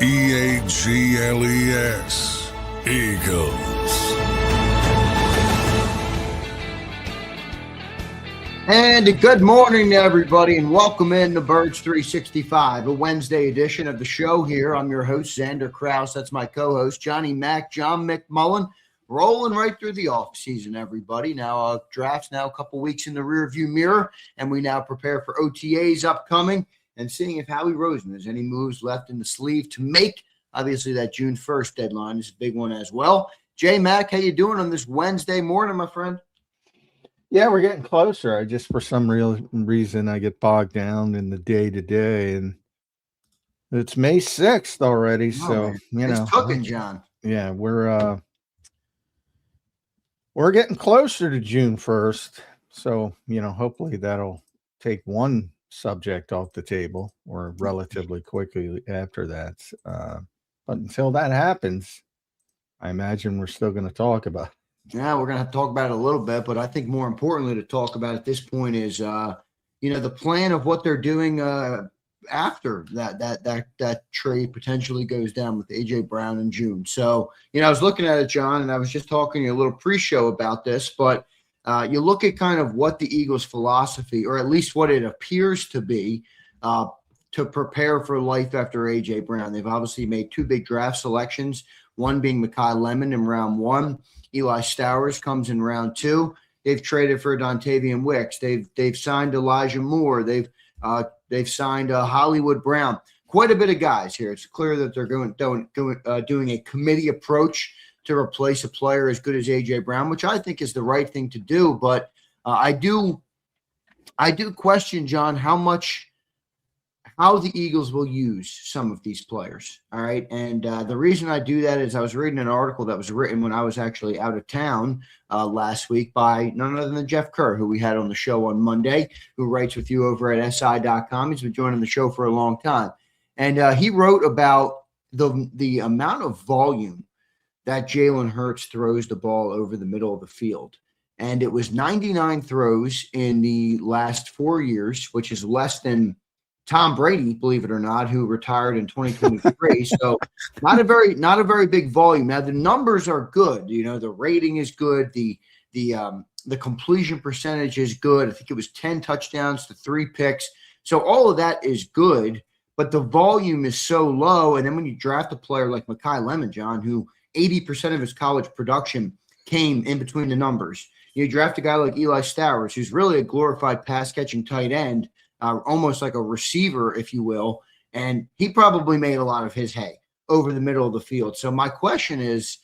EAGLES, Eagles. And good morning to everybody, and welcome in to Birds 365, a Wednesday edition of the show here. I'm your host, Zander Krause. That's my co-host, Johnny Mac, John McMullen, rolling right through the offseason, everybody. Now, draft's now a couple weeks in the rearview mirror, and we now prepare for OTAs upcoming and seeing if Howie Roseman has any moves left in the sleeve to make. Obviously, that June 1st deadline is a big one as well. J Mac, how you doing on this Wednesday morning, my friend? Yeah, we're getting closer. I just, for some real reason, I get bogged down in the day-to-day, and it's May 6th already. So, it's cooking, John. Yeah, we're getting closer to June 1st. So, hopefully that'll take one subject off the table or relatively quickly after that. But until that happens, I imagine we're still going to talk about it. Yeah, we're going to have to talk about it a little bit, but I think more importantly to talk about at this point is, the plan of what they're doing after that trade potentially goes down with A.J. Brown in June. So, I was looking at it, John, and I was just talking to you a little pre-show about this, but you look at kind of what the Eagles' philosophy, or at least what it appears to be, to prepare for life after A.J. Brown. They've obviously made two big draft selections, one being Mekhi Lemon in round 1. Eli Stowers comes in round 2. They've traded for Dontavian Wicks. They've signed Elijah Moore. They've signed Hollywood Brown. Quite a bit of guys here. It's clear that they're doing a committee approach to replace a player as good as A.J. Brown, which I think is the right thing to do. But I do question, John, how the Eagles will use some of these players, all right? And the reason I do that is I was reading an article that was written when I was actually out of town last week by none other than Jeff Kerr, who we had on the show on Monday, who writes with you over at SI.com. He's been joining the show for a long time. And he wrote about the amount of volume that Jalen Hurts throws the ball over the middle of the field. And it was 99 throws in the last 4 years, which is less than Tom Brady, believe it or not, who retired in 2023. So not a very big volume. Now the numbers are good. The rating is good. The completion percentage is good. I think it was 10 touchdowns to 3 picks. So all of that is good, but the volume is so low. And then when you draft a player like Mekhi Lemon, John, who 80% of his college production came in between the numbers. You draft a guy like Eli Stowers, who's really a glorified pass-catching tight end, almost like a receiver, if you will, and he probably made a lot of his hay over the middle of the field. So my question is,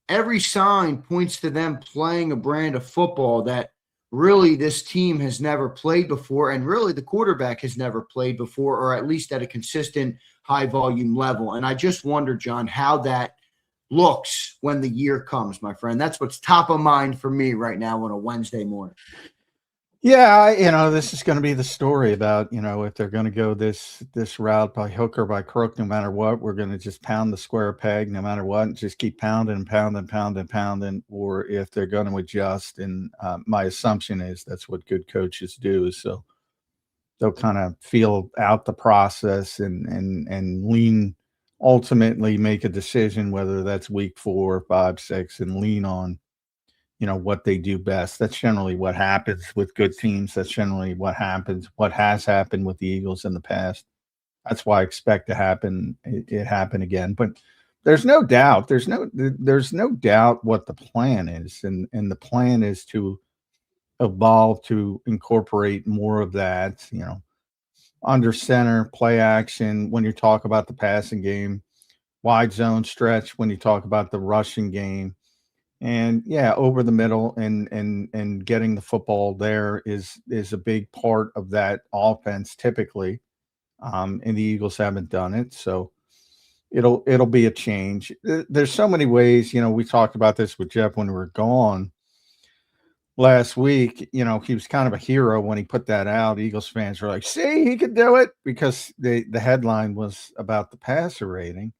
every sign points to them playing a brand of football that really this team has never played before, and really the quarterback has never played before, or at least at a consistent high-volume level. And I just wonder, John, how that looks when the year comes, my friend. That's what's top of mind for me right now on a Wednesday morning. Yeah, this is going to be the story about, if they're going to go this route by hook or by crook, no matter what, we're going to just pound the square peg no matter what, and just keep pounding and pounding, or if they're going to adjust. And my assumption is that's what good coaches do. So they'll kind of feel out the process and lean, ultimately make a decision, whether that's week 4, 5, 6, and lean on what they do best. That's generally what happens with good teams. That's generally what has happened with the Eagles in the past. That's why I expect to happen. It happen again. But there's no doubt. There's no doubt what the plan is, and the plan is to evolve to incorporate more of that. Under center, play action. When you talk about the passing game, wide zone stretch. When you talk about the rushing game. And over the middle and getting the football there is a big part of that offense typically. And the Eagles haven't done it. So it'll be a change. There's so many ways, we talked about this with Jeff when we were gone last week. He was kind of a hero when he put that out. Eagles fans were like, see, he could do it, because the headline was about the passer rating.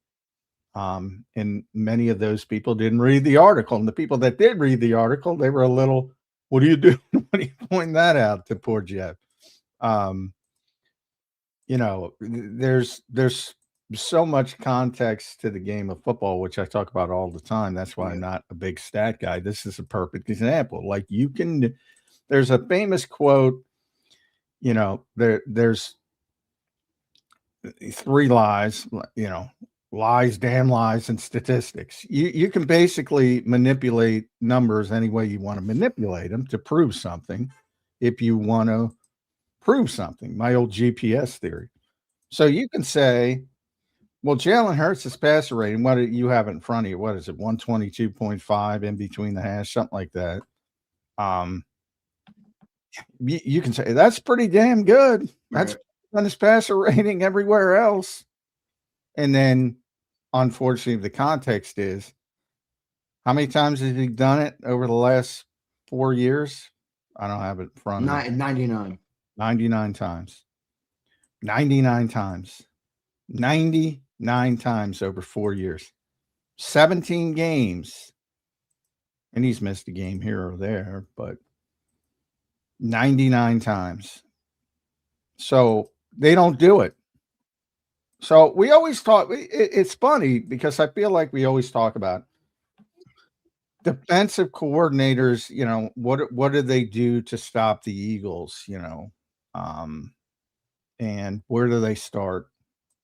And many of those people didn't read the article. And the people that did read the article, they were a little, what do you do? What are you pointing that out to poor Jeff? There's so much context to the game of football, which I talk about all the time. That's why I'm Yeah. not a big stat guy. This is a perfect example. Like there's a famous quote, there's three lies, lies, damn lies, and statistics. You can basically manipulate numbers any way you want to manipulate them to prove something if you want to prove something. My old GPS theory. So you can say, well, Jalen Hurts' passer rating, what do you have in front of you? What is it, 122.5 in between the hash, something like that. You can say that's pretty damn good. That's on his passer rating everywhere else. And then, unfortunately, the context is how many times has he done it over the last 4 years? I don't have it in front of me. 99. 99 times. 99 times. 99 times over 4 years. 17 games. And he's missed a game here or there, but 99 times. So they don't do it. So we always talk. It's funny because I feel like we always talk about defensive coordinators. What do they do to stop the Eagles? And where do they start?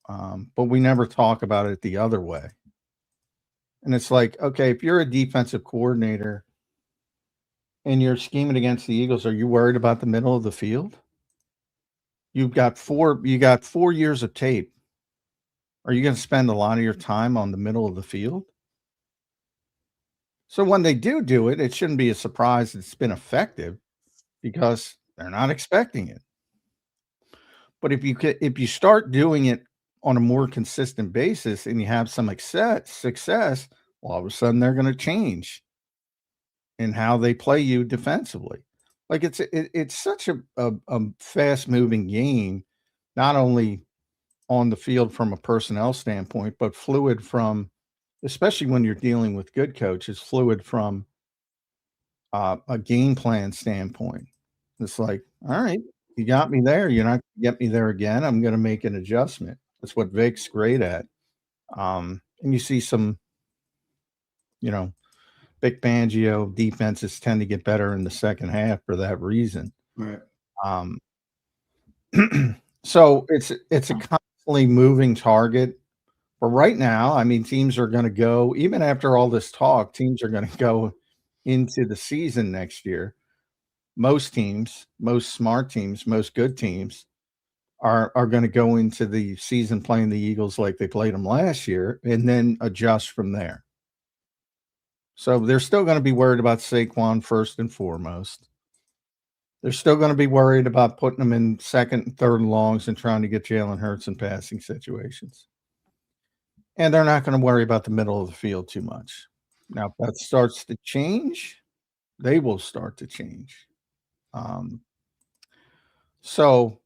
But we never talk about it the other way. And it's like, okay, if you're a defensive coordinator and you're scheming against the Eagles, are you worried about the middle of the field? You got 4 years of tape. Are you going to spend a lot of your time on the middle of the field? So when they do it, it shouldn't be a surprise that it's been effective because they're not expecting it. But if you start doing it on a more consistent basis and you have some success, well, all of a sudden they're going to change in how they play you defensively. Like it's such a fast moving game, not only on the field from a personnel standpoint, but fluid from, especially when you're dealing with good coaches, fluid from a game plan standpoint. It's like, all right, you got me there. You're not going to get me there again. I'm going to make an adjustment. That's what Vic's great at. And you see some, Vic Fangio defenses tend to get better in the second half for that reason. Right. So it's a constantly moving target. But right now, I mean, teams are going to go, even after all this talk, teams are going to go into the season next year. Most teams, most smart teams, most good teams are going to go into the season playing the Eagles like they played them last year and then adjust from there. So they're still going to be worried about Saquon first and foremost. They're still going to be worried about putting them in second and third and longs and trying to get Jalen Hurts in passing situations. And they're not going to worry about the middle of the field too much. Now, if that starts to change, they will start to change. So,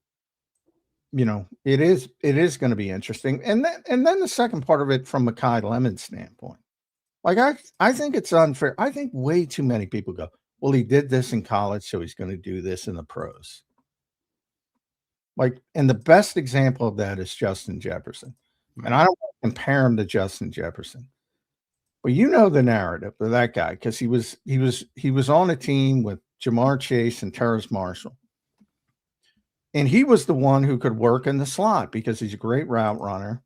it is going to be interesting. And then the second part of it from Mekhi Lemon's standpoint. Like, I think it's unfair. I think way too many people go, well, he did this in college, so he's going to do this in the pros. Like, and the best example of that is Justin Jefferson. And I don't want to compare him to Justin Jefferson. But the narrative of that guy, because he was on a team with Jamar Chase and Terrace Marshall. And he was the one who could work in the slot because he's a great route runner.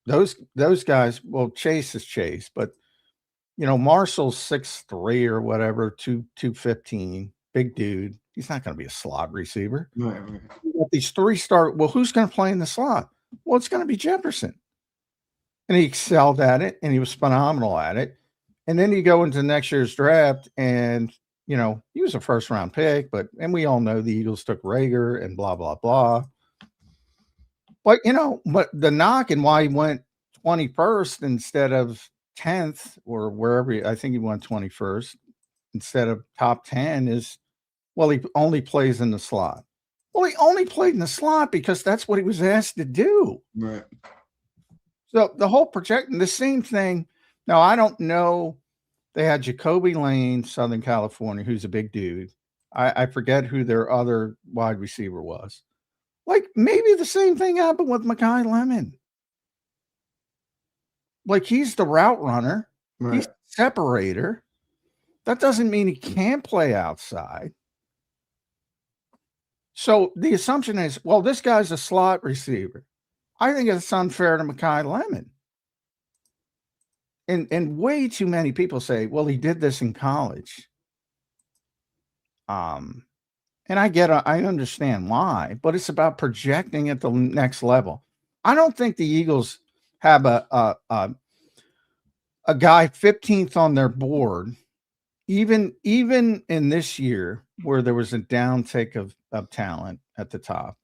Those guys, well, Chase is Chase, but Marshall's 6'3" or whatever, 215, big dude. He's not going to be a slot receiver. Right. These three well, who's going to play in the slot? Well, it's going to be Jefferson. And he excelled at it, and he was phenomenal at it. And then you go into next year's draft, and, he was a first-round pick, and we all know the Eagles took Rager and blah, blah, blah. But, but the knock and why he went 21st instead of 10th or wherever, I think he went 21st instead of top 10 is, well, he only plays in the slot. Well, he only played in the slot because that's what he was asked to do. Right. So the whole project, the same thing. Now, I don't know. They had Jacoby Lane, Southern California, who's a big dude. I forget who their other wide receiver was. Like, maybe the same thing happened with Mekhi Lemon. Like, he's the route runner. Right. He's the separator. That doesn't mean he can't play outside. So the assumption is, well, this guy's a slot receiver. I think it's unfair to Mekhi Lemon. And way too many people say, well, he did this in college. And I understand why, but it's about projecting at the next level. I don't think the Eagles have a guy 15th on their board, even in this year where there was a downtick of talent at the top.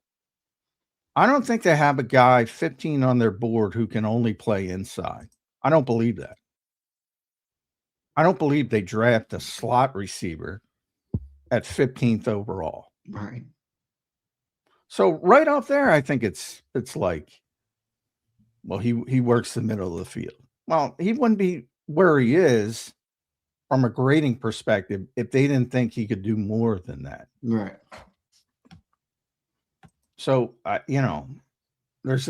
I don't think they have a guy 15 on their board who can only play inside. I don't believe that. I don't believe they draft a slot receiver at 15th overall. Right. So right off there, I think it's like, well, he works the middle of the field. Well, he wouldn't be where he is from a grading perspective if they didn't think he could do more than that. Right. So, there's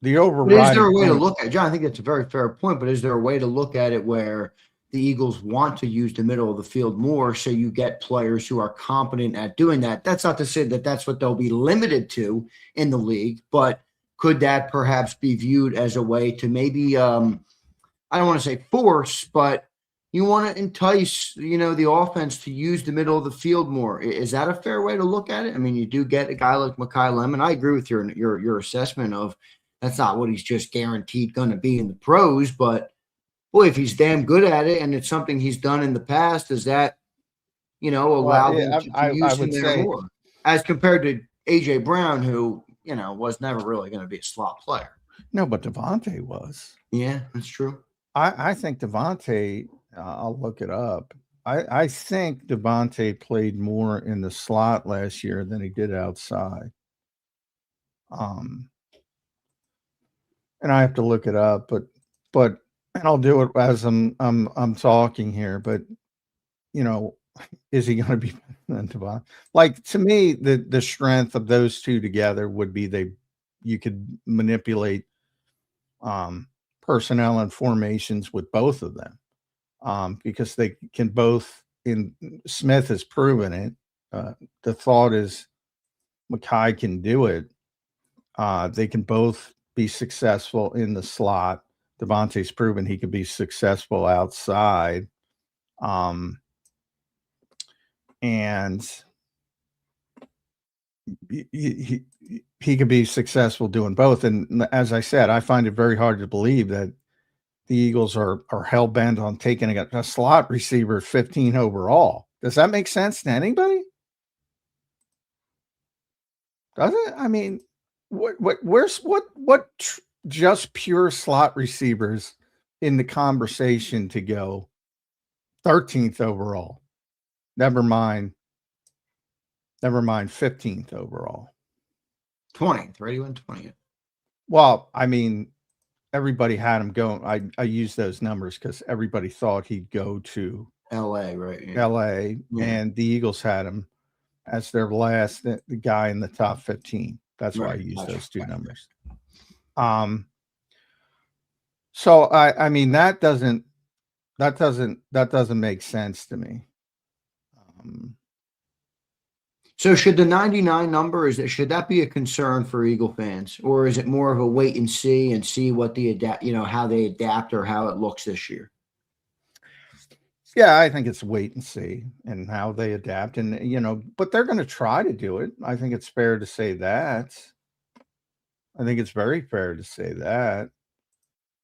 the overriding. Is there a way to look at it? John, I think that's a very fair point, but is there a way to look at it where the Eagles want to use the middle of the field more so you get players who are competent at doing that? That's not to say that that's what they'll be limited to in the league, but could that perhaps be viewed as a way to maybe, I don't want to say force, but you want to entice, the offense to use the middle of the field more? Is that a fair way to look at it? I mean, you do get a guy like Mekhi Lemon. I agree with your assessment of that's not what he's just guaranteed going to be in the pros, but boy, if he's damn good at it and it's something he's done in the past, does that, allow them to use him there more? As compared to A.J. Brown, who, was never really going to be a slot player. No, but Devontae was. Yeah, that's true. I think Devontae, I'll look it up. I think Devontae played more in the slot last year than he did outside. And I have to look it up, but and I'll do it as I'm talking here, but is he going to be Devon? Like, to me, the strength of those two together would be you could manipulate personnel and formations with both of them, because they can both. Smith has proven it. The thought is Mekhi can do it. They can both be successful in the slot. Devontae's proven he could be successful outside. And he could be successful doing both. And as I said, I find it very hard to believe that the Eagles are hell-bent on taking a slot receiver 15 overall. Does that make sense to anybody? Does it? I mean, where's just pure slot receivers in the conversation to go 13th overall? Never mind 15th overall. 20th, right? He went 20th. Well, I mean, everybody had him going. I use those numbers because everybody thought he'd go to LA, right? Yeah. LA, yeah. And the Eagles had him as their last, the guy in the top 15. That's why I use those two numbers. So I mean, that doesn't make sense to me. So should the 99 number, should that be a concern for Eagle fans, or is it more of a wait and see what how they adapt or how it looks this year? Yeah, I think it's wait and see and how they adapt, and but they're going to try to do it. I think it's fair to say that. I think it's very fair to say that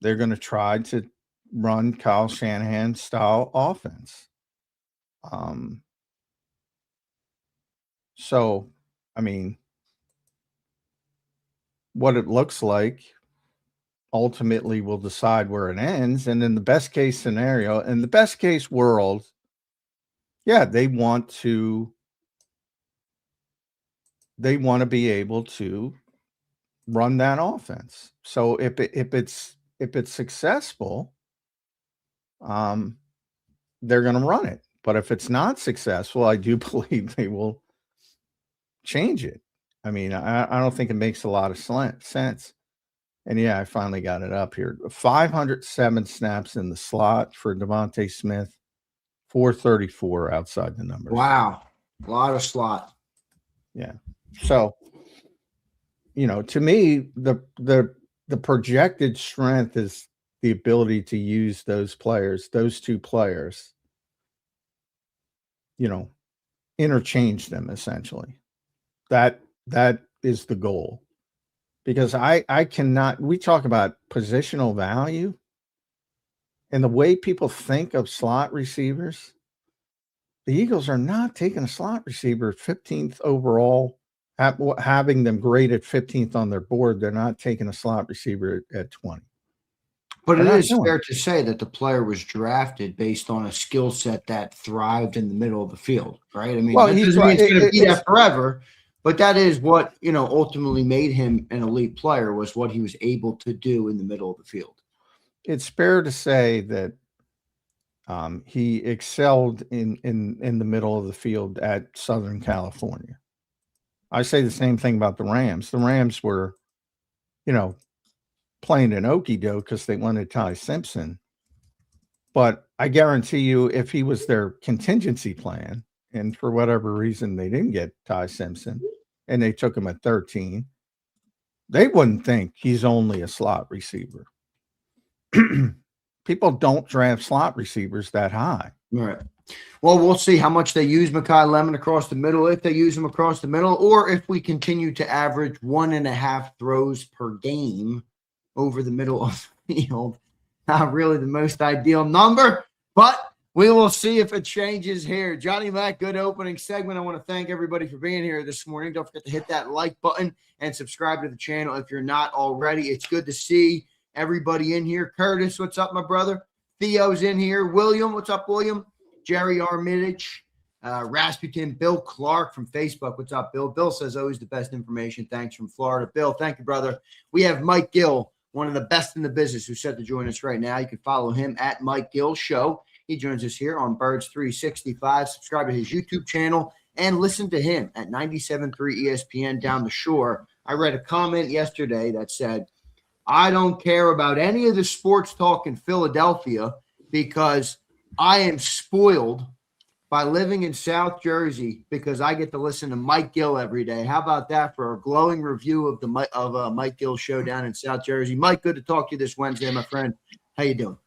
they're going to try to run Kyle Shanahan style offense. So, I mean, what it looks like ultimately will decide where it ends. And in the best case scenario, in the best case world, yeah, they want to be able to run that offense. So if it's successful, they're going to run it. But if it's not successful, I do believe they will change it. I mean, I don't think it makes a lot of sense. And yeah, I finally got it up here. 507 snaps in the slot for Devontae Smith, 434 outside the numbers. Wow. A lot of slot. Yeah. So, to me, the projected strength is the ability to use those two players, interchange them essentially. That is the goal. Because I cannot, we talk about positional value and the way people think of slot receivers. The Eagles are not taking a slot receiver 15th overall, having them graded 15th on their board. They're not taking a slot receiver at 20. But it is fair to say that the player was drafted based on a skill set that thrived in the middle of the field, right? I mean, that doesn't mean it's going to be that forever, but that is what, ultimately made him an elite player, was what he was able to do in the middle of the field. It's fair to say that he excelled in the middle of the field at Southern California. I say the same thing about the Rams. The Rams were, playing an okie doke because they wanted Ty Simpson. But I guarantee you, if he was their contingency plan, and for whatever reason they didn't get Ty Simpson, and they took him at 13, they wouldn't think he's only a slot receiver. People don't draft slot receivers that high. Right. Well, we'll see how much they use Mekhi Lemon across the middle, if they use him across the middle, or if we continue to average 1.5 throws per game over the middle of the field. Not really the most ideal number, but we will see if it changes here. Johnny Mac, good opening segment. I want to thank everybody for being here this morning. Don't forget to hit that like button and subscribe to the channel if you're not already. It's good to see everybody in here. Curtis, what's up, my brother? Theo's in here. William, what's up, William? Jerry Armitage, Rasputin, Bill Clark from Facebook. What's up, Bill? Bill says always the best information. Thanks from Florida. Bill, thank you, brother. We have Mike Gill, one of the best in the business, who's set to join us right now. You can follow him at Mike Gill Show. He joins us here on Birds 365. Subscribe to his YouTube channel and listen to him at 97.3 ESPN down the shore. I read a comment yesterday that said, I don't care about any of the sports talk in Philadelphia because I am spoiled by living in South Jersey because I get to listen to Mike Gill every day. How about that for a glowing review of the Mike Gill Show down in South Jersey? Mike, good to talk to you this Wednesday, my friend. How you doing?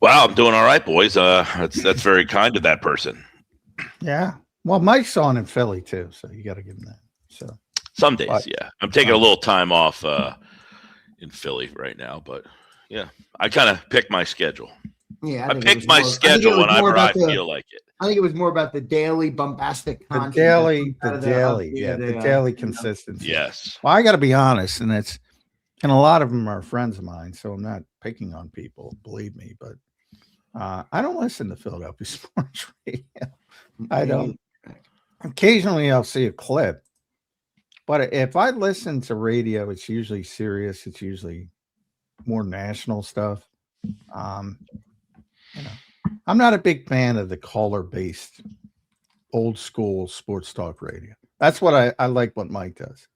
Wow, I'm doing all right, boys. That's very kind of that person. Yeah. Well, Mike's on in Philly too, so you got to give him that. So some days, yeah. I'm taking a little time off in Philly right now, but yeah, I kind of pick my schedule. Yeah, I pick my schedule whenever I feel like it. I think it was more about the daily bombastic content. The daily consistency. Yes. Well, I got to be honest, and a lot of them are friends of mine, so I'm not picking on people, believe me, but I don't listen to Philadelphia sports radio. I don't. Occasionally I'll see a clip, but if I listen to radio, it's usually serious. It's usually more national stuff. I'm not a big fan of the caller-based old school sports talk radio. That's what I like what Mike does.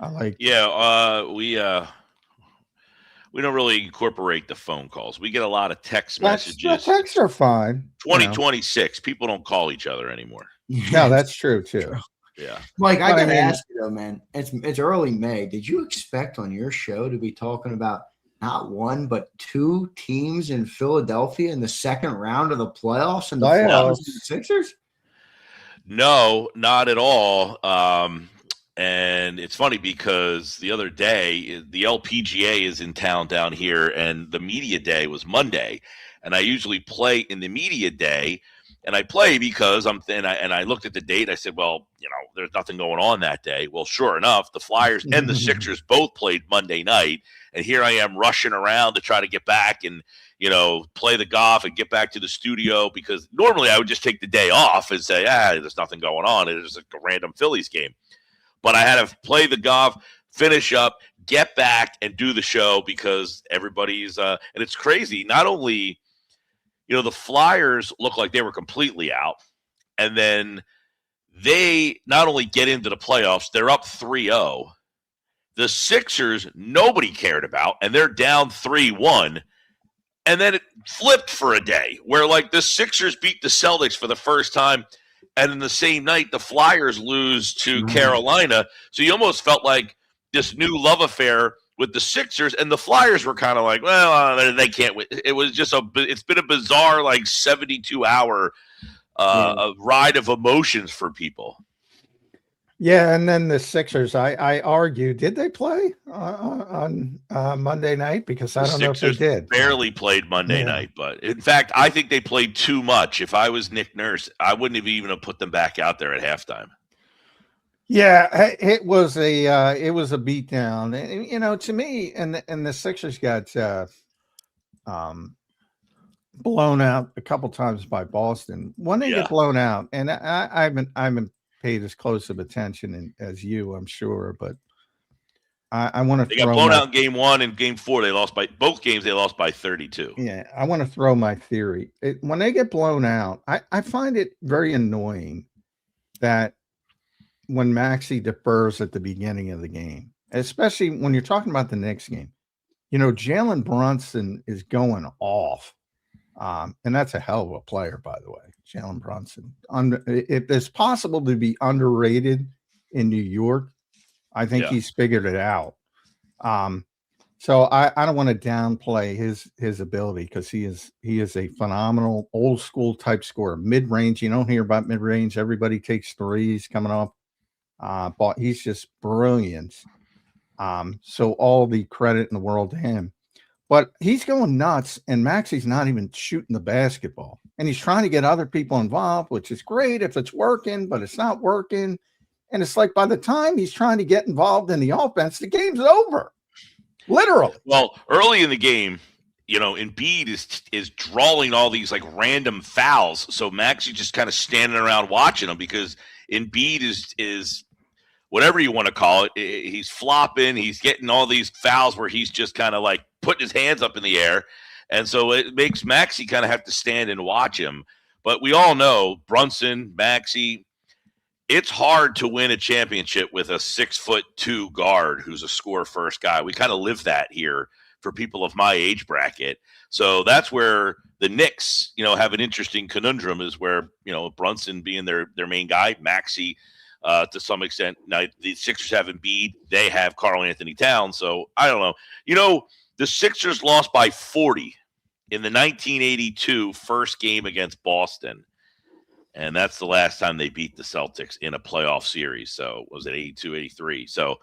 I like. Yeah, we don't really incorporate the phone calls. We get a lot of text messages. Texts are fine. 2026, people don't call each other anymore. No, that's true too. Yeah, Mike, I gotta ask you though, man. It's early May. Did you expect on your show to be talking about not one but two teams in Philadelphia in the second round of the playoffs and the Flyers and the Sixers? No, not at all. And it's funny because the other day, the LPGA is in town down here, and the media day was Monday. And I usually play in the media day, and I play because I looked at the date. I said, well, there's nothing going on that day. Well, sure enough, the Flyers and the Sixers both played Monday night. And here I am rushing around to try to get back and, play the golf and get back to the studio, because normally I would just take the day off and say, there's nothing going on. It's just a random Phillies game. But I had to play the golf, finish up, get back, and do the show because everybody's and it's crazy. Not only, the Flyers look like they were completely out, and then they not only get into the playoffs, they're up 3-0. The Sixers, nobody cared about, and they're down 3-1. And then it flipped for a day where, like, the Sixers beat the Celtics for the first time, and in the same night, the Flyers lose to Carolina. So you almost felt like this new love affair with the Sixers, and the Flyers were kind of like, well, they can't win. It was just it's been a bizarre, like, 72-hour a ride of emotions for people. Yeah, and then the Sixers, I argue, did they play on Monday night? Because I don't know if they did. Barely played Monday night, but in fact, I think they played too much. If I was Nick Nurse, I wouldn't have even put them back out there at halftime. Yeah, it was a beatdown. And, you know, to me, and the Sixers got blown out a couple times by Boston. When they get blown out, and I haven't paid as close of attention as you, I'm sure, but I want to. They got blown out in game 1 and game 4. They lost by both games. They lost by 32. Yeah, I want to throw my theory. When they get blown out, I find it very annoying that when Maxey defers at the beginning of the game, especially when you're talking about the next game, you know, Jalen Brunson is going off. And that's a hell of a player, by the way, Jalen Brunson. If it's possible to be underrated in New York, I think he's figured it out. So I don't want to downplay his ability, because he is a phenomenal old school type scorer. Mid range, you don't hear about mid range. Everybody takes threes coming off. But he's just brilliant. So all the credit in the world to him. But he's going nuts, and Maxey's not even shooting the basketball. And he's trying to get other people involved, which is great if it's working, but it's not working. And it's like by the time he's trying to get involved in the offense, the game's over. Literally. Well, early in the game, you know, Embiid is drawing all these like random fouls. So Maxey's just kind of standing around watching them, because Embiid is whatever you want to call it. He's flopping. He's getting all these fouls where he's just kind of like putting his hands up in the air. And so it makes Maxey kind of have to stand and watch him. But we all know Brunson, Maxey, it's hard to win a championship with a 6'2" guard who's a score first guy. We kind of live that here for people of my age bracket. So that's where the Knicks, you know, have an interesting conundrum, is where, you know, Brunson being their main guy, Maxey, to some extent. Now, the Sixers have Embiid. They have Karl Anthony Towns. So I don't know. You know, the Sixers lost by 40 in the 1982 first game against Boston. And that's the last time they beat the Celtics in a playoff series. So was it 82, 83? So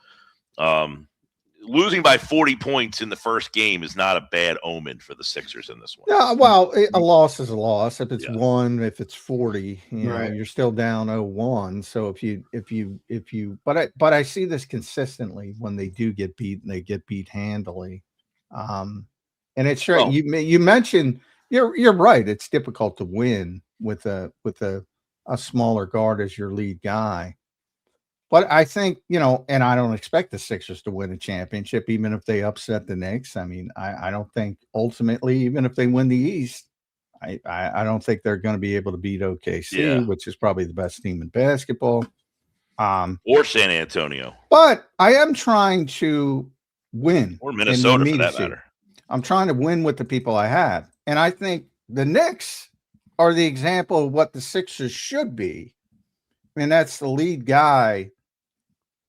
losing by 40 points in the first game is not a bad omen for the Sixers in this one. Yeah, well, a loss is a loss. If it's 1, if it's 40, you know, you're still down 0-1. So if you, but I see this consistently when they do get beat, and they get beat handily. And it's sure you mentioned, you're right. It's difficult to win with a smaller guard as your lead guy. But I think, you know, and I don't expect the Sixers to win a championship, even if they upset the Knicks. I mean, I don't think ultimately, even if they win the East, I don't think they're going to be able to beat OKC, which is probably the best team in basketball. Or San Antonio. But I am trying to win. Or Minnesota, for that matter. I'm trying to win with the people I have. And I think the Knicks are the example of what the Sixers should be. I mean, that's the lead guy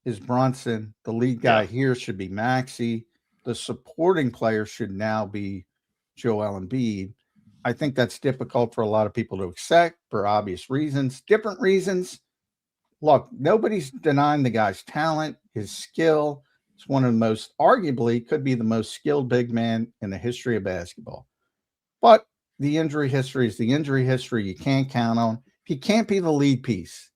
is Brunson. The lead guy here should be Maxey. The supporting player should now be Joel Embiid. I think that's difficult for a lot of people to accept for obvious reasons, different reasons. Look, nobody's denying the guy's talent, his skill. It's one of the most, arguably, could be the most skilled big man in the history of basketball. But the injury history is the injury history you can't count on. He can't be the lead piece.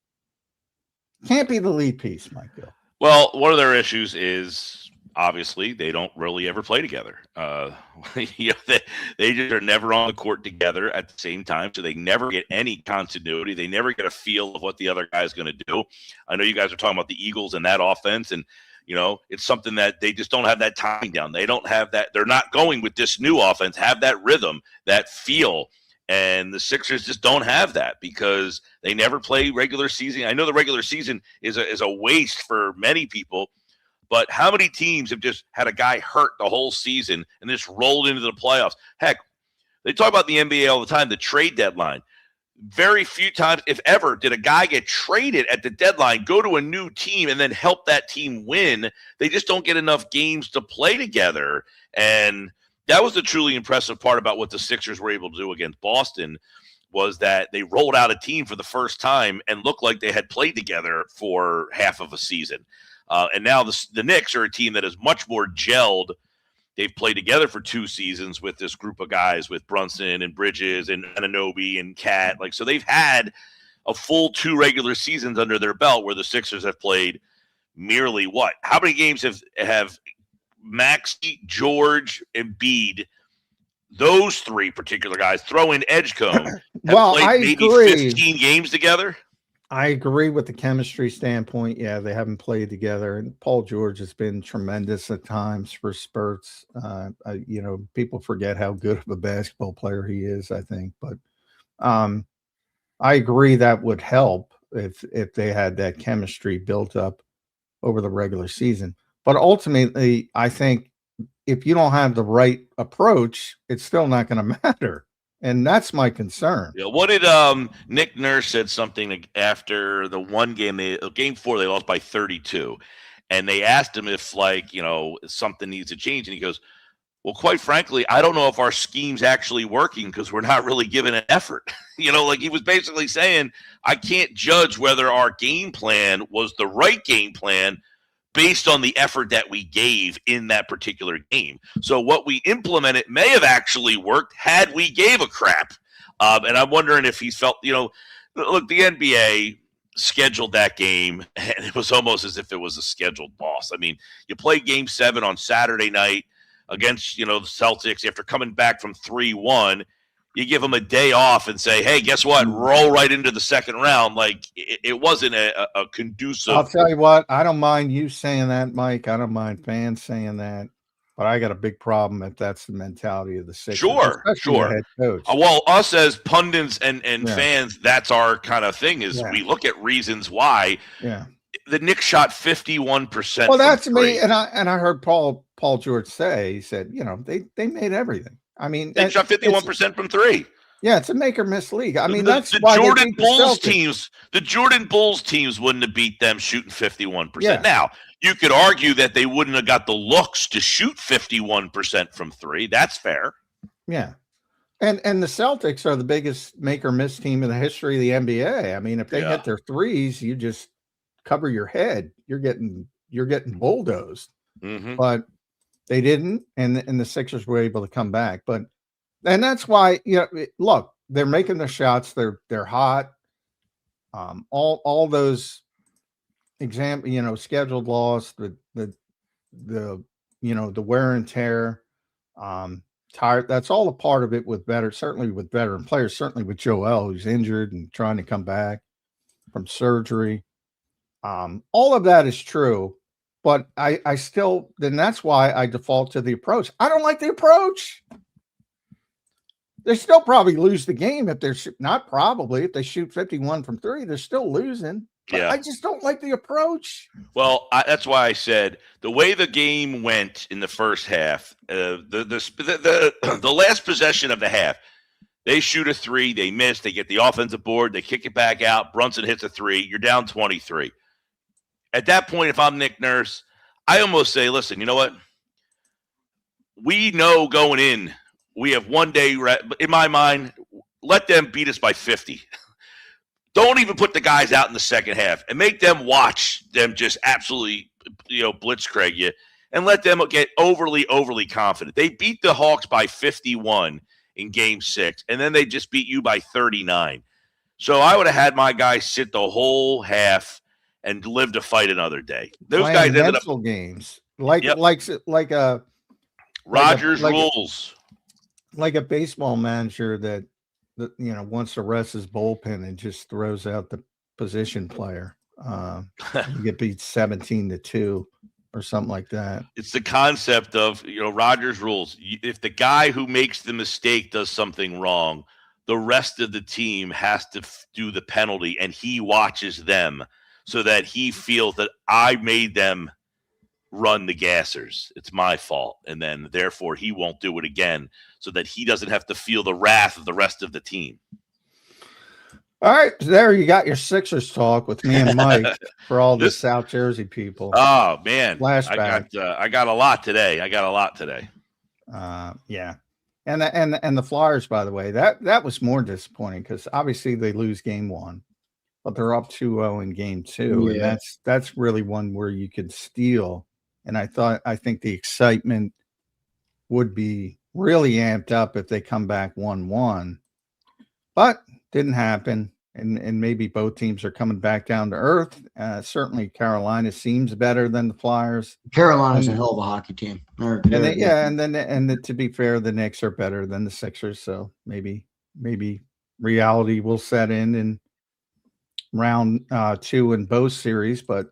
Can't be the lead piece, Michael. Well, one of their issues is obviously they don't really ever play together. You know, they just are never on the court together at the same time, so they never get any continuity. They never get a feel of what the other guy is going to do. I know you guys are talking about the Eagles and that offense, and you know, it's something that they just don't have that timing down. They don't have that. They're not going with this new offense, have that rhythm, that feel. And the Sixers just don't have that because they never play regular season. I know the regular season is a waste for many people, But how many teams have just had a guy hurt the whole season and just rolled into the playoffs? Heck, they talk about the NBA all the time, the trade deadline. Very few times, if ever, did a guy get traded at the deadline, go to a new team, and then help that team win. They just don't get enough games to play together. And that was the truly impressive part about what the Sixers were able to do against Boston, was that they rolled out a team for the first time and looked like they had played together for half of a season. And now the Knicks are a team that is much more gelled. They've played together for 2 seasons with this group of guys, with Brunson and Bridges and Anunoby and Cat. So they've had a full 2 regular seasons under their belt, where the Sixers have played merely what? How many games have Maxey, George, and Embiid, those 3 particular guys, throw in Edgecombe, have played maybe 15 games together? I agree with the chemistry standpoint. Yeah, they haven't played together, and Paul George has been tremendous at times for spurts. People forget how good of a basketball player he is, I think, but I agree that would help if they had that chemistry built up over the regular season. But ultimately, I think if you don't have the right approach, it's still not going to matter. And that's my concern. Yeah. What did Nick Nurse said something after the one game, game 4, they lost by 32. And they asked him if, something needs to change. And he goes, well, quite frankly, I don't know if our scheme's actually working because we're not really giving an effort. He was basically saying, I can't judge whether our game plan was the right game plan based on the effort that we gave in that particular game. So what we implemented may have actually worked had we gave a crap. And I'm wondering if he felt, look, the NBA scheduled that game, and it was almost as if it was a scheduled loss. I mean, you play game 7 on Saturday night against, the Celtics after coming back from 3-1. You give them a day off and say, hey, guess what? Roll right into the second round. It wasn't a conducive. I'll tell you what, I don't mind you saying that, Mike. I don't mind fans saying that. But I got a big problem if that's the mentality of the Sixers. Sure. Head coach. Well, us as pundits and fans, that's our kind of thing, is we look at reasons why. Yeah. The Knicks shot 51%. Well, that's me. And I heard Paul George say, he said, they made everything. I mean, they shot 51% from 3. Yeah, it's a make or miss league. I mean, that's why Jordan Bulls teams. The Jordan Bulls teams wouldn't have beat them shooting 51%. Yeah. Now, you could argue that they wouldn't have got the looks to shoot 51% from 3. That's fair. Yeah, and the Celtics are the biggest make or miss team in the history of the NBA. I mean, if they hit their threes, you just cover your head. You're getting bulldozed. Mm-hmm. But they didn't, and the Sixers were able to come back. And that's why, look, they're making their shots. They're hot. All those scheduled loss, the wear and tear, tired. That's all a part of it certainly with veteran players, certainly with Joel, who's injured and trying to come back from surgery. All of that is true. But I still, then that's why I default to the approach. I don't like the approach. They still probably lose the game if if they shoot 51 from 3, they're still losing. But I just don't like the approach. Well, that's why I said the way the game went in the first half, the last possession of the half, they shoot a 3, they miss, they get the offensive board, they kick it back out, Brunson hits a 3, you're down 23. At that point, if I'm Nick Nurse, I almost say, listen, you know what? We know going in, we have one day, in my mind, let them beat us by 50. Don't even put the guys out in the second half and make them watch them just absolutely, blitzkrieg you, and let them get overly confident. They beat the Hawks by 51 in game 6, and then they just beat you by 39. So I would have had my guys sit the whole half and live to fight another day. Those guys ended up games like a Rogers rules, like a baseball manager that wants to rest his bullpen and just throws out the position player. You get beat 17-2 or something like that. It's the concept of Rogers rules. If the guy who makes the mistake does something wrong, the rest of the team has to do the penalty, and he watches them, so that he feels that I made them run the gassers. It's my fault. And then therefore he won't do it again so that he doesn't have to feel the wrath of the rest of the team. All right, there you got your Sixers talk with me and Mike for all the South Jersey people. Oh man, flashback. I got a lot today. Yeah, and the Flyers, by the way, that was more disappointing because obviously they lose game 1, but they're up 2-0 in game 2, and that's really one where you could steal. And I think the excitement would be really amped up if they come back 1-1, but didn't happen. And maybe both teams are coming back down to earth. Certainly Carolina seems better than the Flyers. Carolina's a hell of a hockey team. To be fair, the Knicks are better than the Sixers. So maybe reality will set in round 2 in both series, but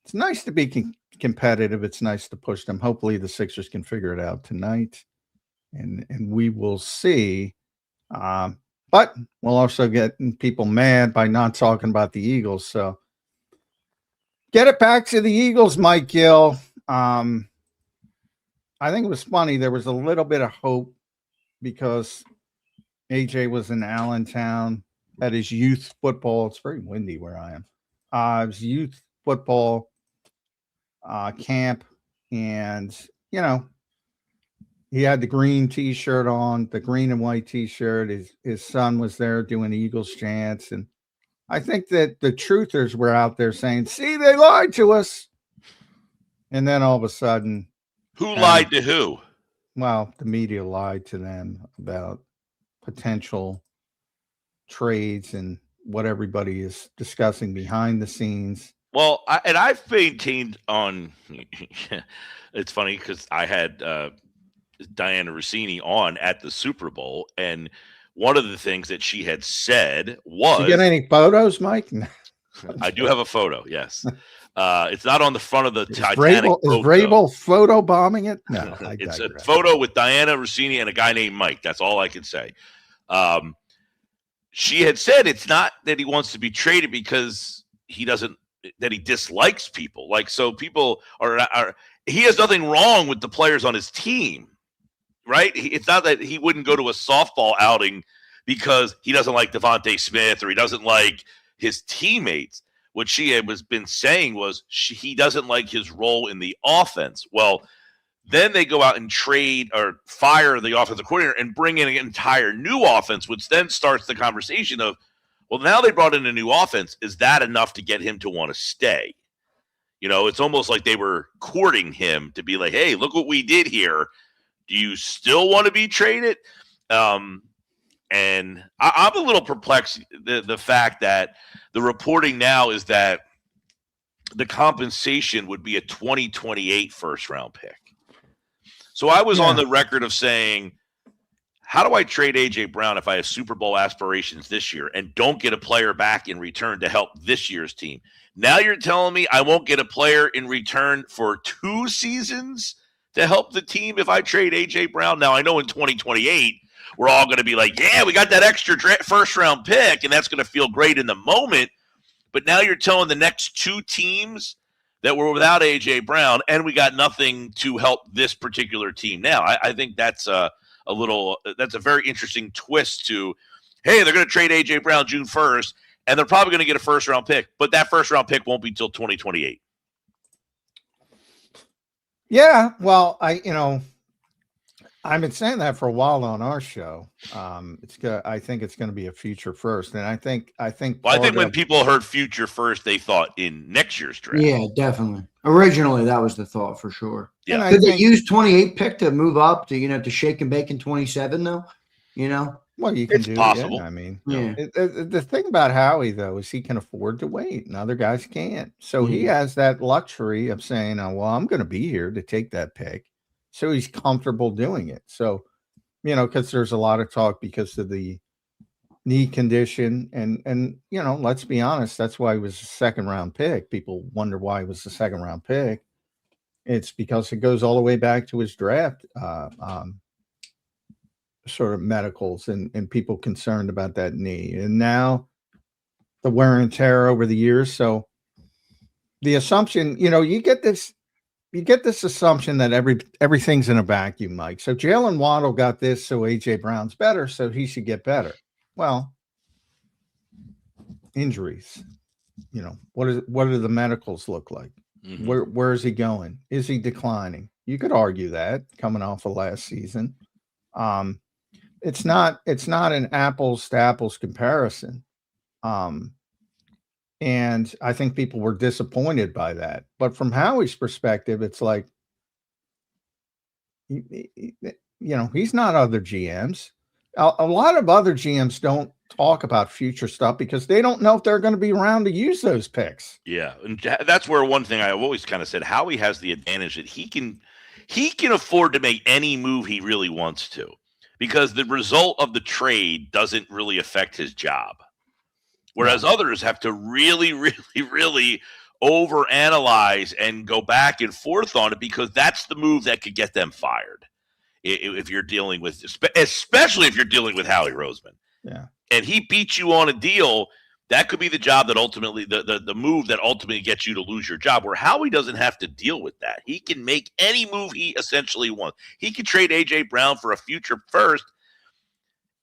it's nice to be competitive. It's nice to push them. Hopefully the Sixers can figure it out tonight, and we will see. But we'll also get people mad by not talking about the Eagles. So get it back to the Eagles, Mike Gill. I think it was funny. There was a little bit of hope because AJ was in Allentown at his youth football. It's very windy where I am. His youth football camp. And, he had the green T-shirt on, the green and white T-shirt. His son was there doing Eagles chants. And I think that the truthers were out there saying, see, they lied to us. And then all of a sudden. Who lied to who? Well, the media lied to them about potential trades and what everybody is discussing behind the scenes. Well, I've maintained on – it's funny because I had Diana Rossini on at the Super Bowl, and one of the things that she had said was – you get any photos, Mike? I do have a photo, yes. It's not on the front of the Titanic boat. Is Vrabel photo bombing it? No, it's a photo with Diana Rossini and a guy named Mike. That's all I can say. She had said it's not that he wants to be traded because he doesn't – that he dislikes people. Like, so people are he has nothing wrong with the players on his team, right? It's not that he wouldn't go to a softball outing because he doesn't like Devontae Smith or he doesn't like his teammates. What she had been saying was he doesn't like his role in the offense. Well, then they go out and trade or fire the offensive coordinator and bring in an entire new offense, which then starts the conversation of, well, now they brought in a new offense. Is that enough to get him to want to stay? It's almost like they were courting him to be like, hey, look what we did here. Do you still want to be traded? And I'm a little perplexed. The fact that the reporting now is that the compensation would be a 2028 first round pick. So I was on the record of saying, how do I trade A.J. Brown if I have Super Bowl aspirations this year and don't get a player back in return to help this year's team? Now you're telling me I won't get a player in return for 2 seasons to help the team if I trade A.J. Brown? Now I know in 2028 we're all going to be like, yeah, we got that extra first-round pick, and that's going to feel great in the moment. But now you're telling the next 2 teams that we're without A.J. Brown, and we got nothing to help this particular team. Now I think that's that's a very interesting twist to, hey, they're going to trade A.J. Brown June 1st, and they're probably going to get a first-round pick, but that first-round pick won't be until 2028. Yeah, well, I've been saying that for a while on our show. I think it's going to be a future first, and I think. Well, I think when people heard future first, they thought in next year's draft. Yeah, definitely. Originally, that was the thought for sure. Yeah. Could they use 28 pick to move up to to shake and bake in 27 though? Well, you can it's do possible. Yeah, I mean, Yeah. The thing about Howie though is he can afford to wait, and other guys can't. So he has that luxury of saying, "Oh, well, I'm going to be here to take that pick." So he's comfortable doing it. So, because there's a lot of talk because of the knee condition, and let's be honest, that's why he was a second-round pick. People wonder why he was a second-round pick. It's because it goes all the way back to his draft sort of medicals and people concerned about that knee. And now the wear and tear over the years. So the assumption, you get this you get this assumption that everything's in a vacuum, Mike. So Jalen Waddle got this, so AJ Brown's better, so he should get better. Well, injuries. What do the medicals look like? Mm-hmm. Where is he going? Is he declining? You could argue that coming off of last season. It's not an apples to apples comparison. And I think people were disappointed by that. But from Howie's perspective, it's like, he's not other GMs. A lot of other GMs don't talk about future stuff because they don't know if they're going to be around to use those picks. Yeah, and that's where one thing I've always kind of said, Howie has the advantage that he can afford to make any move he really wants to, because the result of the trade doesn't really affect his job. Whereas others have to really, really, really overanalyze and go back and forth on it, because that's the move that could get them fired. If you're dealing with, especially if you're dealing with Howie Roseman. Yeah. And he beats you on a deal, that could be the job that ultimately, the move that ultimately gets you to lose your job, where Howie doesn't have to deal with that. He can make any move he essentially wants. He could trade A.J. Brown for a future first,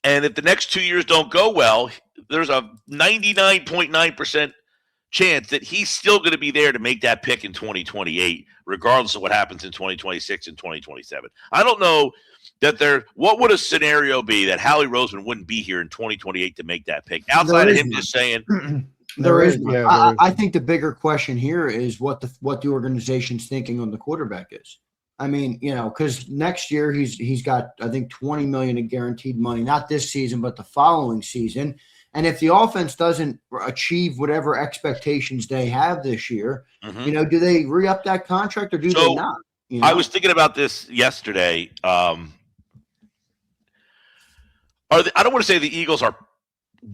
and if the next 2 years don't go well, there's a 99.9% chance that he's still going to be there to make that pick in 2028, regardless of what happens in 2026 and 2027. I don't know that what would a scenario be that Howie Roseman wouldn't be here in 2028 to make that pick, outside of him just saying there is. Yeah, I think the bigger question here is what the organization's thinking on the quarterback is. I mean, because next year he's got, I think, $20 million in guaranteed money, not this season, but the following season. And if the offense doesn't achieve whatever expectations they have this year, do they re-up that contract or do they not? I was thinking about this yesterday. I don't want to say the Eagles are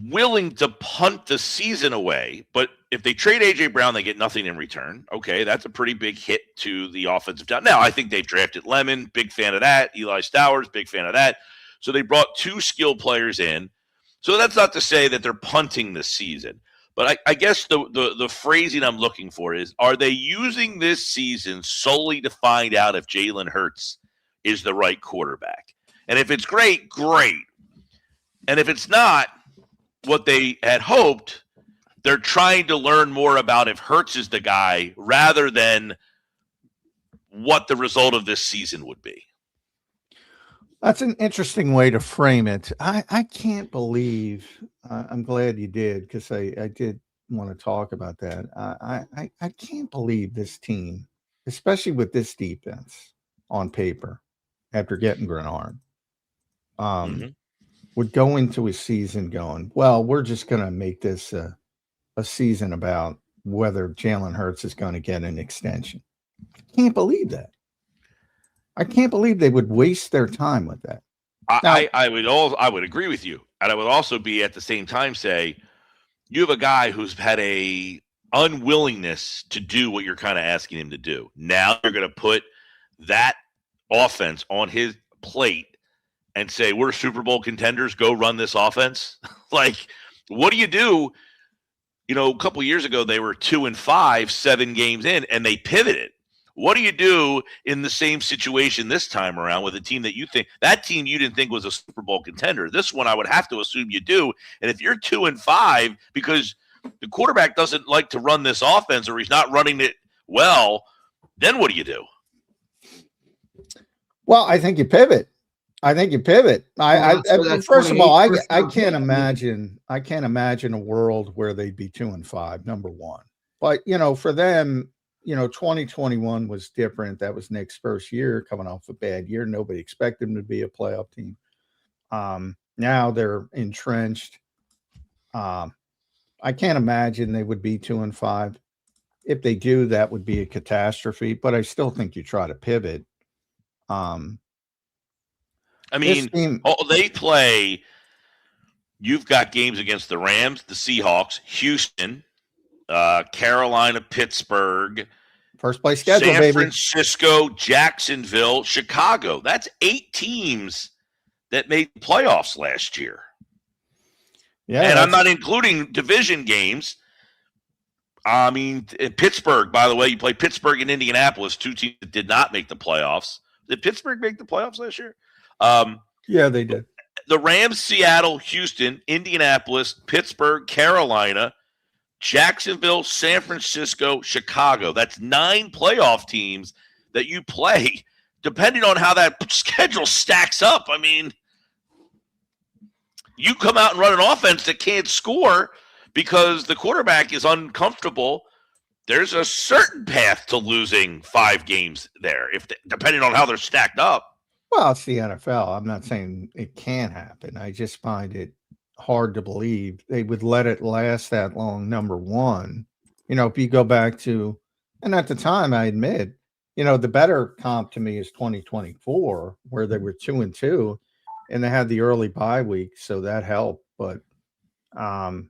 willing to punt the season away, but if they trade A.J. Brown, they get nothing in return. Okay, that's a pretty big hit to the offensive down. Now, I think they've drafted Lemon, big fan of that. Eli Stowers, big fan of that. So they brought 2 skill players in. So that's not to say that they're punting the season. But I guess the phrasing I'm looking for is, are they using this season solely to find out if Jalen Hurts is the right quarterback? And if it's great, great. And if it's not what they had hoped, they're trying to learn more about if Hurts is the guy rather than what the result of this season would be. That's an interesting way to frame it. I can't believe, I'm glad you did, because I did want to talk about that. I can't believe this team, especially with this defense on paper, after getting Grenard, would go into a season going, well, we're just going to make this a season about whether Jalen Hurts is going to get an extension. I can't believe that. I can't believe they would waste their time with that. I would agree with you. And I would also be at the same time say, you have a guy who's had a unwillingness to do what you're kind of asking him to do. Now you're going to put that offense on his plate and say, we're Super Bowl contenders, go run this offense. Like, what do you do? A couple of years ago, they were 2-5, 7 games in, and they pivoted. What do you do in the same situation this time around with a team that you didn't think was a Super Bowl contender? This one, I would have to assume you do. And if you're 2-5 because the quarterback doesn't like to run this offense, or he's not running it well, then what do you do? Well, I think you pivot. First of all, I can't imagine a world where they'd be 2-5, number one. But, for them, 2021 was different. That was Nick's first year coming off a bad year. Nobody expected him to be a playoff team. Now they're entrenched. I can't imagine they would be 2-5. If they do, that would be a catastrophe, but I still think you try to pivot. They play. You've got games against the Rams, the Seahawks, Houston, Carolina, Pittsburgh, first place schedule, San Francisco, Jacksonville, Chicago. That's 8 teams that made playoffs last year. Yeah, and I'm not including division games. I mean, in Pittsburgh, by the way, you played Pittsburgh and Indianapolis, two teams that did not make the playoffs. Did Pittsburgh make the playoffs last year? Yeah, they did. The Rams, Seattle, Houston, Indianapolis, Pittsburgh, Carolina, Jacksonville, San Francisco, Chicago. That's 9 playoff teams that you play, depending on how that schedule stacks up. I mean, you come out and run an offense that can't score because the quarterback is uncomfortable. There's a certain path to losing 5 games there, depending on how they're stacked up. Well, it's the NFL. I'm not saying it can't happen. I just find it hard to believe they would let it last that long, number one. If you go back to, and at the time, I admit, the better comp to me is 2024, where they were 2-2, and they had the early bye week, so that helped. But, they're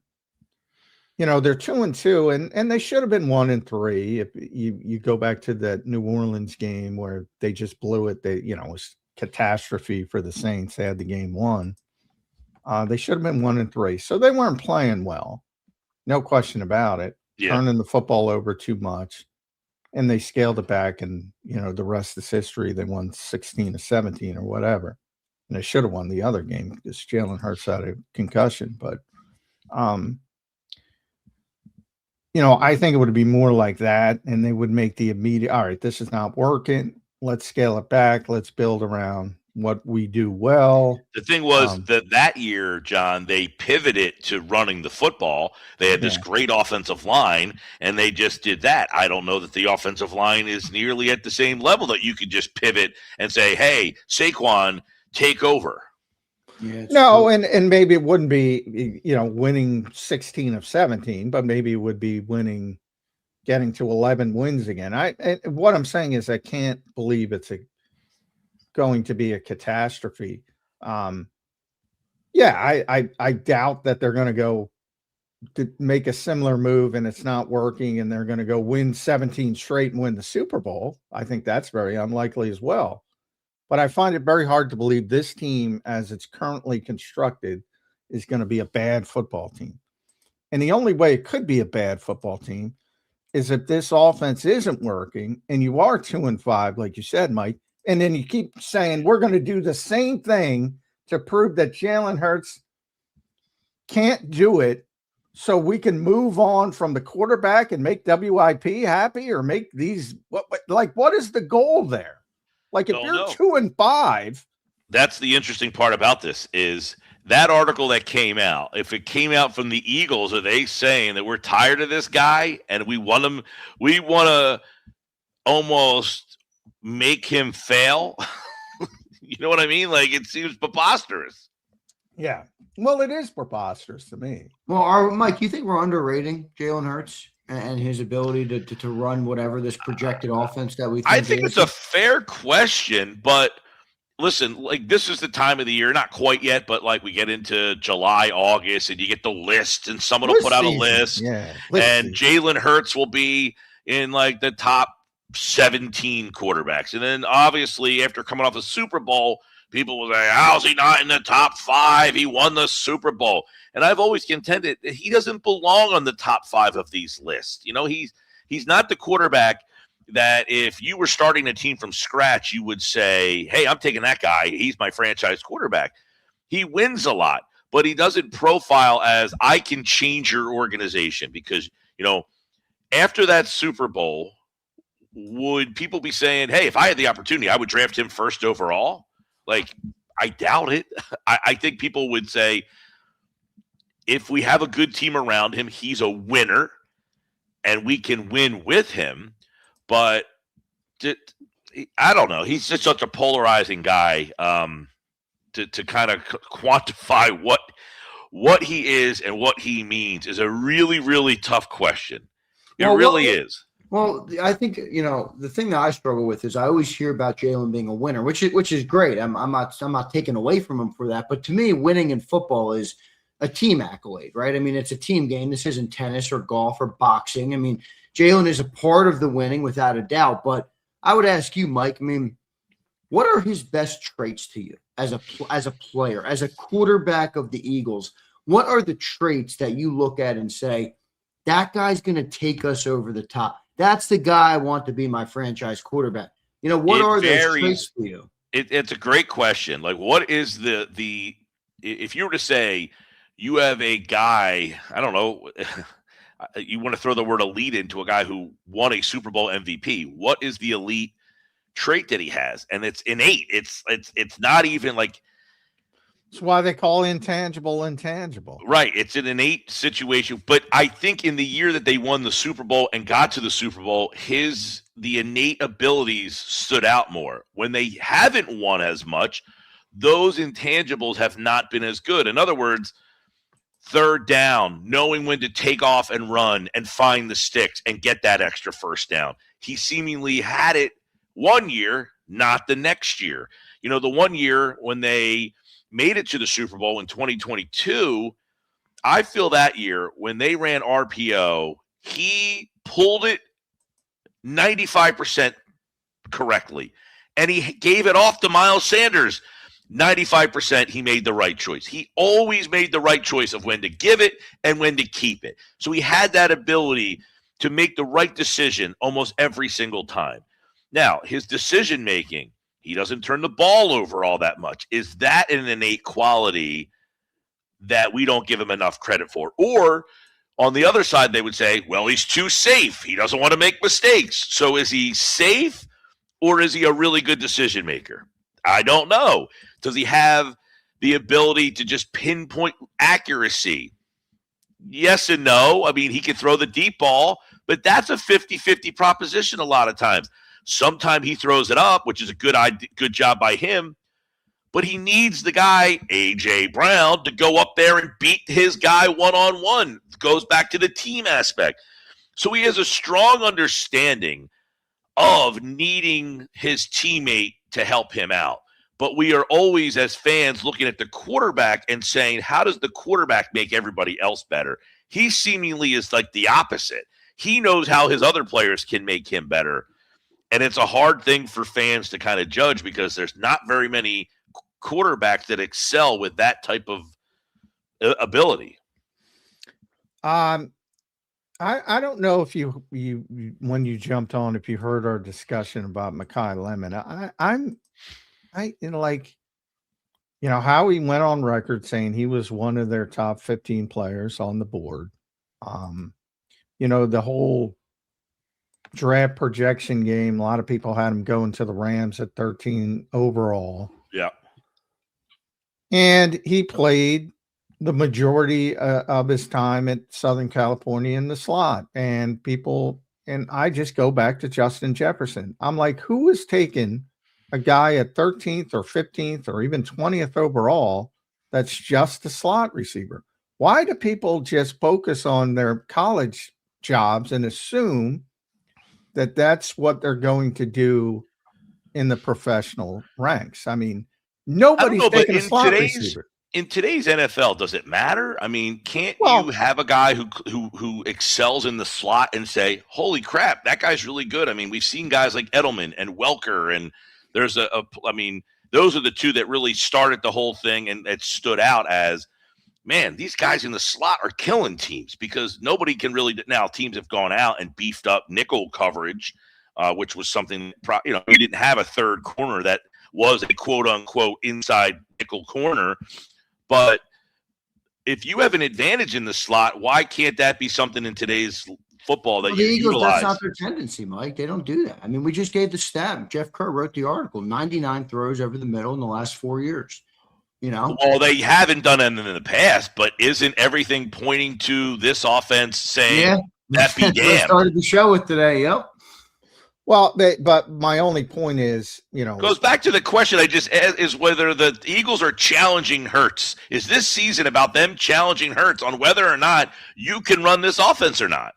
2-2, and they should have been 1-3. If you go back to that New Orleans game where they just blew it, it was catastrophe for the Saints. They had the game won. They should have been 1-3. So they weren't playing well. No question about it. Yeah. Turning the football over too much. And they scaled it back, and the rest is history. They won 16-17 or whatever. And they should have won the other game because Jalen Hurts had a concussion. But I think it would be more like that, and they would make the immediate, all right, this is not working. Let's scale it back. Let's build around what we do well. The thing was that year, John, they pivoted to running the football. They had this great offensive line, and they just did that. I don't know that the offensive line is nearly at the same level that you could just pivot and say, hey, Saquon, take over. Yeah, no, and maybe it wouldn't be, winning 16 of 17, but maybe it would be getting to 11 wins again. What I'm saying is I can't believe it's going to be a catastrophe. I doubt that they're going to go to make a similar move and it's not working and they're going to go win 17 straight and win the Super Bowl. I think that's very unlikely as well. But I find it very hard to believe this team, as it's currently constructed, is going to be a bad football team. And the only way it could be a bad football team is if this offense isn't working and you are 2-5, like you said, Mike, and then you keep saying we're going to do the same thing to prove that Jalen Hurts can't do it so we can move on from the quarterback and make WIP happy or make these what is the goal there? Like if you're 2-5. That's the interesting part about this is that article that came out. If it came out from the Eagles, are they saying that we're tired of this guy and we want to almost make him fail? You know what I mean? Like it seems preposterous. Yeah. Well, it is preposterous to me. Well, Mike, you think we're underrating Jalen Hurts and his ability to run whatever this projected offense that we think I think it's a fair question, but listen, like this is the time of the year, not quite yet, but like we get into July, August, and you get the list, and someone will put out a list, and Jalen Hurts will be in like the top 17 quarterbacks. And then obviously after coming off the Super Bowl, people will say, how's he not in the top 5? He won the Super Bowl. And I've always contended that he doesn't belong on the top 5 of these lists. He's not the quarterback that if you were starting a team from scratch, you would say, hey, I'm taking that guy. He's my franchise quarterback. He wins a lot, but he doesn't profile as I can change your organization because, after that Super Bowl, would people be saying, hey, if I had the opportunity, I would draft him first overall? Like, I doubt it. I think people would say, if we have a good team around him, he's a winner and we can win with him. But I don't know. He's just such a polarizing guy to kind of quantify what he is and what he means is a really, really tough question. It really is. Well, I think, the thing that I struggle with is I always hear about Jalen being a winner, which is great. I'm not taking away from him for that. But to me, winning in football is a team accolade, right? I mean, it's a team game. This isn't tennis or golf or boxing. I mean, Jalen is a part of the winning without a doubt. But I would ask you, Mike, I mean, what are his best traits to you as a player, as a quarterback of the Eagles? What are the traits that you look at and say, that guy's going to take us over the top. That's the guy I want to be my franchise quarterback. You know, what are those traits for you? It's a great question. Like, what is the if you were to say you have a guy, I don't know, you want to throw the word elite into a guy who won a Super Bowl MVP. What is the elite trait that he has? And it's innate. It's not even like. That's why they call intangible. Right. It's an innate situation. But I think in the year that they won the Super Bowl and got to the Super Bowl, the innate abilities stood out more. When they haven't won as much, those intangibles have not been as good. In other words, third down, knowing when to take off and run and find the sticks and get that extra first down. He seemingly had it one year, not the next year. You know, the one year when they made it to the Super Bowl in 2022, I feel that year when they ran RPO, he pulled it 95% correctly. And he gave it off to Miles Sanders 95%. He made the right choice. He always made the right choice of when to give it and when to keep it. So he had that ability to make the right decision almost every single time. Now, his decision making, he doesn't turn the ball over all that much. Is that an innate quality that we don't give him enough credit for? Or on the other side, they would say, well, he's too safe. He doesn't want to make mistakes. So is he safe or is he a really good decision maker? I don't know. Does he have the ability to just pinpoint accuracy? Yes and no. I mean, he can throw the deep ball, but that's a 50-50 proposition a lot of times. Sometimes he throws it up, which is a good job by him, but he needs the guy, A.J. Brown, to go up there and beat his guy one-on-one. It goes back to the team aspect. So he has a strong understanding of needing his teammate to help him out. But we are always, as fans, looking at the quarterback and saying, how does the quarterback make everybody else better? He seemingly is like the opposite. He knows how his other players can make him better. And it's a hard thing for fans to kind of judge because there's not very many quarterbacks that excel with that type of ability. I don't know if you when you jumped on, if you heard our discussion about Mekhi Lemon. Howie went on record saying he was one of their top 15 players on the board. The whole draft projection game, a lot of people had him going to the Rams at 13 overall. Yeah. And he played the majority of his time at Southern California in the slot. And I just go back to Justin Jefferson. I'm like, who is taking a guy at 13th or 15th or even 20th overall that's just a slot receiver? Why do people just focus on their college jobs and assume that that's what they're going to do in the professional ranks? I mean, nobody's taking a slot receiver. In today's NFL, does it matter? I mean, can't you have a guy who excels in the slot and say, holy crap, that guy's really good? I mean, we've seen guys like Edelman and Welker, and there's those are the two that really started the whole thing, and it stood out as, man, these guys in the slot are killing teams because nobody can really – now teams have gone out and beefed up nickel coverage, which was something – we didn't have a third corner that was a quote-unquote inside nickel corner. But if you have an advantage in the slot, why can't that be something in today's football that you utilize? That's not their tendency, Mike. They don't do that. I mean, we just gave the stat. Jeff Kerr wrote the article, 99 throws over the middle in the last 4 years. Well, they haven't done it in the past, but isn't everything pointing to this offense saying that be damned? Started the show with today. Yep. Well, but my only point is, goes back to the question I just asked, is whether the Eagles are challenging Hurts. Is this season about them challenging Hurts on whether or not you can run this offense or not?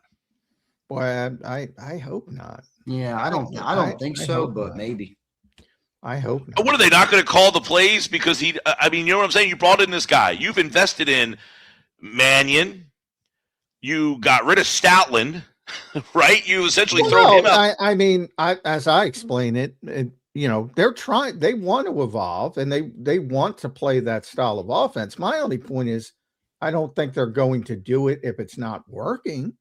Boy, I hope not. Yeah, I don't think so, but not. Maybe. I hope not. What are they not going to call the plays because you know what I'm saying? You brought in this guy. You've invested in Mannion. You got rid of Stoutland, right? You essentially throw him out. As I explain it, they're trying. They want to evolve and they want to play that style of offense. My only point is, I don't think they're going to do it if it's not working.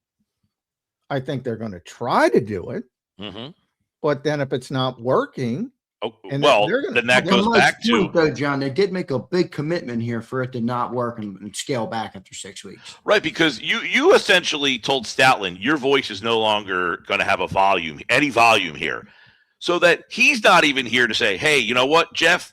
I think they're going to try to do it. Mm-hmm. But then if it's not working, then that goes back to though, John. They did make a big commitment here for it to not work and scale back after 6 weeks. Right, because you essentially told Stoutland your voice is no longer going to have any volume here, so that he's not even here to say, hey, you know what, Jeff,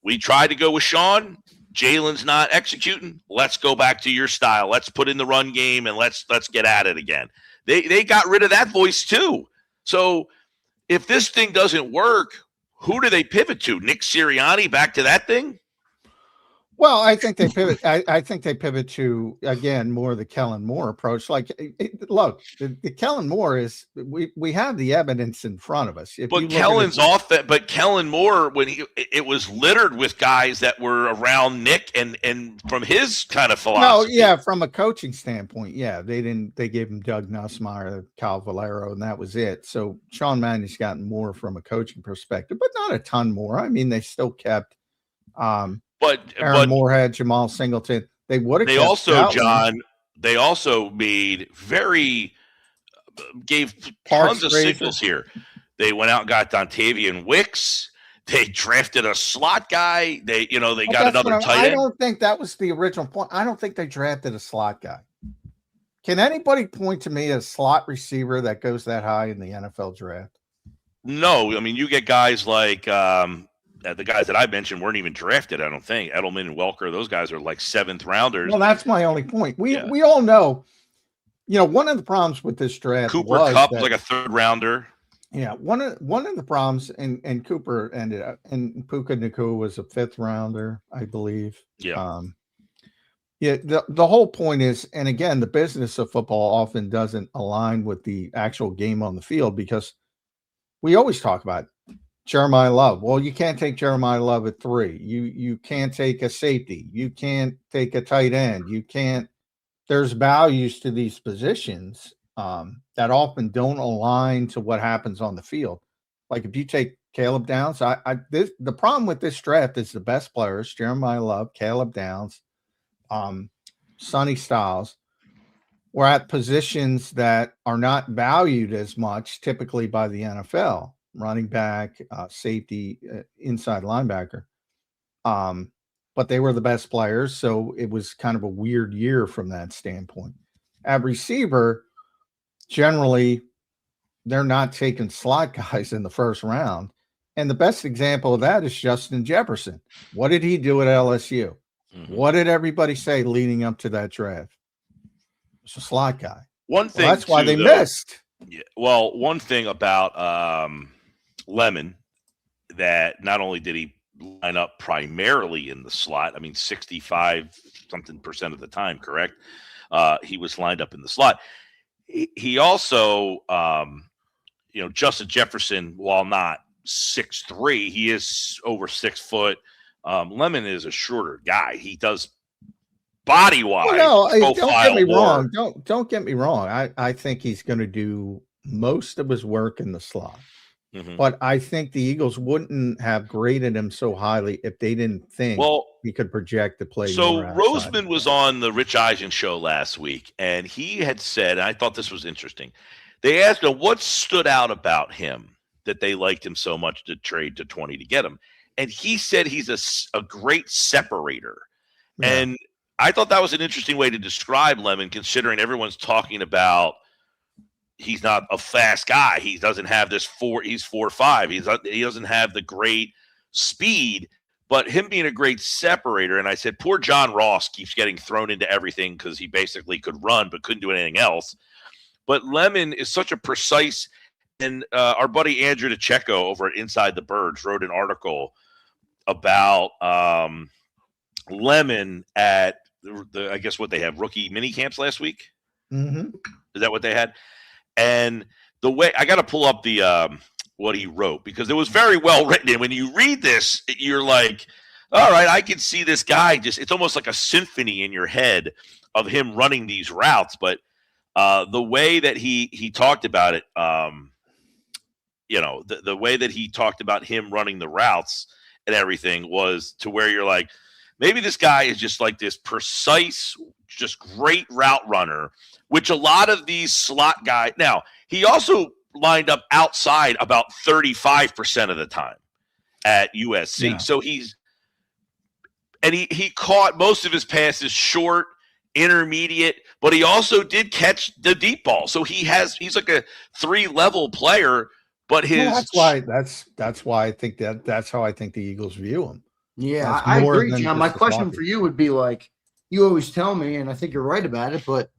we tried to go with Sean. Jalen's not executing. Let's go back to your style. Let's put in the run game and let's get at it again. They got rid of that voice too. So if this thing doesn't work, who do they pivot to? Nick Sirianni back to that thing? Well, I think they pivot. I think they pivot to, again, more the Kellen Moore approach. Like, look, the Kellen Moore is we have the evidence in front of us. But Kellen's off that. But Kellen Moore, when it was littered with guys that were around Nick and from his kind of philosophy. No, yeah, from a coaching standpoint, yeah, they gave him Doug Nussmeier, Cal Valero, and that was it. So Sean Mannion's gotten more from a coaching perspective, but not a ton more. I mean, they still kept. But Aaron Moorhead, Jamal Singleton, they would have. They also, John, they also gave tons of signals here. They went out and got Dontavian Wicks. They drafted a slot guy. They got another tight end. I don't think that was the original point. I don't think they drafted a slot guy. Can anybody point to me a slot receiver that goes that high in the NFL draft? No, I mean you get guys like. The guys that I mentioned weren't even drafted, I don't think. Edelman and Welker, those guys are like 7th rounders. Well, that's my only point. We all know, one of the problems with this draft Cooper Kupp like a 3rd rounder. Yeah, one of the problems, and Cooper ended up, and Puka Nacua was a 5th rounder, I believe. Yeah. The whole point is, and again, the business of football often doesn't align with the actual game on the field, because we always talk about Jeremiah Love. Well, you can't take Jeremiah Love at 3. You can't take a safety. You can't take a tight end. You can't. There's values to these positions that often don't align to what happens on the field. Like if you take Caleb Downs, the problem with this draft is the best players: Jeremiah Love, Caleb Downs, Sonny Styles, were at positions that are not valued as much typically by the NFL. Running back, safety, inside linebacker. But they were the best players, so it was kind of a weird year from that standpoint. At receiver, generally, they're not taking slot guys in the 1st round. And the best example of that is Justin Jefferson. What did he do at LSU? Mm-hmm. What did everybody say leading up to that draft? It's a slot guy. One thing that's why they missed. Yeah, well, one thing about Lemon, that not only did he line up primarily in the slot, I mean 65% of the time, correct? He was lined up in the slot. He also, Justin Jefferson, while not 6'3", he is over 6 foot. Lemon is a shorter guy. He does body-wise. Don't get me wrong. Don't get me wrong. I think he's going to do most of his work in the slot. Mm-hmm. But I think the Eagles wouldn't have graded him so highly if they didn't think he could project to play. So Roseman was on the Rich Eisen show last week, and he had said, and I thought this was interesting, they asked him what stood out about him that they liked him so much to trade to 20 to get him. And he said he's a great separator. Yeah. And I thought that was an interesting way to describe Lemon, considering everyone's talking about he's not a fast guy. He doesn't have this he's 4.5. He doesn't have the great speed, but him being a great separator. And I said, poor John Ross keeps getting thrown into everything because he basically could run, but couldn't do anything else. But Lemon is such a precise, and our buddy Andrew DeCecco over at Inside the Birds wrote an article about Lemon at I guess what they have, rookie mini camps last week. Mm-hmm. Is that what they had? And the way I got to pull up the what he wrote, because it was very well written. And when you read this, you're like, all right, I can see this guy it's almost like a symphony in your head of him running these routes. But the way that he talked about it, the way that he talked about him running the routes and everything was to where you're like, maybe this guy is just like this precise, just great route runner, which a lot of these slot guys. Now, he also lined up outside about 35% of the time at USC. Yeah. So he caught most of his passes short, intermediate, but he also did catch the deep ball. So he's like a 3-level player, but that's why I think that's how I think the Eagles view him. Yeah, I agree, John. My question for you would be like, you always tell me, and I think you're right about it, but,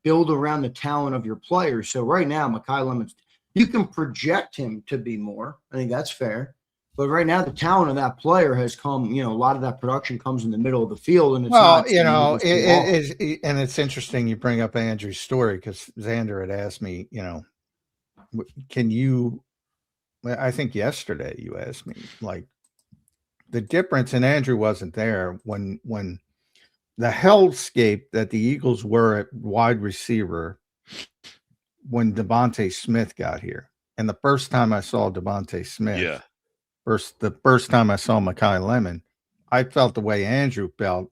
build around the talent of your players. So right now, Mekhi Lemons, you can project him to be more. I think that's fair. But right now, the talent of that player has come, a lot of that production comes in the middle of the field. And it's interesting you bring up Andrew's story because Zander had asked me, I think yesterday you asked me, like, the difference, and Andrew wasn't there, when the hellscape that the Eagles were at wide receiver when Devontae Smith got here. And the first time I saw Devontae Smith, the first time I saw Mekhi Lemon, I felt the way Andrew felt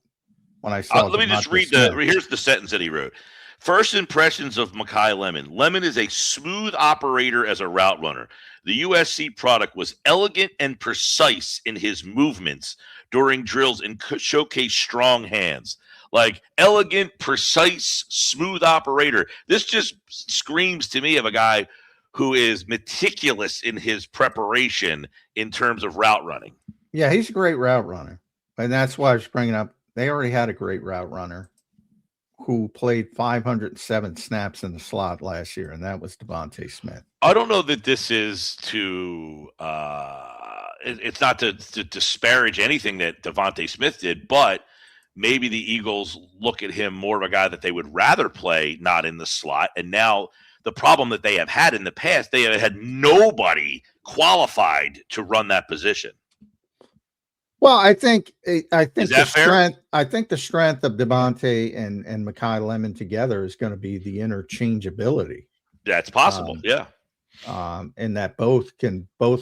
when I saw. Let me just read here's the sentence that he wrote. First impressions of Mekhi Lemon. Lemon is a smooth operator as a route runner. The USC product was elegant and precise in his movements during drills and showcase strong hands. Like elegant, precise, smooth operator. This just screams to me of a guy who is meticulous in his preparation in terms of route running. Yeah, he's a great route runner. And that's why I was bringing up, they already had a great route runner who played 507 snaps in the slot last year, and that was Devontae Smith. I don't know that this is it's not to disparage anything that Devontae Smith did, but maybe the Eagles look at him more of a guy that they would rather play not in the slot. And now the problem that they have had in the past, they have had nobody qualified to run that position. Well, I think is that fair? I think the strength of Devontae and Mekhi Lemon together is going to be the interchangeability. That's possible. And that both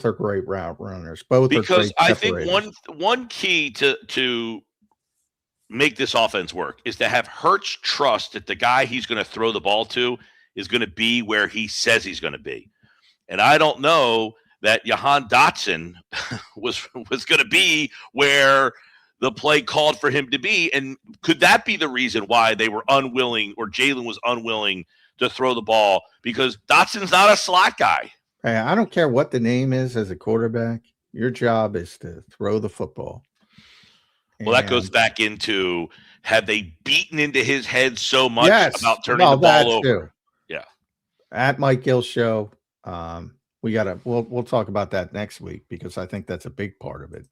are great route runners. Because I think one key to make this offense work is to have Hurts trust that the guy he's going to throw the ball to is going to be where he says he's going to be. And I don't know that Jahan Dotson was going to be where the play called for him to be. And could that be the reason why they were unwilling, or Jalen was unwilling to throw the ball? Because Dotson's not a slot guy. Hey, I don't care what the name is as a quarterback. Your job is to throw the football. Well, that goes back into, have they beaten into his head so much about turning the ball over? Too. Yeah. At Mike Gill's show, we'll talk about that next week because I think that's a big part of it.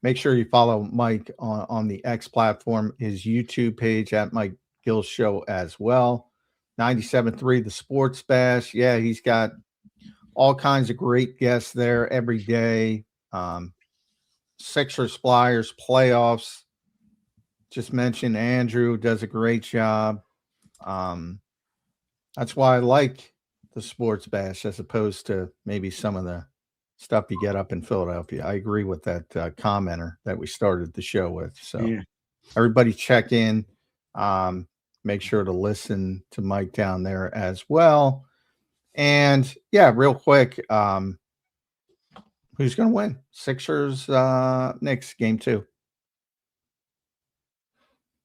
Make sure you follow Mike on the X platform, his YouTube page at Mike Gill's show as well. 97.3 The Sports Bash. Yeah, he's got all kinds of great guests there every day. Sixers, Flyers, playoffs. Just mentioned Andrew does a great job. That's why I like the Sports Bash as opposed to maybe some of the stuff you get up in Philadelphia. I agree with that commenter that we started the show with. So everybody check in. Make sure to listen to Mike down there as well. And real quick, who's going to win? Sixers, Knicks, game 2.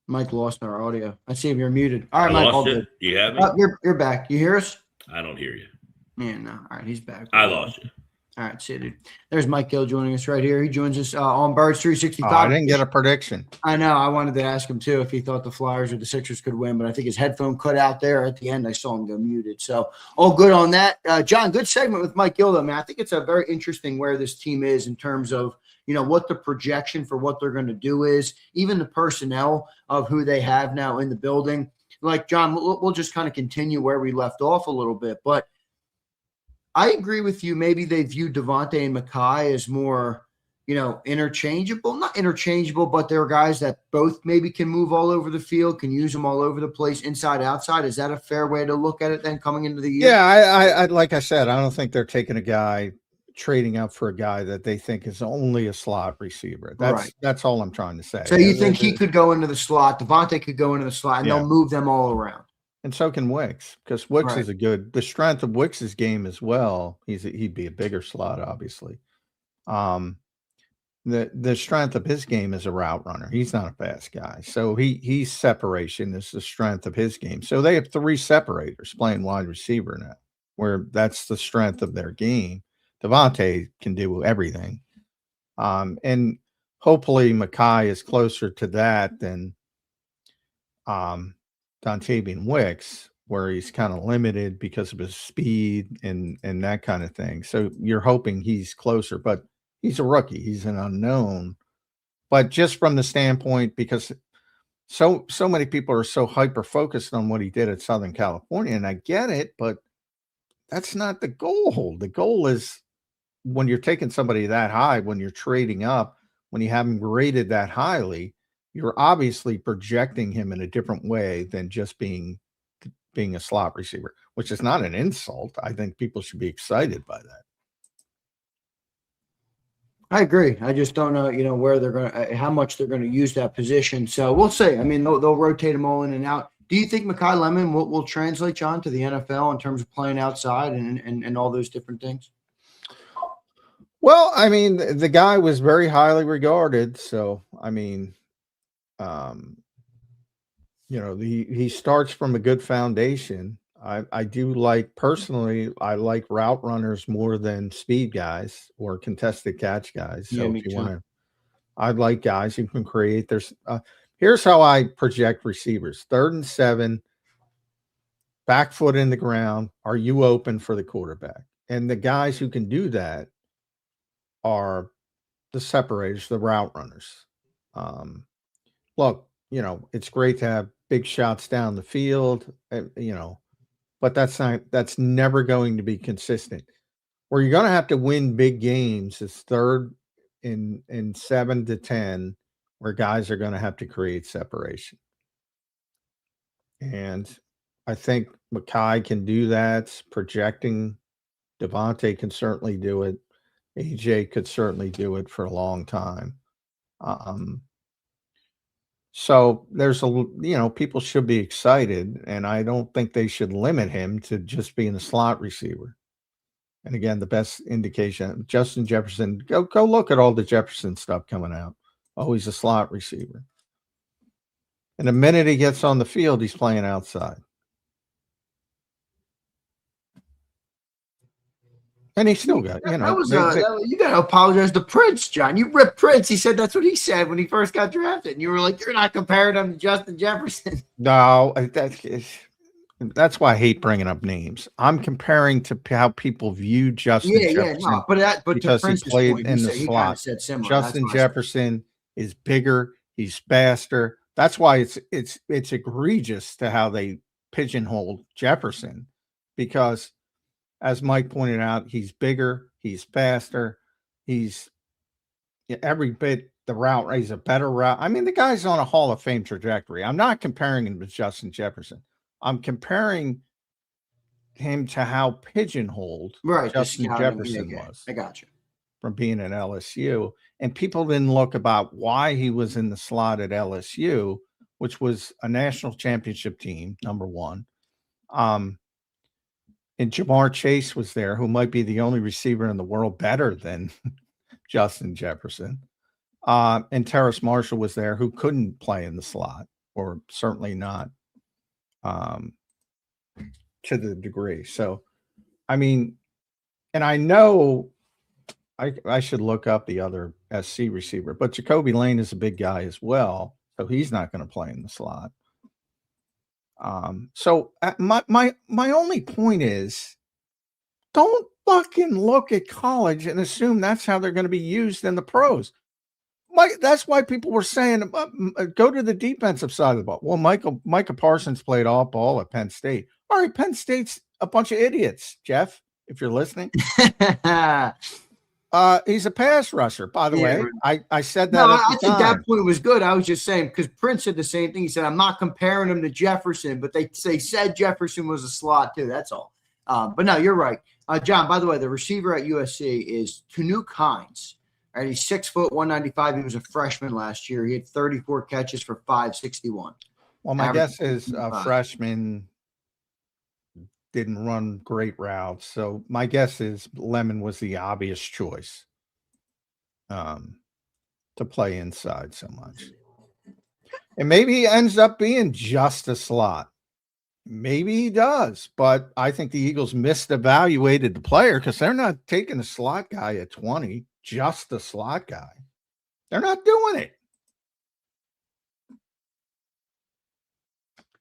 Mike lost our audio. I see if you're muted. All right, Mike. All good. You have me? You're back. You hear us? I don't hear you. Yeah, no. All right, he's back. I lost you. All right, see you, dude. There's Mike Gill joining us right here. He joins us on Birds 365. I didn't get a prediction. I know. I wanted to ask him, too, if he thought the Flyers or the Sixers could win, but I think his headphone cut out there at the end. I saw him go muted. So, all good on that. John, good segment with Mike Gill, though, man. I think it's a very interesting where this team is in terms of, what the projection for what they're going to do is, even the personnel of who they have now in the building. Like, John, we'll just kind of continue where we left off a little bit, but I agree with you. Maybe they view Devontae and Mekhi as more, interchangeable. Not interchangeable, but they're guys that both maybe can move all over the field, can use them all over the place, inside, outside. Is that a fair way to look at it then coming into the year? Yeah, I like I said, I don't think they're taking a guy trading up for a guy that they think is only a slot receiver. That's all I'm trying to say. So you think he could go into the slot, Devontae could go into the slot, and they'll move them all around. And so can Wicks, because Wicks is the strength of Wicks's game as well. He'd be a bigger slot, obviously. The strength of his game is a route runner. He's not a fast guy. So he's separation is the strength of his game. So they have 3 separators playing wide receiver now, where that's the strength of their game. Devontae can do everything. And hopefully Mekhi is closer to that than Dontavian Wicks, where he's kind of limited because of his speed and that kind of thing. So you're hoping he's closer, but he's a rookie. He's an unknown. But just from the standpoint, because so many people are so hyper-focused on what he did at Southern California, and I get it, but that's not the goal. The goal is when you're taking somebody that high, when you're trading up, when you have him graded that highly, you're obviously projecting him in a different way than just being a slot receiver, which is not an insult. I think people should be excited by that. I agree. I just don't know, where they're going to, how much they're going to use that position. So we'll see. I mean, they'll rotate them all in and out. Do you think Mekhi Lemon will translate, John, to the NFL in terms of playing outside and all those different things? Well, I mean, the guy was very highly regarded. So, I mean, he starts from a good foundation. I do personally, I like route runners more than speed guys or contested catch guys. So if you want to, I like guys who can create. Here's how I project receivers: 3rd and 7, back foot in the ground. Are you open for the quarterback? And the guys who can do that are the separators, the route runners. Look, it's great to have big shots down the field, but that's never going to be consistent. Where you're going to have to win big games is 3rd and 7 to 10, where guys are going to have to create separation. And I think Mekhi can do that. Projecting, Devontae can certainly do it. AJ could certainly do it for a long time. So there's people should be excited, and I don't think they should limit him to just being a slot receiver. And again, the best indication, Justin Jefferson, go look at all the Jefferson stuff coming out. Oh, he's a slot receiver. And the minute he gets on the field, he's playing outside. And he still got, you got to apologize to Prince, John. You ripped Prince. He said that's what he said when he first got drafted. And you were like, you're not comparing him to Justin Jefferson. No, that's why I hate bringing up names. I'm comparing to how people view Justin Jefferson. Yeah, no, but because to he played point, in the slot. Justin Jefferson is bigger. He's faster. That's why it's egregious to how they pigeonhole Jefferson, because as Mike pointed out, he's bigger, he's faster, he's every bit the route. He's a better route. I mean, the guy's on a Hall of Fame trajectory. I'm not comparing him to Justin Jefferson. I'm comparing him to how pigeonholed Justin Jefferson was. I got you. From being at LSU. And people didn't look about why he was in the slot at LSU, which was a national championship team, number one. And Jamar Chase was there, who might be the only receiver in the world better than Justin Jefferson. And Terrace Marshall was there, who couldn't play in the slot, or certainly not to the degree. So, I mean, and I know I should look up the other SC receiver, but Jacoby Lane is a big guy as well, so he's not going to play in the slot. So my only point is, don't fucking look at college and assume that's how they're going to be used in the pros. That's why people were saying, go to the defensive side of the ball. Well, Micah Parsons played off ball at Penn State. All right, Penn State's a bunch of idiots, Jeff, if you're listening. He's a pass rusher, by the way. I said that. No, I think that point was good. I was just saying, because Prince said the same thing. He said, I'm not comparing him to Jefferson, but they said Jefferson was a slot too. That's all. But no, you're right. John, by the way, the receiver at USC is Tanuk Hines. All right, he's 6 foot, 195. He was a freshman last year. He had 34 catches for 561. Well, my Average guess is 55. freshman didn't run great routes. So my guess is Lemon was the obvious choice to play inside so much. And maybe he ends up being just a slot. Maybe he does, but I think the Eagles misevaluated the player because they're not taking a slot guy at 20, just a slot guy. They're not doing it.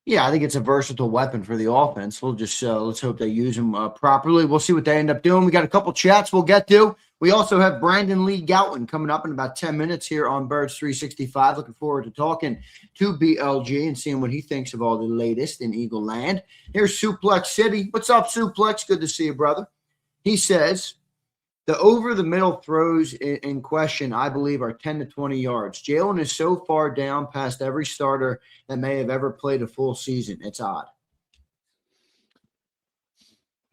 Yeah, I think it's a versatile weapon for the offense. We'll just let's hope they use him properly. We'll see what they end up doing. We got a couple chats we'll get to. We also have Brandon Lee Goutman coming up in about 10 minutes here on Birds 365. Looking forward to talking to BLG and seeing what he thinks of all the latest in Eagle Land. Here's Suplex City. What's up, Suplex? Good to see you, brother. He says, the over-the-middle throws in question, I believe, are 10 to 20 yards. Jalen is so far down past every starter that may have ever played a full season. It's odd.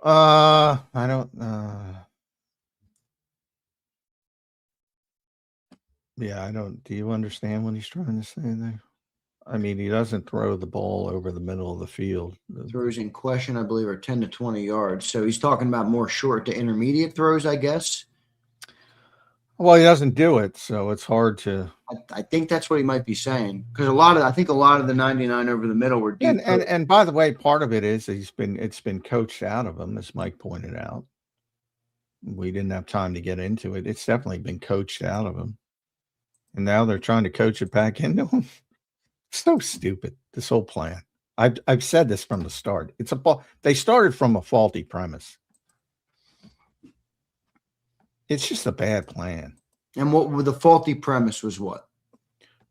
I don't. Yeah, I don't. Do you understand what he's trying to say there? I mean, he doesn't throw the ball over the middle of the field. Throws in question, I believe, are 10 to 20 yards. So he's talking about more short to intermediate throws, I guess. Well, he doesn't do it, so it's hard to. I think that's what he might be saying, because I think a lot of the 99 over the middle were deep. And by the way, part of it is it's been coached out of him, as Mike pointed out. We didn't have time to get into it. It's definitely been coached out of him, and now they're trying to coach it back into him. So stupid, this whole plan. I've said this from the start. They started from a faulty premise. It's just a bad plan. And what the faulty premise was what?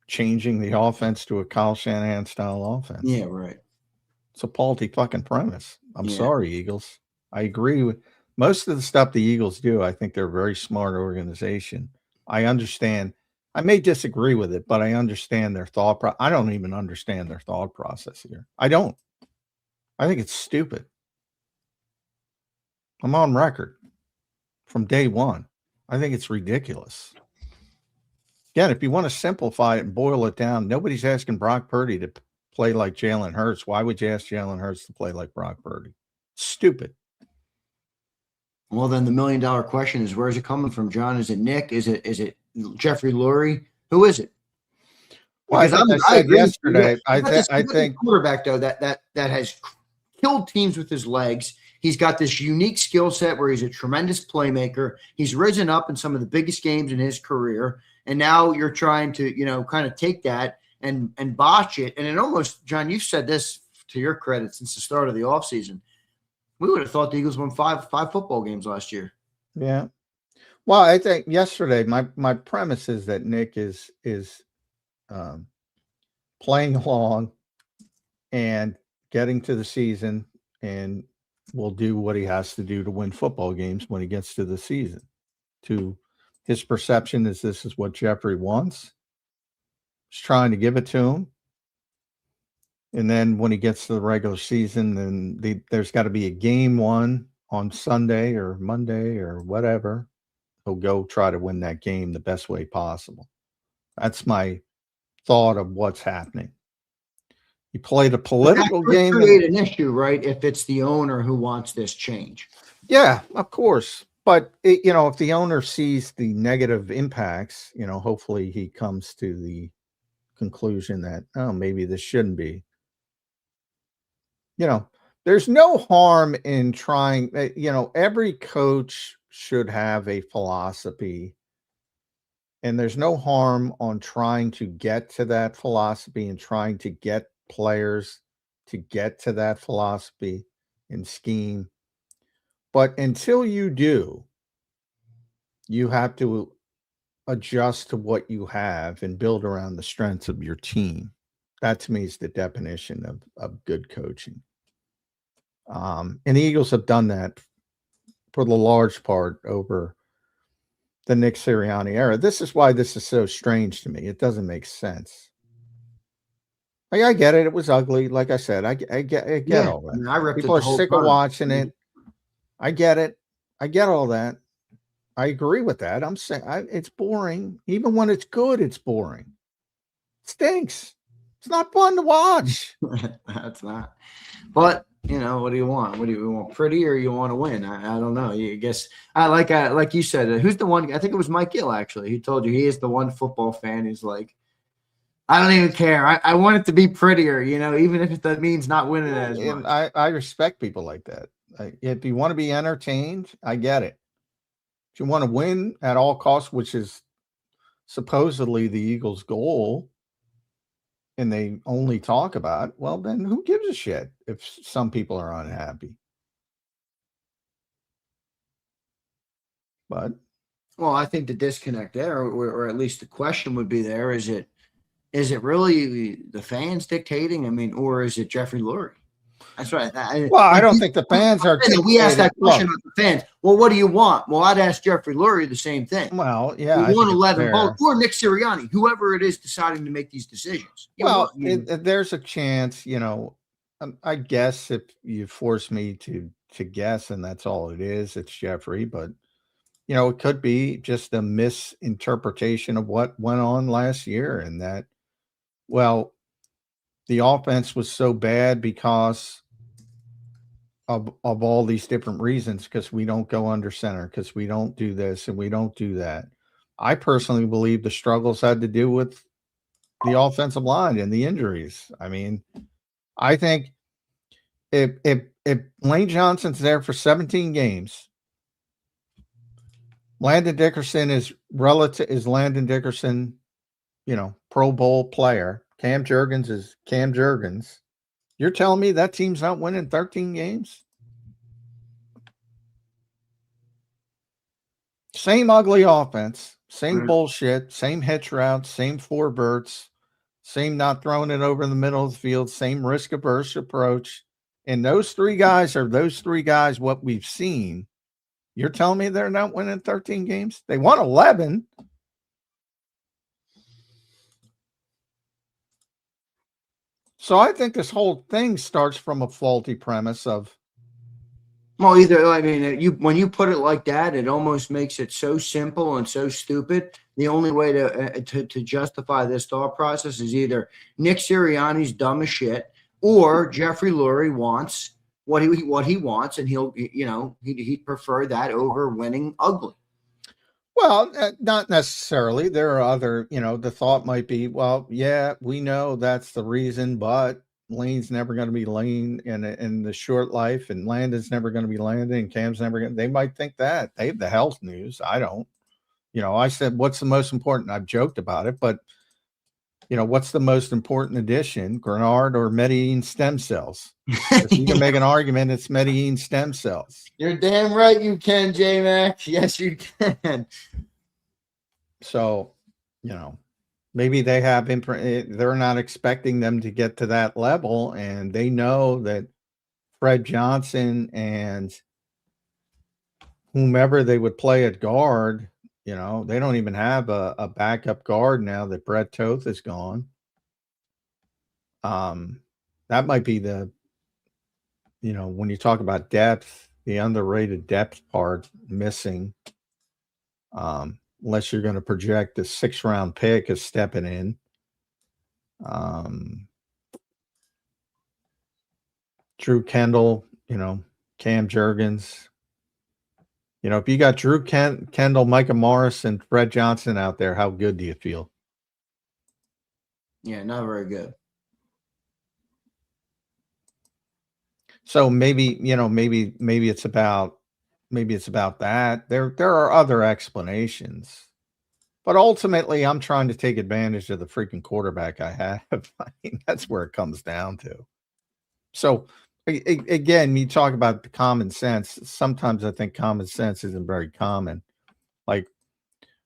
Changing the offense to a Kyle Shanahan style offense. Yeah, right. It's a faulty fucking premise. I'm sorry, Eagles. I agree with most of the stuff the Eagles do. I think they're a very smart organization. I understand. I may disagree with it, but I understand their thought process. I don't even understand their thought process here. I don't. I think it's stupid. I'm on record from day one. I think it's ridiculous. Again, if you want to simplify it and boil it down, nobody's asking Brock Purdy to play like Jalen Hurts. Why would you ask Jalen Hurts to play like Brock Purdy? Stupid. Well, then the $1 million question is, where is it coming from, John? Is it Nick? Is it Jeffrey Lurie? Who is it? Well, I said yesterday. I think quarterback though that has killed teams with his legs. He's got this unique skill set where he's a tremendous playmaker. He's risen up in some of the biggest games in his career, and now you're trying to kind of take that and botch it. And it almost, John, you've said this to your credit since the start of the offseason. We would have thought the Eagles won five football games last year. Yeah. Well, I think yesterday my premise is that Nick is playing along and getting to the season, and will do what he has to do to win football games when he gets to the season. To his perception is this is what Jeffrey wants. He's trying to give it to him. And then when he gets to the regular season, then there's got to be a game won on Sunday or Monday or whatever. He'll go try to win that game the best way possible. That's my thought of what's happening. He played a political game. Create an issue, right? If it's the owner who wants this change. Yeah, of course. But if the owner sees the negative impacts, hopefully he comes to the conclusion that, maybe this shouldn't be. There's no harm in trying, every coach should have a philosophy, and there's no harm on trying to get to that philosophy and trying to get players to get to that philosophy and scheme. But until you do, you have to adjust to what you have and build around the strengths of your team. That to me is the definition of good coaching. And the Eagles have done that for the large part over the Nick Sirianni era. This is why this is so strange to me. It doesn't make sense. I get it. It was ugly. Like I said, I get all that. I mean, People are sick of watching it. I get it. I get all that. I agree with that. I'm saying it's boring. Even when it's good, it's boring. It stinks. It's not fun to watch. That's not. But what do you want? What do you want? Pretty, or you want to win? I don't know. I guess like you said. Who's the one? I think it was Mike Gill actually. He told you he is the one football fan who's like, I don't even care. I want it to be prettier. Even if that means not winning as much. And I respect people like that. If you want to be entertained, I get it. If you want to win at all costs, which is supposedly the Eagles' goal, and they only talk about, well, then who gives a shit if some people are unhappy? But well, I think the disconnect there, or at least the question would be there: is it really the fans dictating? I mean, or is it Jeffrey Lurie? That's right. I don't think the fans are. We asked that question of the fans. Well, what do you want? Well, I'd ask Jeffrey Lurie the same thing. Well, yeah, we want 11 votes, or Nick Sirianni, whoever it is deciding to make these decisions. There's a chance. I guess if you force me to guess, and that's all it is, it's Jeffrey. But it could be just a misinterpretation of what went on last year, and that, well, the offense was so bad because of all these different reasons, because we don't go under center, because we don't do this and we don't do that. I personally believe the struggles had to do with the offensive line and the injuries. I mean, I think if Lane Johnson's there for 17 games, Landon Dickerson is Landon Dickerson, Pro Bowl player. Cam Jurgens is Cam Jurgens. You're telling me that team's not winning 13 games? Same ugly offense, same bullshit, same hitch routes, same 4 verts, same not throwing it over the middle of the field, same risk-averse approach. And those three guys what we've seen. You're telling me they're not winning 13 games? They won 11. So I think this whole thing starts from a faulty premise of. Well, when you put it like that, it almost makes it so simple and so stupid. The only way to justify this thought process is either Nick Sirianni's dumb as shit, or Jeffrey Lurie wants what he wants, and he'd prefer that over winning ugly. Well, not necessarily. There are other, the thought might be, well, yeah, we know that's the reason, but Lane's never going to be Lane in the short life, and Landon's never going to be Landon, and Cam's never going to. They might think that. They have the health news. I don't. I said, what's the most important? I've joked about it, but, what's the most important addition, Grenard or Medellin stem cells? If you can make an argument, it's Medellin stem cells. You're damn right you can, J-Mac. Yes, you can. So, maybe they have they're not expecting them to get to that level, and they know that Fred Johnson and whomever they would play at guard, they don't even have a backup guard now that Brett Toth is gone. That might be the, when you talk about depth, the underrated depth part missing. Unless you're going to project a 6th-round pick as stepping in. Drew Kendall, Cam Jurgens. If you got Drew Kendall, Micah Morris, and Fred Johnson out there, how good do you feel? Yeah, not very good. So maybe it's about that. There are other explanations, but ultimately I'm trying to take advantage of the freaking quarterback I have. I mean, that's where it comes down to. So again, you talk about the common sense. Sometimes I think common sense isn't very common. Like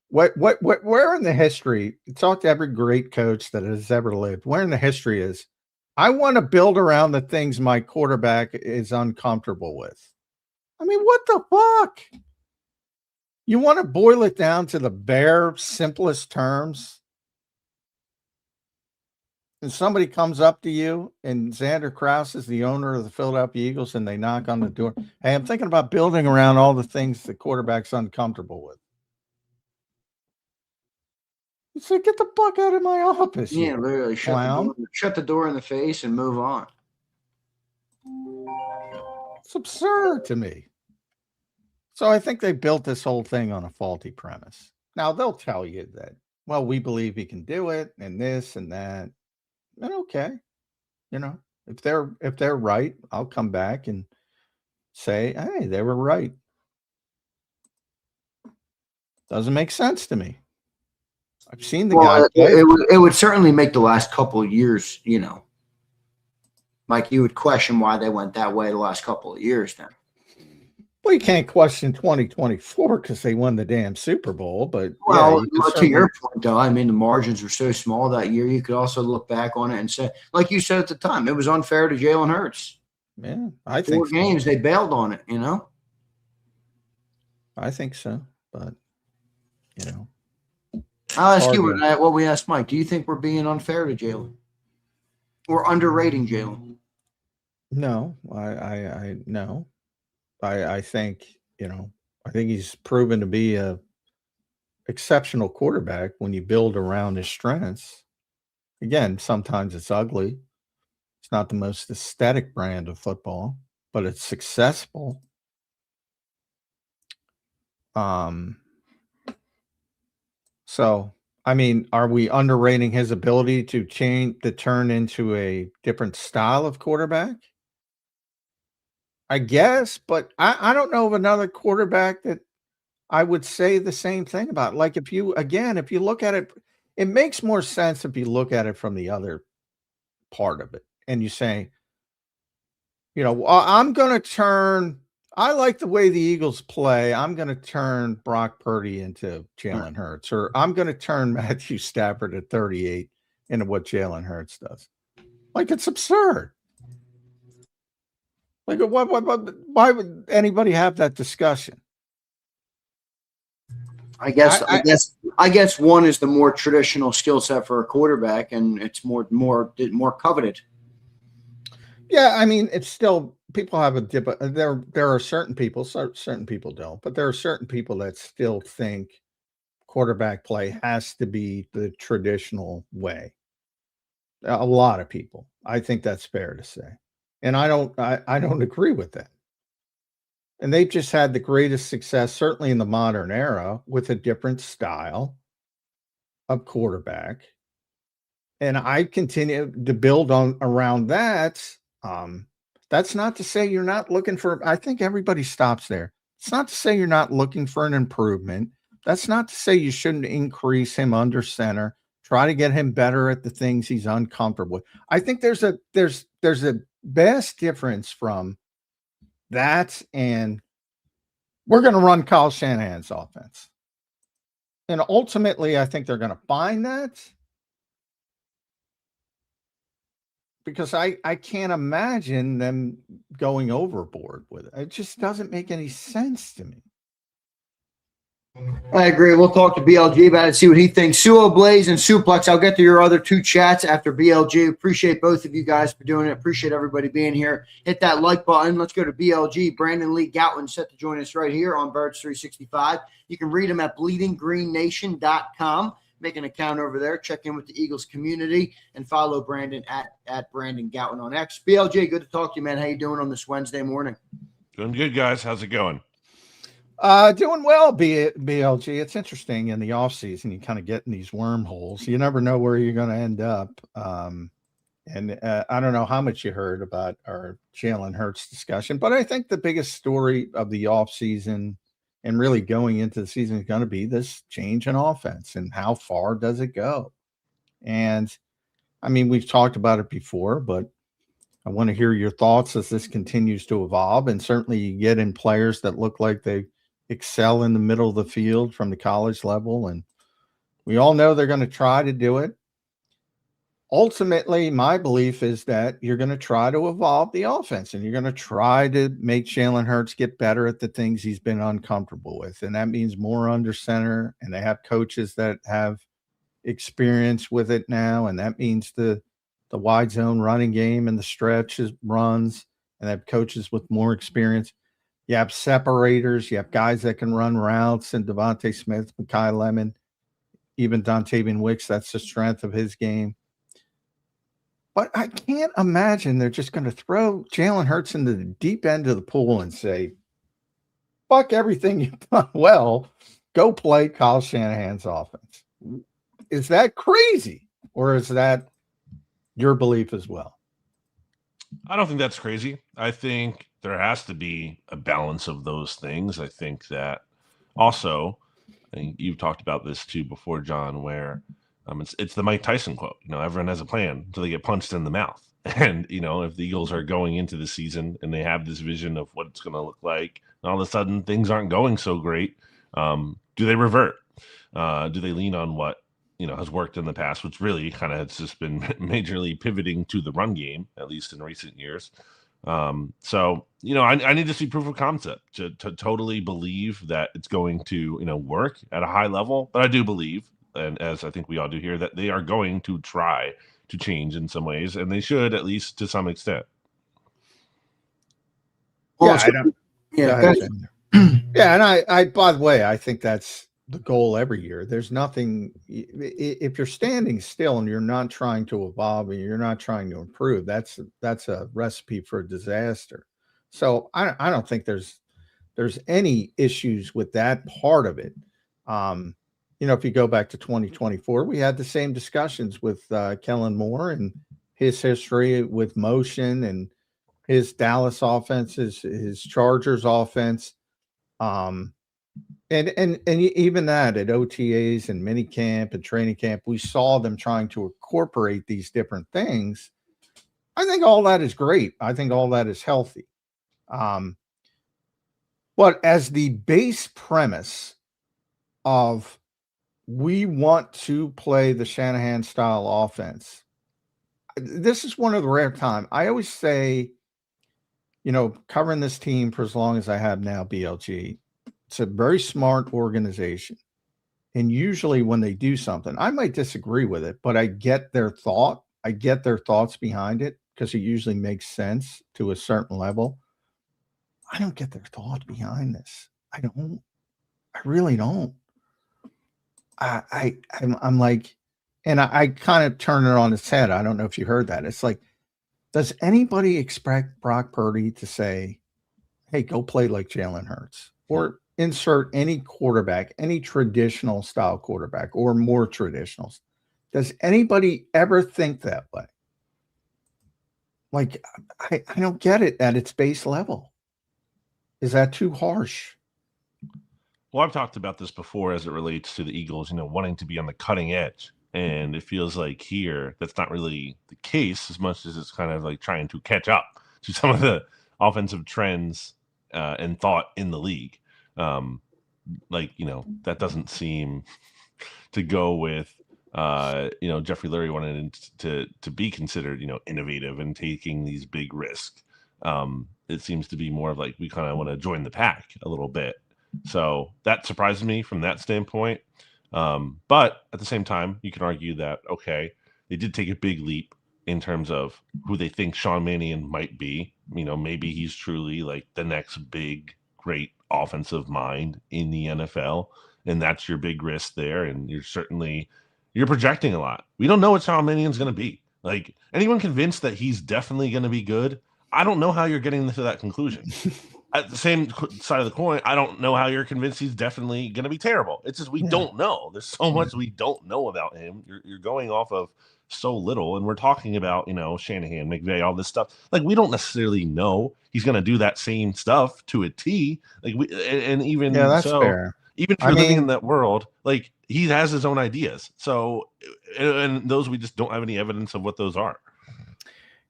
where in the history, talk to every great coach that has ever lived, where in the history is, I want to build around the things my quarterback is uncomfortable with. I mean, what the fuck? You want to boil it down to the bare, simplest terms? and somebody comes up to you and Zander Krause is the owner of the Philadelphia Eagles and they knock on the door. Hey, I'm thinking about building around all the things the quarterback's uncomfortable with. You say, get the fuck out of my office. Yeah, literally shut the door in the face and move on. It's absurd to me. So I think they built this whole thing on a faulty premise. Now they'll tell you that, well, we believe he can do it and this and that. And okay. You know, if they're right, I'll come back and say, hey, they were right. Doesn't make sense to me. I've seen the guy play. It would certainly make the last couple of years, you know, like you would question why they went that way the last couple of years then. Well, you can't question 2024 because they won the damn Super Bowl. But well, to your point, though, I mean, the margins were so small that year. You could also look back on it and say, like you said at the time, it was unfair to Jalen Hurts. Yeah, I think 4 games they bailed on it. You know, I think so, but you know, I'll ask you what we asked Mike. Do you think we're being unfair to Jalen? Or underrating Jalen? No, I no. I think, you know, I think he's proven to be a exceptional quarterback when you build around his strengths. Again, sometimes it's ugly. It's not the most aesthetic brand of football, but it's successful. So, I mean, are we underrating his ability to turn into a different style of quarterback? I guess, but I don't know of another quarterback that I would say the same thing about. Like if you look at it, it makes more sense if you look at it from the other part of it. And you say, you know, I like the way the Eagles play. I'm going to turn Brock Purdy into Jalen Hurts, or I'm going to turn Matthew Stafford at 38 into what Jalen Hurts does. Like it's absurd. Like, why would anybody have that discussion? I guess one is the more traditional skill set for a quarterback, and it's more coveted. Yeah, I mean, it's still people have a dip. There are certain people don't, but there are certain people that still think quarterback play has to be the traditional way. A lot of people, I think that's fair to say. And I don't agree with that. And they've just had the greatest success, certainly in the modern era, with a different style of quarterback. And I continue to build around that. That's not to say you're not looking for, I think everybody stops there. It's not to say you're not looking for an improvement. That's not to say you shouldn't increase him under center, try to get him better at the things he's uncomfortable with. I think there's a vast difference from that and we're going to run Kyle Shanahan's offense. And ultimately, I think they're going to find that because I can't imagine them going overboard with it. It just doesn't make any sense to me. I agree. We'll talk to BLG about it, see what he thinks. Suo Blaze and Suplex. I'll get to your other 2 chats after BLG. Appreciate both of you guys for doing it. Appreciate everybody being here. Hit that like button. Let's go to BLG. Brandon Lee Goutman set to join us right here on Birds 365. You can read him at bleedinggreennation.com. Make an account over there. Check in with the Eagles community and follow Brandon at Brandon Goutman on X. BLG, good to talk to you, man. How you doing on this Wednesday morning? Doing good, guys. How's it going? Doing well, BLG. It's interesting in the offseason, you kind of get in these wormholes. You never know where you're going to end up. And I don't know how much you heard about our Jalen Hurts discussion, but I think the biggest story of the offseason and really going into the season is going to be this change in offense and how far does it go? And I mean, we've talked about it before, but I want to hear your thoughts as this continues to evolve. And certainly you get in players that look like they excel in the middle of the field from the college level. And we all know they're going to try to do it. Ultimately, my belief is that you're going to try to evolve the offense and you're going to try to make Jalen Hurts get better at the things he's been uncomfortable with. And that means more under center, and they have coaches that have experience with it now. And that means the the wide zone running game and the stretches runs, and have coaches with more experience. You have separators. You have guys that can run routes, and Devontae Smith, Mekhi Lemon, even Dontavian Wicks. That's the strength of his game. But I can't imagine they're just going to throw Jalen Hurts into the deep end of the pool and say, fuck everything you've done well. Go play Kyle Shanahan's offense. Is that crazy? Or is that your belief as well? I don't think that's crazy. I think there has to be a balance of those things. I think that also, I think you've talked about this too before, John, where it's the Mike Tyson quote. Everyone has a plan until they get punched in the mouth. And, if the Eagles are going into the season and they have this vision of what it's going to look like, and all of a sudden things aren't going so great, do they revert? Do they lean on what, has worked in the past, which really kind of has just been majorly pivoting to the run game, at least in recent years. So, I need to see proof of concept to totally believe that it's going to, work at a high level. But I do believe, and as I think we all do here, that they are going to try to change in some ways, and they should, at least to some extent. Well, Yeah, and I, by the way, I think that's the goal every year. There's nothing, if you're standing still and you're not trying to evolve and you're not trying to improve, that's a recipe for disaster. So I don't think there's any issues with that part of it. If you go back to 2024, we had the same discussions with Kellen Moore and his history with motion and his Dallas offense, his Chargers offense. And even that at OTAs and minicamp and training camp, we saw them trying to incorporate these different things. I think all that is great. I think all that is healthy. But as the base premise of we want to play the Shanahan style offense, this is one of the rare times. I always say, covering this team for as long as I have now, BLG, it's a very smart organization. And usually when they do something, I might disagree with it, but I get their thought. I get their thoughts behind it because it usually makes sense to a certain level. I don't get their thought behind this. I don't. I really don't. I'm like, and I kind of turn it on its head. I don't know if you heard that. It's like, does anybody expect Brock Purdy to say, hey, go play like Jalen Hurts, or insert any quarterback, any traditional style quarterback or more traditionals? Does anybody ever think that way? Like, I don't get it at its base level. Is that too harsh? Well, I've talked about this before as it relates to the Eagles, wanting to be on the cutting edge. And it feels like here that's not really the case as much as it's kind of like trying to catch up to some of the offensive trends and thought in the league. That doesn't seem to go with, Jeffrey Lurie wanted to be considered, innovative and taking these big risks. It seems to be more of like we kind of want to join the pack a little bit. So that surprises me from that standpoint. But at the same time, you can argue that, okay, they did take a big leap in terms of who they think Sean Mannion might be. Maybe he's truly like the next big, great offensive mind in the NFL. And that's your big risk there. And you're projecting a lot. We don't know what Sean Mannion's going to be. Like, anyone convinced that he's definitely going to be good, I don't know how you're getting to that conclusion. At the same side of the coin, I don't know how you're convinced he's definitely going to be terrible. It's just we don't know. There's so much we don't know about him. You're going off of so little, and we're talking about Shanahan, McVay, all this stuff. Like, we don't necessarily know he's going to do that same stuff to a T. Like, even that's so, fair. Even if you're living in that world, like, he has his own ideas. So, and those we just don't have any evidence of what those are.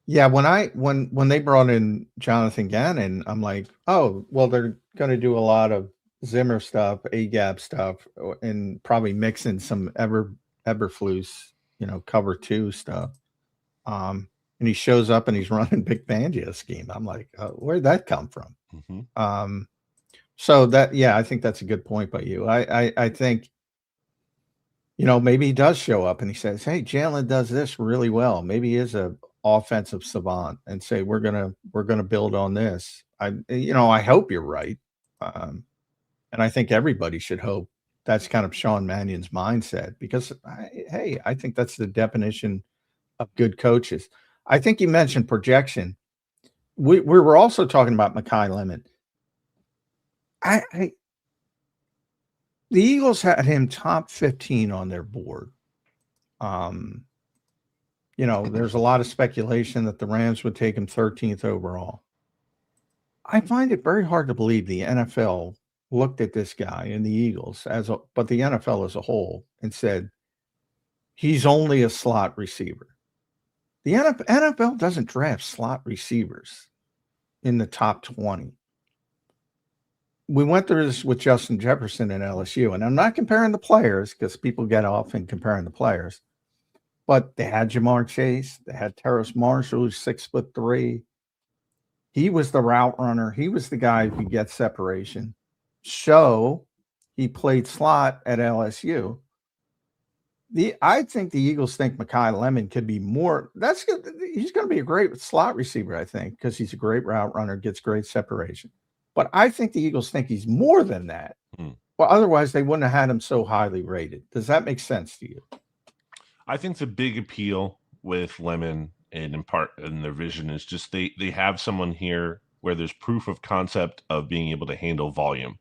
Yeah, when they brought in Jonathan Gannon, I'm like, oh, well, they're going to do a lot of Zimmer stuff, AGAP stuff, and probably mix in some Eberflus, cover 2 stuff. And he shows up and he's running Big Fangio scheme. I'm like, where'd that come from? Mm-hmm. So that, I think that's a good point by you. I think maybe he does show up and he says, "Hey, Jalen does this really well. Maybe he is a offensive savant," and say, "We're gonna build on this." I hope you're right, and I think everybody should hope that's kind of Sean Mannion's mindset because, I think that's the definition of good coaches. I think you mentioned projection. We were also talking about Mekhi Lemon. The Eagles had him top 15 on their board. There's a lot of speculation that the Rams would take him 13th overall. I find it very hard to believe the NFL looked at this guy and the Eagles but the NFL as a whole and said, he's only a slot receiver. The NFL doesn't draft slot receivers in the top 20. We went through this with Justin Jefferson and LSU, and I'm not comparing the players because people get off in comparing the players, but they had Jamar Chase, they had Terrace Marshall, who's 6'3". He was the route runner. He was the guy who could get separation. So he played slot at LSU. I think the Eagles think Mekhi Lemon could be more. That's good. He's going to be a great slot receiver, I think, because he's a great route runner, gets great separation. But I think the Eagles think he's more than that. Well, otherwise they wouldn't have had him so highly rated. Does that make sense to you? I think the big appeal with Lemon and in part in their vision is just they have someone here where there's proof of concept of being able to handle volume.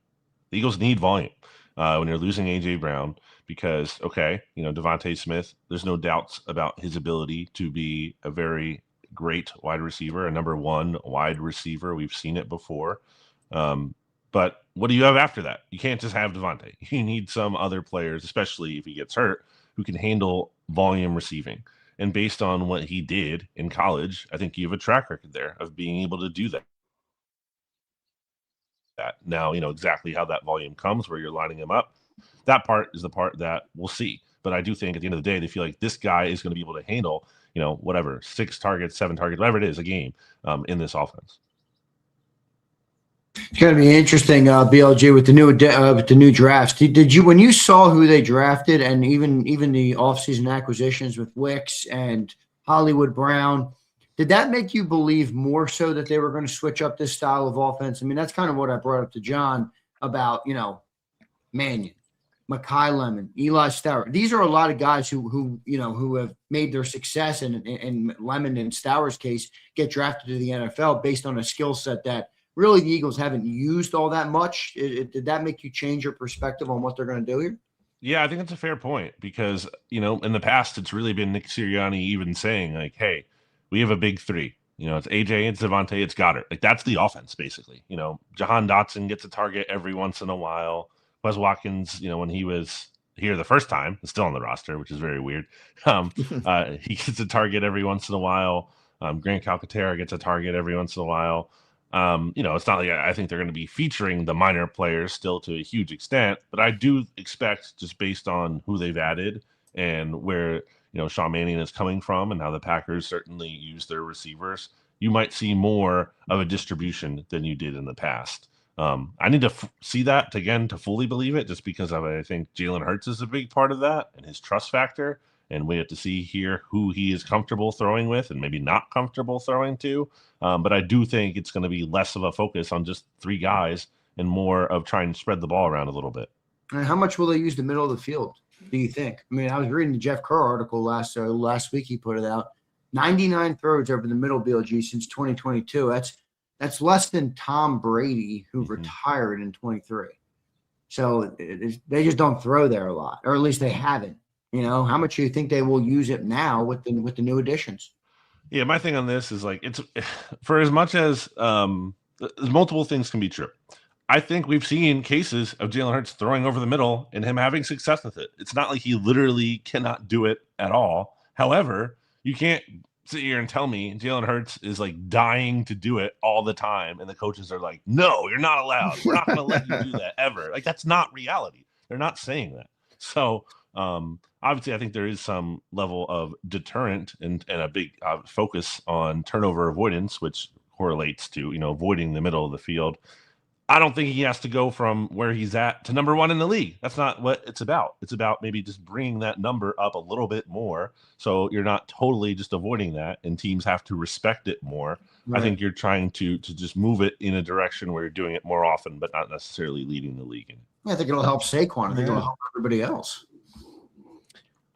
The Eagles need volume when you're losing A.J. Brown because, Devontae Smith, there's no doubts about his ability to be a very great wide receiver, a number one wide receiver. We've seen it before. But what do you have after that? You can't just have Devontae. You need some other players, especially if he gets hurt, who can handle volume receiving. And based on what he did in college, I think you have a track record there of being able to do that. Now, exactly how that volume comes, where you're lining him up. That part is the part that we'll see. But I do think at the end of the day, they feel like this guy is going to be able to handle, 6 targets, 7 targets, whatever it is, a game in this offense. It's going to be interesting, BLG, with the new drafts. Did you, when you saw who they drafted, and even the offseason acquisitions with Wicks and Hollywood Brown, did that make you believe more so that they were going to switch up this style of offense? I mean, that's kind of what I brought up to John about, Mannion, Mekhi Lemon, Eli Stower. These are a lot of guys who have made their success in Lemon and Stower's case get drafted to the NFL based on a skill set that really the Eagles haven't used all that much. Did that make you change your perspective on what they're going to do here? Yeah, I think that's a fair point because, in the past, it's really been Nick Sirianni even saying like, hey, we have a big three. It's AJ, it's Devontae, it's Goddard. Like that's the offense basically. Jahan Dotson gets a target every once in a while. Wes Watkins, when he was here the first time, is still on the roster, which is very weird. He gets a target every once in a while. Grant Calcaterra gets a target every once in a while. It's not like I think they're going to be featuring the minor players still to a huge extent, but I do expect just based on who they've added and where, Sean Mannion is coming from and how the Packers certainly use their receivers, you might see more of a distribution than you did in the past. I need to see that to fully believe it, just because I think Jalen Hurts is a big part of that and his trust factor. And we have to see here who he is comfortable throwing with and maybe not comfortable throwing to. But I do think it's going to be less of a focus on just 3 guys and more of trying to spread the ball around a little bit. And how much will they use the middle of the field, do you think? I mean, I was reading the Jeff Kerr article last week. He put it out. 99 throws over the middle, BLG, since 2022. That's less than Tom Brady, who retired in 23. So they just don't throw there a lot, or at least they haven't. How much do you think they will use it now with the new additions? Yeah, my thing on this is like it's for as much as multiple things can be true. I think we've seen cases of Jalen Hurts throwing over the middle and him having success with it. It's not like he literally cannot do it at all. However, you can't sit here and tell me Jalen Hurts is like dying to do it all the time, and the coaches are like, "No, you're not allowed. We're not going to let you do that ever." Like that's not reality. They're not saying that. So. Obviously, I think there is some level of deterrent and a big focus on turnover avoidance, which correlates to, avoiding the middle of the field. I don't think he has to go from where he's at to number one in the league. That's not what it's about. It's about maybe just bringing that number up a little bit more, so you're not totally just avoiding that, and teams have to respect it more. Right. I think you're trying to just move it in a direction where you're doing it more often, but not necessarily leading the league in. I think it'll help Saquon. I think it'll help everybody else.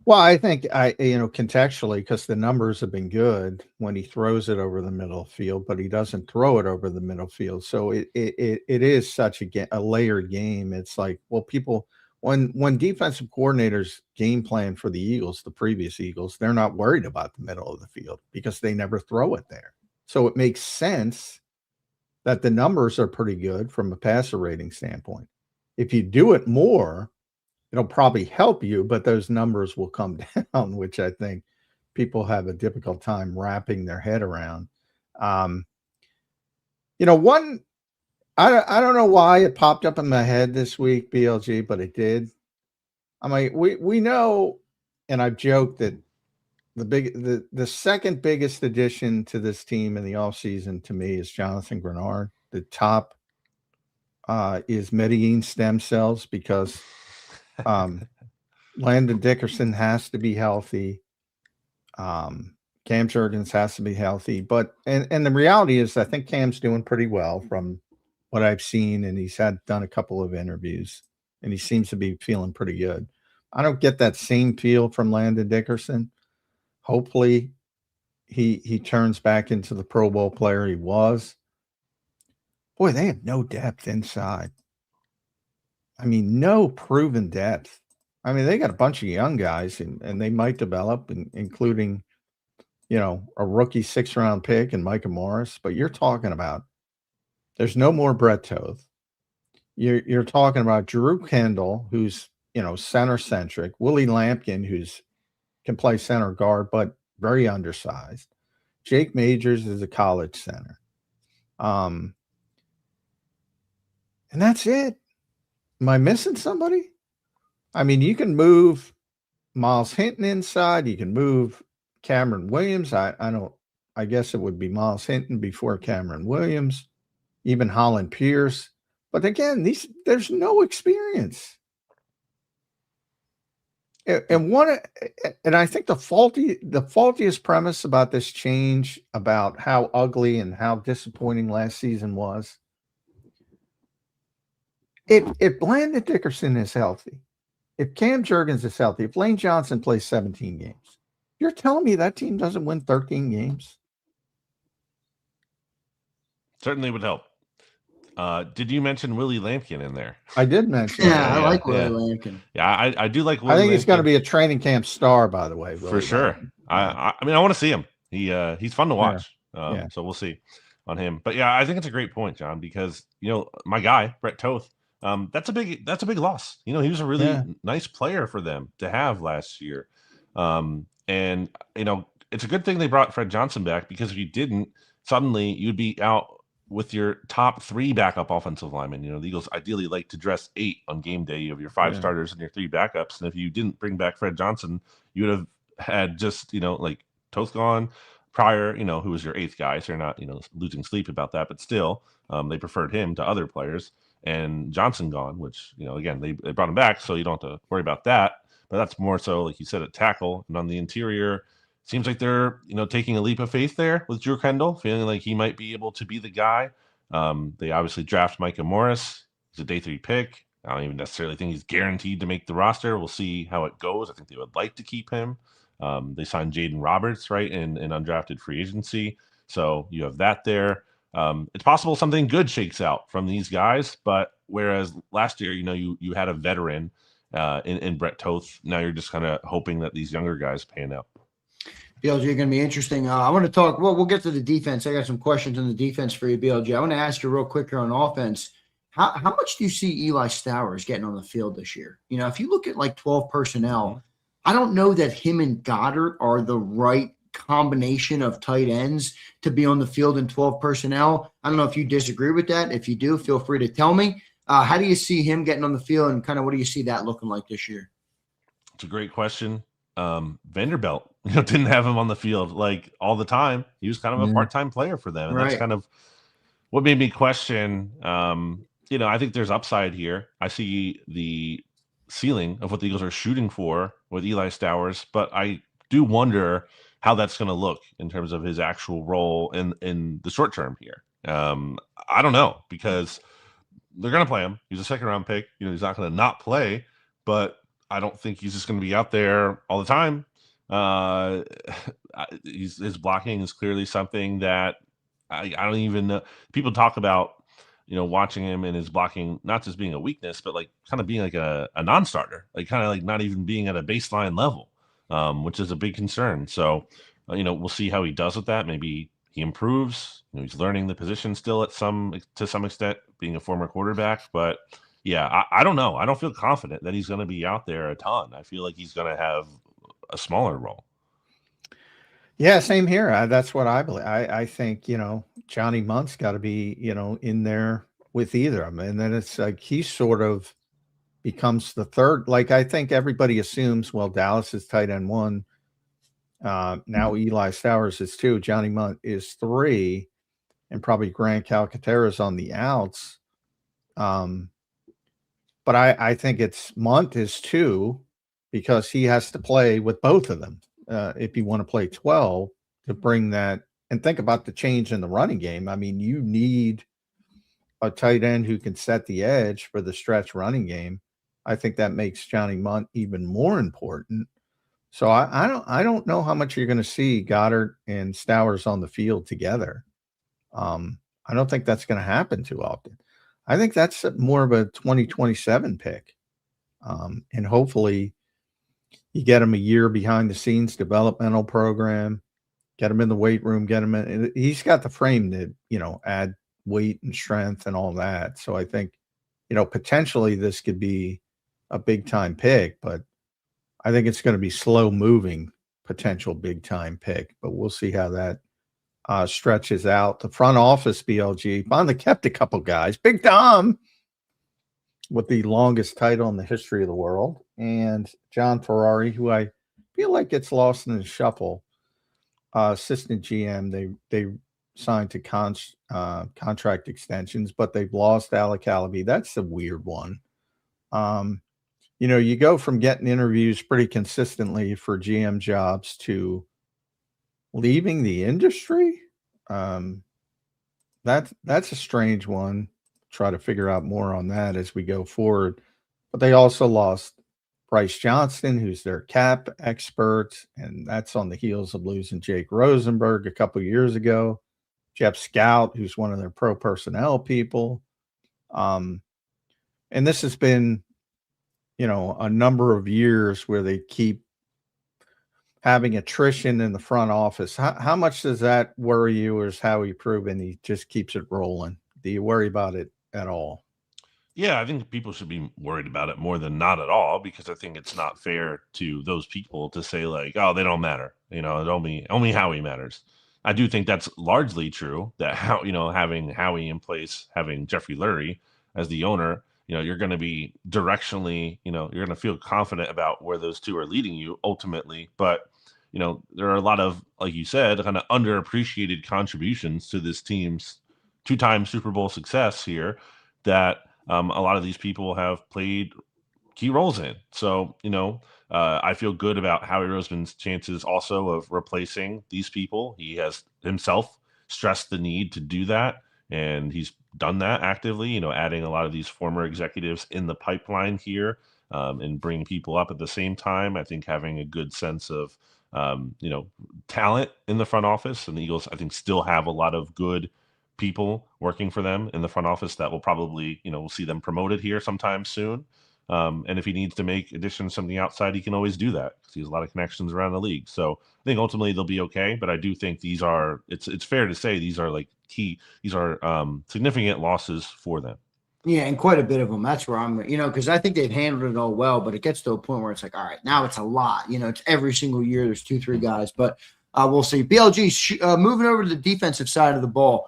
Well, I think contextually, because the numbers have been good when he throws it over the middle field, but he doesn't throw it over the middle field. So it is such a layered game. It's like, well, people when defensive coordinators game plan for the Eagles, the previous Eagles, they're not worried about the middle of the field because they never throw it there. So it makes sense that the numbers are pretty good from a passer rating standpoint. If you do it more, it'll probably help you, but those numbers will come down, which I think people have a difficult time wrapping their head around. I don't know why it popped up in my head this week, BLG, but it did. I mean, we know, and I've joked that the second biggest addition to this team in the offseason to me is Jonathan Grenard. The top is Medellin stem cells because Landon Dickerson has to be healthy. Cam Jurgens has to be healthy. But and the reality is I think Cam's doing pretty well from what I've seen, and he's done a couple of interviews, and he seems to be feeling pretty good. I don't get that same feel from Landon Dickerson. Hopefully he turns back into the Pro Bowl player he was. Boy, they have no depth inside. I mean, no proven depth. I mean, they got a bunch of young guys, and they might develop, including, a rookie 6th-round pick and Micah Morris. But you're talking about there's no more Brett Toth. You're talking about Drew Kendall, who's center-centric. Willie Lampkin, who's can play center guard, but very undersized. Jake Majors is a college center. And that's it. Am I missing somebody? I mean, you can move Miles Hinton inside. You can move Cameron Williams. I guess it would be Miles Hinton before Cameron Williams, even Holland Pierce. But again, there's no experience. And I think the faultiest premise about this change, about how ugly and how disappointing last season was, if Landon Dickerson is healthy, if Cam Jurgens is healthy, if Lane Johnson plays 17 games, you're telling me that team doesn't win 13 games? Certainly would help. Did you mention Willie Lampkin in there? I did mention. Yeah, I like Willie Lampkin. Yeah, I do like Willie I think Lampkin. he's going to be a training camp star, by the way. For sure. I mean, I want to see him. He's fun to watch. So we'll see on him. But yeah, I think it's a great point, John, because my guy, Brett Toth, that's a big loss. He was a really nice player for them to have last year. And it's a good thing they brought Fred Johnson back, because if you didn't, suddenly you'd be out with your top 3 backup offensive linemen. The Eagles ideally like to dress 8 on game day. You have your 5 starters and your 3 backups. And if you didn't bring back Fred Johnson, you would have had just, like Toth gone, Pryor, who was your 8th guy. So you're not, losing sleep about that, but still they preferred him to other players, and Johnson gone, which, again, they brought him back. So you don't have to worry about that, but that's more so, like you said, at tackle. And on the interior, seems like they're, taking a leap of faith there with Drew Kendall, feeling like he might be able to be the guy. They obviously draft Micah Morris. He's a day 3 pick. I don't even necessarily think he's guaranteed to make the roster. We'll see how it goes. I think they would like to keep him. They signed Jaden Roberts, right, in undrafted free agency. So you have that there. It's possible something good shakes out from these guys, but whereas last year, you had a veteran in Brett Toth, now you're just kind of hoping that these younger guys pan out. BLG, going to be interesting. I want to talk. Well, we'll get to the defense. I got some questions on the defense for you, BLG. I want to ask you real quick here on offense. How much do you see Eli Stowers getting on the field this year? If you look at like 12 personnel, I don't know that him and Goddard are the right combination of tight ends to be on the field in 12 personnel. I don't know if you disagree with that. If you do, feel free to tell me. How do you see him getting on the field, and kind of what do you see that looking like this year? It's a great question. Vanderbilt, didn't have him on the field like all the time. He was kind of a part-time player for them. And that's kind of what made me question, I think there's upside here. I see the ceiling of what the Eagles are shooting for with Eli Stowers, but I do wonder how that's going to look in terms of his actual role in the short term here. I don't know, because they're going to play him. He's a second round pick. He's not going to not play, but I don't think he's just going to be out there all the time. His blocking is clearly something that I don't even know. People talk about, watching him and his blocking not just being a weakness, but like kind of being like a non-starter, like kind of like not even being at a baseline level, which is a big concern. So, we'll see how he does with that. Maybe he improves. He's learning the position still to some extent, being a former quarterback. But yeah, I don't know. I don't feel confident that he's going to be out there a ton. I feel like he's going to have a smaller role. Yeah, same here. That's what I believe. I think, Johnny Munt's got to be, in there with either of them. And then it's like he sort of becomes the third. Like, I think everybody assumes, well, Dallas is tight end 1. Now Eli Stowers is 2. Johnny Munt is 3. And probably Grant Calcaterra's on the outs. But I think it's Munt is 2 because he has to play with both of them. If you want to play 12 to bring that, and think about the change in the running game. I mean, you need a tight end who can set the edge for the stretch running game. I think that makes Johnny Munt even more important. So I don't know how much you're going to see Goddard and Stowers on the field together. I don't think that's going to happen too often. I think that's more of a 2027 pick. And hopefully you get him a year behind the scenes developmental program, get him in the weight room, get him in. He's got the frame to, add weight and strength and all that. So I think, potentially this could be a big time pick, but I think it's going to be slow moving potential big time pick, but we'll see how that stretches out. The front office, BLG, finally kept a couple guys. Big Tom with the longest title in the history of the world, and John Ferrari, who I feel like gets lost in the shuffle. Assistant GM, they signed to contract extensions, but they've lost Alec Alabi. That's a weird one. You go from getting interviews pretty consistently for GM jobs to leaving the industry. That's a strange one. Try to figure out more on that as we go forward. But they also lost Bryce Johnston, who's their cap expert, and that's on the heels of losing Jake Rosenberg a couple years ago. Jeff Scout, who's one of their pro personnel people. And this has been, a number of years where they keep having attrition in the front office. How much does that worry you, or is Howie proven he just keeps it rolling? Do you worry about it at all? Yeah, I think people should be worried about it more than not at all, because I think it's not fair to those people to say like, oh, they don't matter. Only Howie matters. I do think that's largely true, that having Howie in place, having Jeffrey Lurie as the owner, you're going to be directionally, you're going to feel confident about where those two are leading you ultimately. But, there are a lot of, like you said, kind of underappreciated contributions to this team's 2-time Super Bowl success here that a lot of these people have played key roles in. So, I feel good about Howie Roseman's chances also of replacing these people. He has himself stressed the need to do that, and he's done that actively, adding a lot of these former executives in the pipeline here, and bringing people up at the same time. I think having a good sense of, talent in the front office, and the Eagles, I think, still have a lot of good people working for them in the front office that will probably, we'll see them promoted here sometime soon. And if he needs to make additions something outside, he can always do that because he has a lot of connections around the league. So I think ultimately they'll be okay. But I do think these are, it's fair to say these are significant losses for them. Yeah, and quite a bit of them. That's where I'm, because I think they've handled it all well, but it gets to a point where it's like, all right, now it's a lot. It's every single year there's 2-3 guys, but we'll see. BLG, moving over to the defensive side of the ball.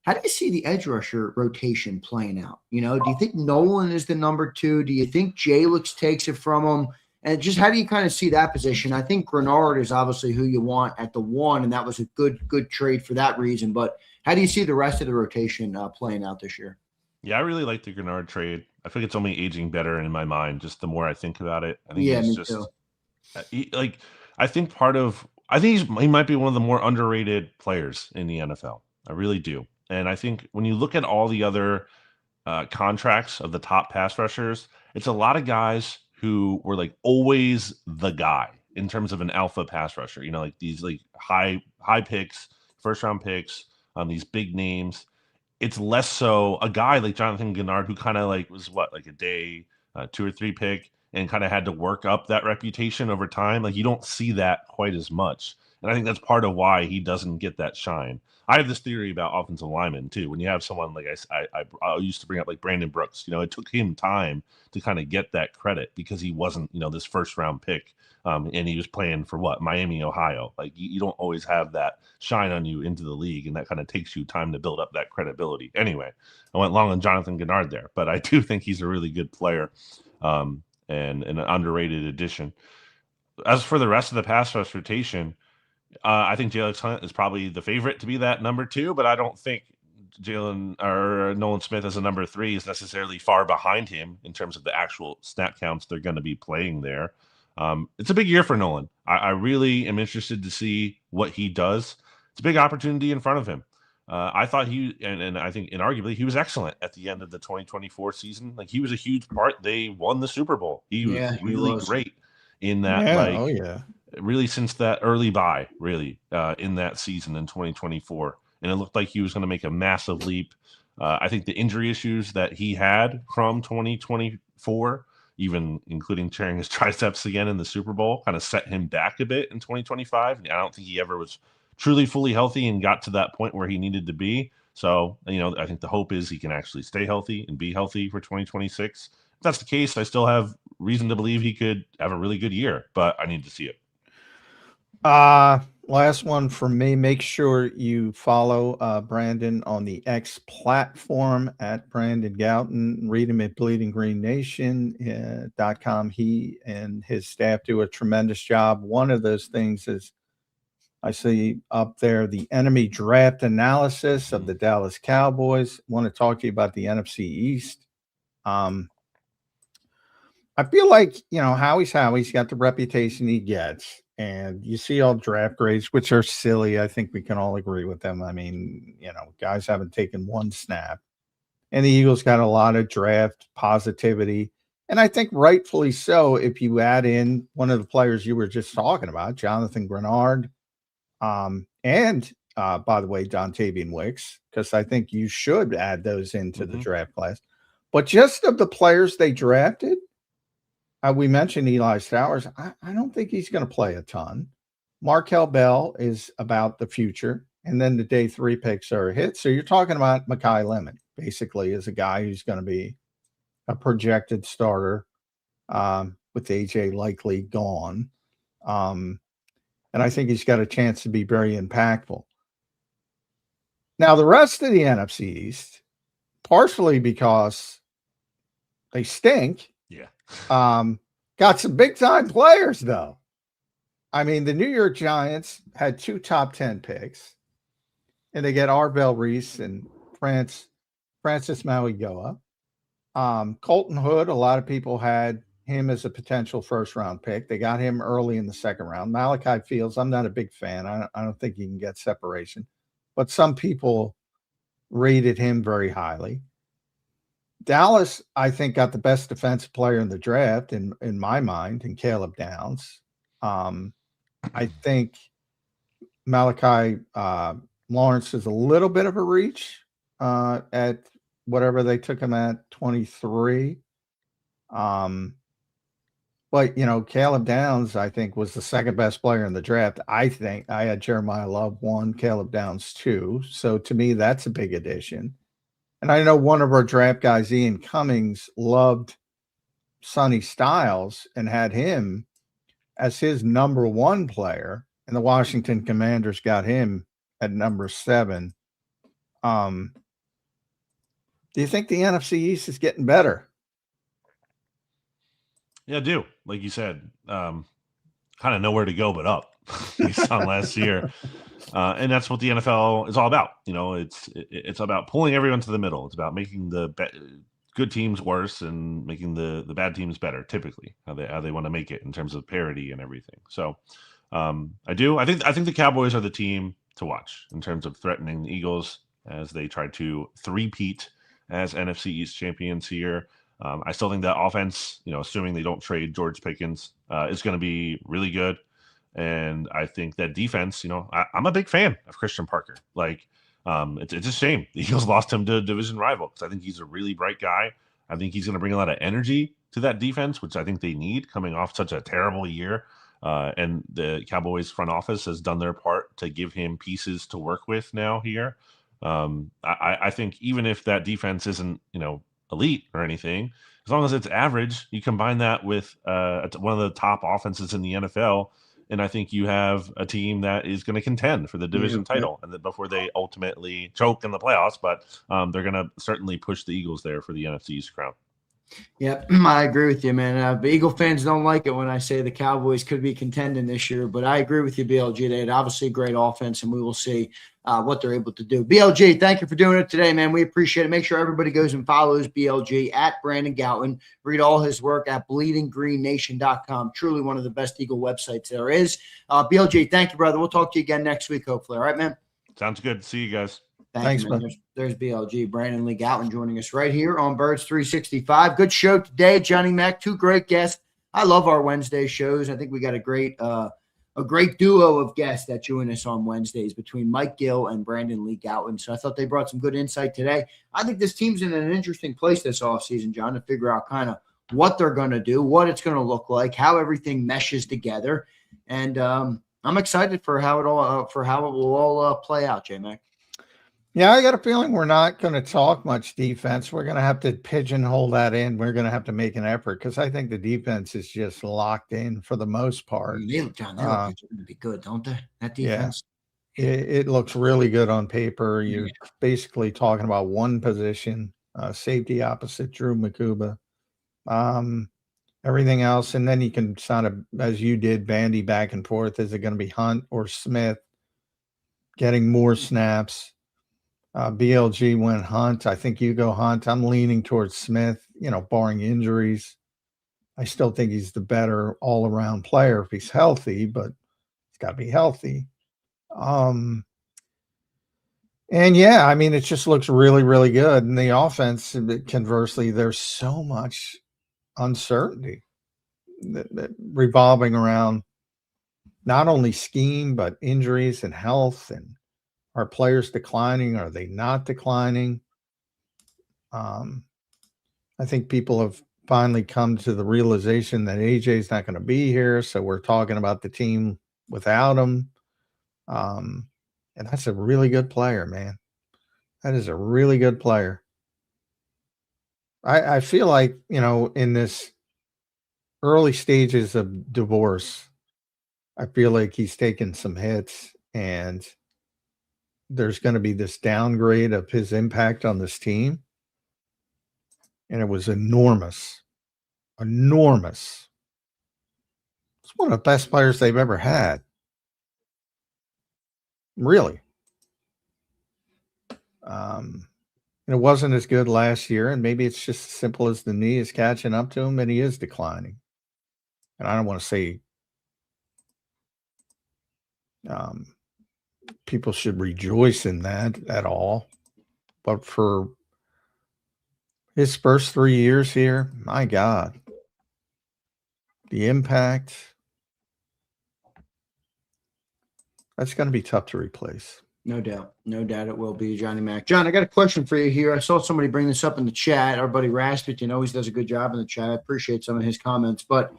How do you see the edge rusher rotation playing out? Do you think Nolan is the number 2? Do you think Jalix takes it from him? And just how do you kind of see that position? I think Grenard is obviously who you want at the 1, and that was a good trade for that reason. But how do you see the rest of the rotation playing out this year? Yeah, I really like the Grenard trade. I think it's only aging better in my mind. Just the more I think about it, I think Yeah, he's me just too. like I think he might be one of the more underrated players in the NFL. I really do. And I think when you look at all the other contracts of the top pass rushers, it's a lot of guys who were like always the guy in terms of an alpha pass rusher. You know, like these like high picks, first round picks on these big names. It's less so a guy like Jonathan Gennard who kind of like was what like a day, 2 or 3 pick, and kind of had to work up that reputation over time. Like you don't see that quite as much, and I think that's part of why he doesn't get that shine. I have this theory about offensive linemen too. When you have someone like I used to bring up like Brandon Brooks, you know, it took him time to kind of get that credit because he wasn't, you know, this first round pick. And he was playing for what Miami, Ohio. Like you don't always have that shine on you into the league, and that kind of takes you time to build up that credibility. Anyway, I went long on Jonathan Gennard there, but I do think he's a really good player, and an underrated addition. As for the rest of the pass rush rotation, I think Jalen Hunt is probably the favorite to be that number 2, but I don't think Jalen or Nolan Smith as a number 3 is necessarily far behind him in terms of the actual snap counts they're going to be playing there. It's a big year for Nolan. I really am interested to see what he does. It's a big opportunity in front of him. I thought and I think inarguably he was excellent at the end of the 2024 season. Like he was a huge part. They won the Super Bowl. He was really great in that. Yeah. Like, Oh yeah. really since that early bye, really in that season in 2024, and it looked like he was going to make a massive leap. I think the injury issues that he had from 2024, even including tearing his triceps again in the Super Bowl, kind of set him back a bit in 2025. I don't think he ever was truly fully healthy and got to that point where he needed to be. So, you know, I think the hope is he can actually stay healthy and be healthy for 2026. If that's the case, I still have reason to believe he could have a really good year, but I need to see it. Last one for me. Make sure you follow Brandon on the X platform at Brandon Gouton. Read him at bleedinggreennation.com. He and his staff do a tremendous job. One of those things is I see up there the enemy draft analysis of the Dallas Cowboys. Want to talk to you about the NFC East. I feel like, you know, Howie's got the reputation he gets. And you see all draft grades, which are silly. I think we can all agree with them. I mean, you know, guys haven't taken one snap. And the Eagles got a lot of draft positivity. And I think rightfully so if you add in one of the players you were just talking about, Jonathan Grenard, and by the way, Dontavian Wicks, because I think you should add those into the draft class. But just of the players they drafted, we mentioned Eli Stowers. I don't think he's going to play a ton. Markel Bell is about the future. And then the day 3 picks are a hit. So you're talking about Mekhi Lemon, basically, as a guy who's going to be a projected starter with AJ likely gone. And I think he's got a chance to be very impactful. Now, the rest of the NFC East, partially because they stink. Yeah. Got some big time players though. I mean, the New York Giants had 2 top 10 picks, and they get Arbel Reese and Francis Mauigoa. Colton Hood, a lot of people had him as a potential first round pick. They got him early in the second round. Malachi Fields, I'm not a big fan. I don't think he can get separation, but some people rated him very highly. Dallas, I think, got the best defensive player in the draft in my mind, in Caleb Downs. I think Malachi Lawrence is a little bit of a reach at whatever they took him at 23. But, you know, Caleb Downs, I think, was the second best player in the draft. I think I had Jeremiah Love 1, Caleb Downs 2. So to me, that's a big addition. And I know one of our draft guys, Ian Cummings, loved Sonny Styles and had him as his number 1 player. And the Washington Commanders got him at number 7. Do you think the NFC East is getting better? Yeah, I do. Like you said, kind of nowhere to go but up based on last year. And that's what the NFL is all about. It's about pulling everyone to the middle. It's about making the good teams worse and making the bad teams better. Typically, how they want to make it in terms of parity and everything. So, I think the Cowboys are the team to watch in terms of threatening the Eagles as they try to three-peat as NFC East champions here. I still think that offense, assuming they don't trade George Pickens, is going to be really good. And I think that defense, I'm a big fan of Christian Parker. It's a shame the Eagles lost him to a division rival because I think he's a really bright guy. I think he's going to bring a lot of energy to that defense, which I think they need coming off such a terrible year. And the Cowboys front office has done their part to give him pieces to work with now here. I think even if that defense isn't, elite or anything, as long as it's average, you combine that with one of the top offenses in the NFL, and I think you have a team that is going to contend for the division title, and before they ultimately choke in the playoffs. But they're going to certainly push the Eagles there for the NFC East crown. Yep, I agree with you, man. Eagle fans don't like it when I say the Cowboys could be contending this year, but I agree with you, BLG. They had obviously a great offense, and we will see what they're able to do. BLG, thank you for doing it today, man. We appreciate it. Make sure everybody goes and follows BLG at Brandon Gowton. Read all his work at bleedinggreennation.com. Truly one of the best Eagle websites there is. BLG, thank you, brother. We'll talk to you again next week, hopefully. All right, man? Sounds good. See you guys. Thanks, man. man. There's BLG, Brandon Lee Gowton, joining us right here on Birds 365. Good show today, Johnny Mac. Two great guests. I love our Wednesday shows. I think we got a great duo of guests that join us on Wednesdays between Mike Gill and Brandon Lee Gowton. So I thought they brought some good insight today. I think this team's in an interesting place this offseason, John, to figure out kind of what they're going to do, what it's going to look like, how everything meshes together. And I'm excited for how it will all play out, J-Mac. Yeah, I got a feeling we're not going to talk much defense. We're going to have to pigeonhole that in. We're going to have to make an effort because I think the defense is just locked in for the most part. They look going to be good, don't they? That defense. Yeah, it looks really good on paper. You're basically talking about one position, safety opposite Drew Makuba. Everything else, and then you can sort of, as you did, bandy back and forth. Is it going to be Hunt or Smith getting more snaps? BLG went Hunt. I think you go Hunt. I'm leaning towards Smith, barring injuries. I still think he's the better all-around player if he's healthy, but he's got to be healthy. And yeah, I mean, it just looks really, really good. And the offense, conversely, there's so much uncertainty that revolving around not only scheme, but injuries and health. And are players declining? Are they not declining? I think people have finally come to the realization that AJ's not going to be here. So we're talking about the team without him. And that's a really good player, man. That is a really good player. I feel like, in this early stages of divorce, I feel like he's taken some hits and there's going to be this downgrade of his impact on this team. And it was enormous. Enormous. It's one of the best players they've ever had. Really. It wasn't as good last year, and maybe it's just as simple as the knee is catching up to him and he is declining. And I don't want to say people should rejoice in that at all. But for his first 3 years here, my God, the impact, that's going to be tough to replace. No doubt. No doubt it will be, Johnny Mac. John, I got a question for you here. I saw somebody bring this up in the chat. Our buddy Rasputin always does a good job in the chat. I appreciate some of his comments. But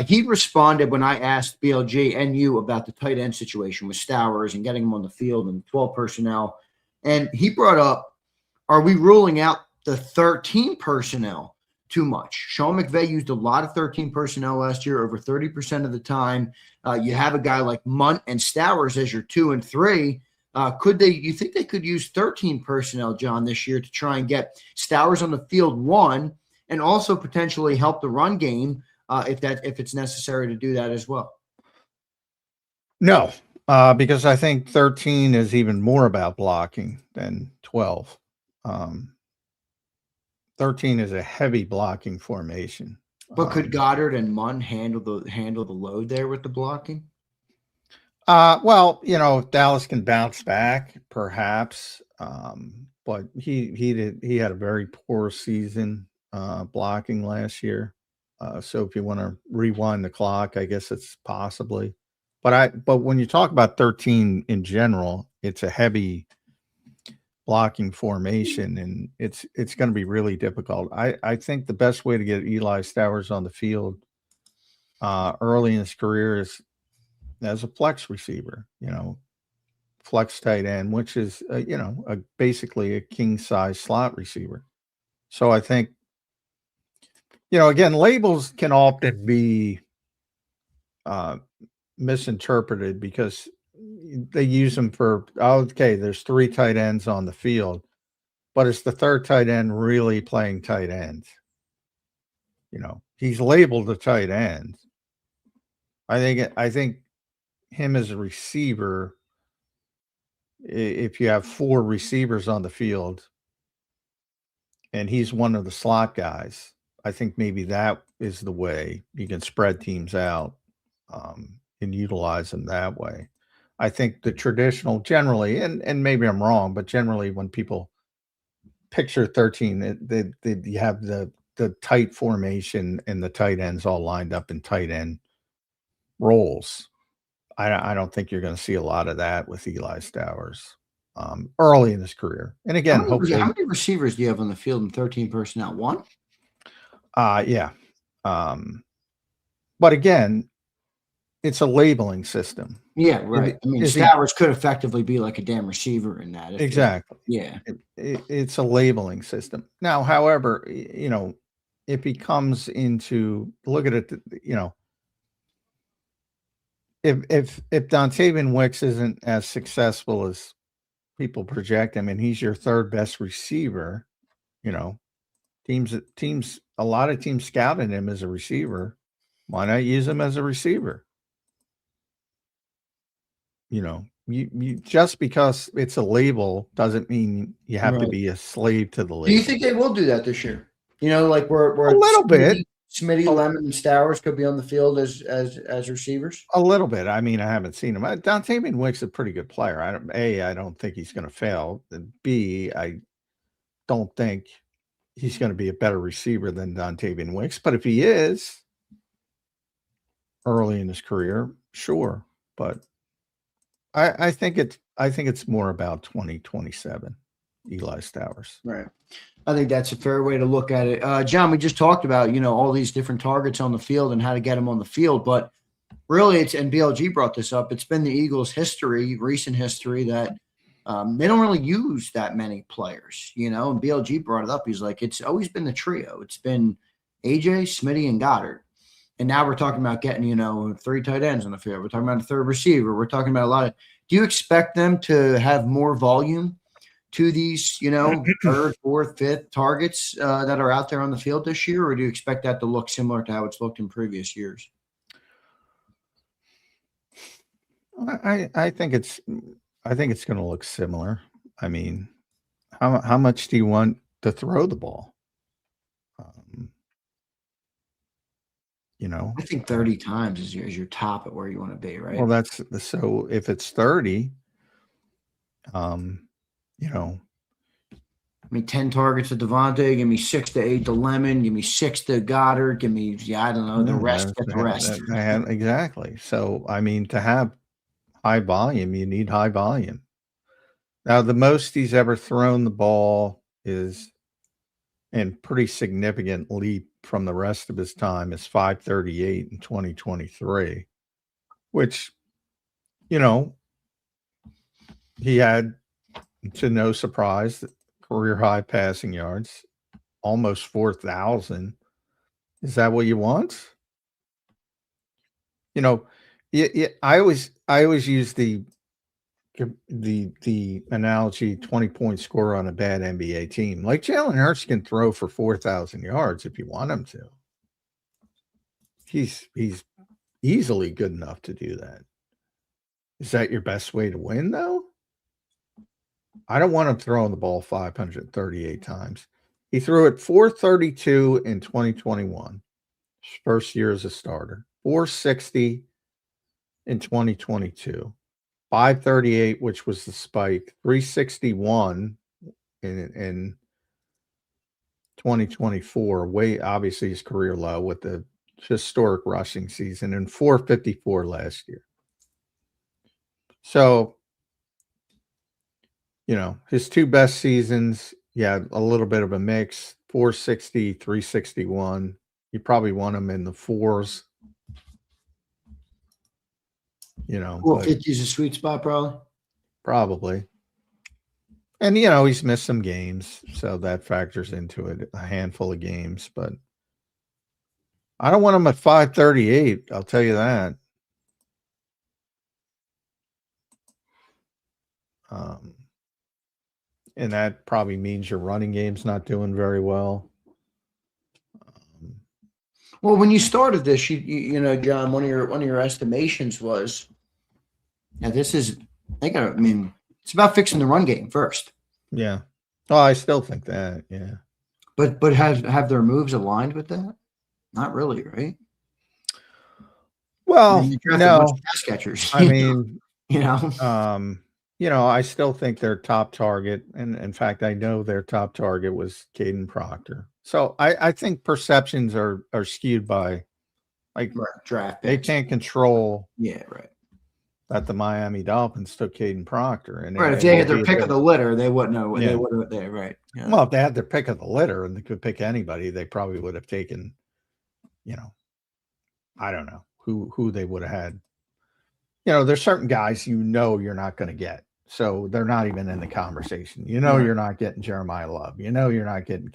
he responded when I asked BLG and you about the tight end situation with Stowers and getting him on the field and 12 personnel. And he brought up, are we ruling out the 13 personnel too much? Sean McVay used a lot of 13 personnel last year, over 30% of the time. You have a guy like Munt and Stowers as your 2 and 3. You think they could use 13 personnel, John, this year to try and get Stowers on the field, one, and also potentially help the run game if it's necessary to do that as well? No, Because I think 13 is even more about blocking than 12. 13 is a heavy blocking formation. But could Goddard and Munn handle the load there with the blocking? Well, if Dallas can bounce back, perhaps. But he had a very poor season blocking last year. So if you want to rewind the clock, I guess it's possibly. But when you talk about 13 in general, it's a heavy blocking formation, and it's going to be really difficult. I think the best way to get Eli Stowers on the field early in his career is as a flex receiver, flex tight end, which is basically a king size slot receiver. So I think, again, labels can often be misinterpreted because they use them for, okay, there's 3 tight ends on the field, but it's the third tight end really playing tight end. He's labeled a tight end. I think him as a receiver, if you have 4 receivers on the field and he's one of the slot guys, I think maybe that is the way you can spread teams out and utilize them that way. I think the traditional generally, and maybe I'm wrong, but generally when people picture 13, you have the tight formation and the tight ends all lined up in tight end roles. I don't think you're going to see a lot of that with Eli Stowers early in his career. And again, how many receivers do you have on the field in 13 personnel? 1? Yeah. But again, it's a labeling system. Yeah, right. Stowers could effectively be like a damn receiver in that. Exactly. Yeah. It's a labeling system. Now, however, if he comes into, look at it, if Dontavian Wicks isn't as successful as people project him, and he's your third best receiver, a lot of teams scouted him as a receiver. Why not use him as a receiver? You just because it's a label doesn't mean you have to be a slave to the label. Do you think they will do that this year? Like we're a little bit. Smitty, Lemon, and Stowers could be on the field as receivers. A little bit. I mean, I haven't seen him. Dontavian Wicks is a pretty good player. I don't think he's going to fail. And B, I don't think he's going to be a better receiver than Dontavian Wicks. But if he is early in his career, sure. But I think it's more about 2027, Eli Stowers. Right. I think that's a fair way to look at it. John, we just talked about, all these different targets on the field and how to get them on the field. But really, and BLG brought this up, it's been the Eagles' recent history, that they don't really use that many players, and BLG brought it up. He's like, it's always been the trio. It's been AJ, Smitty, and Goddard. And now we're talking about getting, 3 tight ends on the field. We're talking about a third receiver. We're talking about a lot of – do you expect them to have more volume to these, third, fourth, fifth targets that are out there on the field this year? Or do you expect that to look similar to how it's looked in previous years? I think it's going to look similar. I mean, how much do you want to throw the ball? I think 30 times is your top at where you want to be, right? Well, so if it's 30, 10 targets to Devontae, give me 6 to 8 to Lemon, give me 6 to Goddard, give me, I don't know, the rest. Exactly. So, I mean, to have high volume, you need high volume. Now, the most he's ever thrown the ball is, and pretty significant leap from the rest of his time, is 538 in 2023, which, he had, to no surprise, career high passing yards, almost 4,000. Is that what you want? I always use the analogy 20-point scorer on a bad NBA team. Like Jalen Hurts can throw for 4,000 yards if you want him to. He's easily good enough to do that. Is that your best way to win, though? I don't want him throwing the ball 538 times. He threw it 432 in 2021, his first year as a starter, 460 in 2022, 538, which was the spike, 361 in 2024, way obviously his career low with the historic rushing season, and 454 last year. So, his two best seasons, a little bit of a mix, 460, 361. You probably want him in the fours. 450 is a sweet spot, probably. Probably. And, he's missed some games, so that factors into it, a handful of games. But I don't want him at 538, I'll tell you that. And that probably means your running game's not doing very well. Well, when you started this, you know, John, one of your estimations was, it's about fixing the run game first. Yeah. Oh, I still think that. Yeah. But have their moves aligned with that? Not really, right? Well, no. Pass catchers. I mean, I still think their top target, and in fact, I know their top target was Caden Proctor. So I think perceptions are skewed by draft picks. They can't control. Yeah, right. That the Miami Dolphins took Caden Proctor, and if they had their pick of the litter, they wouldn't know. Yeah. They would have. They right. Yeah. Well, if they had their pick of the litter and they could pick anybody, they probably would have taken. I don't know who they would have had. There's certain guys you're not going to get. So they're not even in the conversation. You're not getting Jeremiah Love. You're not getting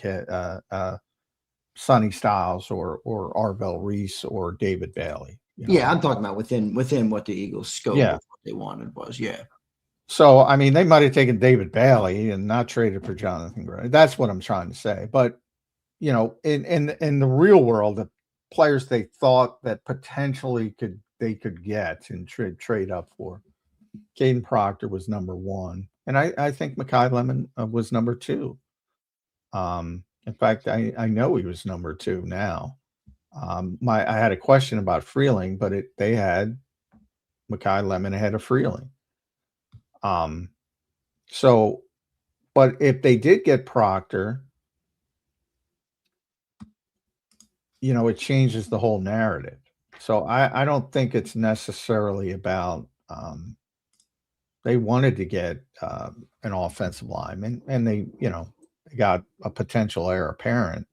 Sonny Styles or Arvell Reese or David Bailey. Yeah, I'm talking about within what the Eagles' scope of what they wanted was. Yeah. So, I mean, they might have taken David Bailey and not traded for Jonathan Gray. That's what I'm trying to say. But, in the real world, the players they thought that potentially they could get and trade up for, Caden Proctor was number one. And I think Mekhi Lemon was number two. In fact, I know he was number two now. I had a question about Freeling, but they had Mekhi Lemon ahead of Freeling. But if they did get Proctor, it changes the whole narrative. So I don't think it's necessarily about they wanted to get an offensive lineman, and they got a potential heir apparent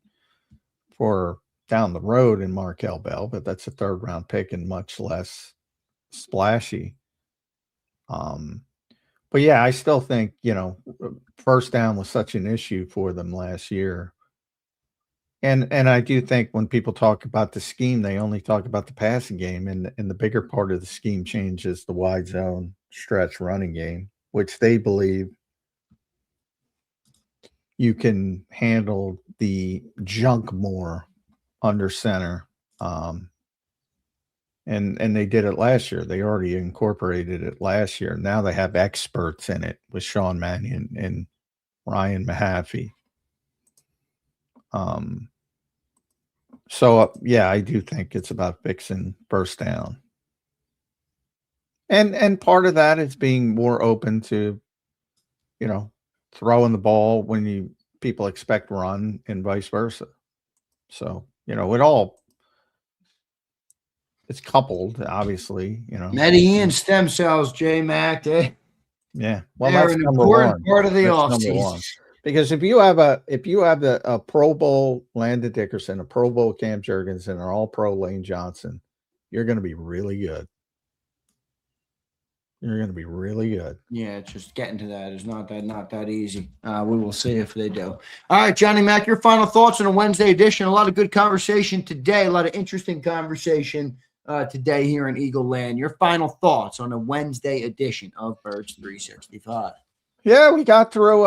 for down the road in Markel Bell, but that's a third round pick and much less splashy. But yeah, I still think, first down was such an issue for them last year. And I do think when people talk about the scheme, they only talk about the passing game, and the bigger part of the scheme change is the wide zone stretch running game, which they believe you can handle the junk more under center. And they did it last year. They already incorporated it last year. Now they have experts in it with Sean Mannion and Ryan Mahaffey. I do think it's about fixing first down. And part of that is being more open to, throwing the ball when people expect run and vice versa. So, it's coupled, obviously, Medellin stem cells, J-Mac. Yeah. Well, they're that's an number important one. part of the That's offseason. Because if you have a Pro Bowl Landon Dickerson, a Pro Bowl Cam Jurgens, and an All Pro Lane Johnson, you're going to be really good. You're going to be really good. Yeah, it's just getting to that is not that easy. We will see if they do. All right, Johnny Mac, your final thoughts on a Wednesday edition. A lot of good conversation today. A lot of interesting conversation today here in Eagle Land. Your final thoughts on a Wednesday edition of Birds 365. Yeah, we got through.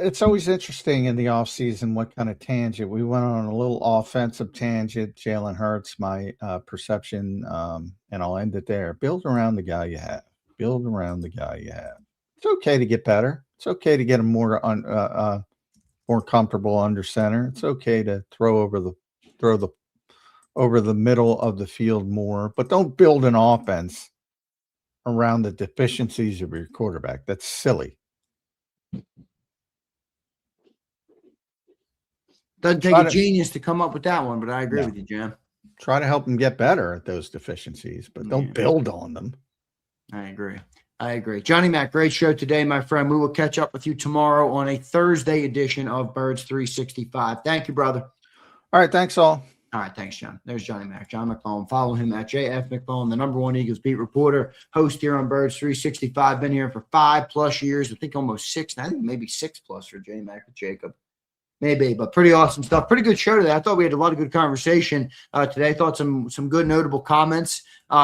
It's always interesting in the offseason what kind of tangent. We went on a little offensive tangent. Jalen Hurts, my perception, and I'll end it there. Build around the guy you have. Build around the guy you have. It's okay to get better. It's okay to get him more comfortable under center. It's okay to throw over the middle of the field more, but don't build an offense around the deficiencies of your quarterback. That's silly. Doesn't take a genius to come up with that one, but I agree with you, Jim. Try to help them get better at those deficiencies, but don't build on them. I agree. Johnny Mac, great show today, my friend. We will catch up with you tomorrow on a Thursday edition of Birds 365. Thank you, brother. All right. Thanks, all. All right. Thanks, John. There's Johnny Mac. John McMullen. Follow him at JF McMullen, the #1 Eagles beat reporter, host here on Birds 365. Been here for 5+ years. I think almost 6. I think maybe 6+ for J Mac with Jacob. Maybe, but pretty awesome stuff. Pretty good show today. I thought we had a lot of good conversation today. I thought some good notable comments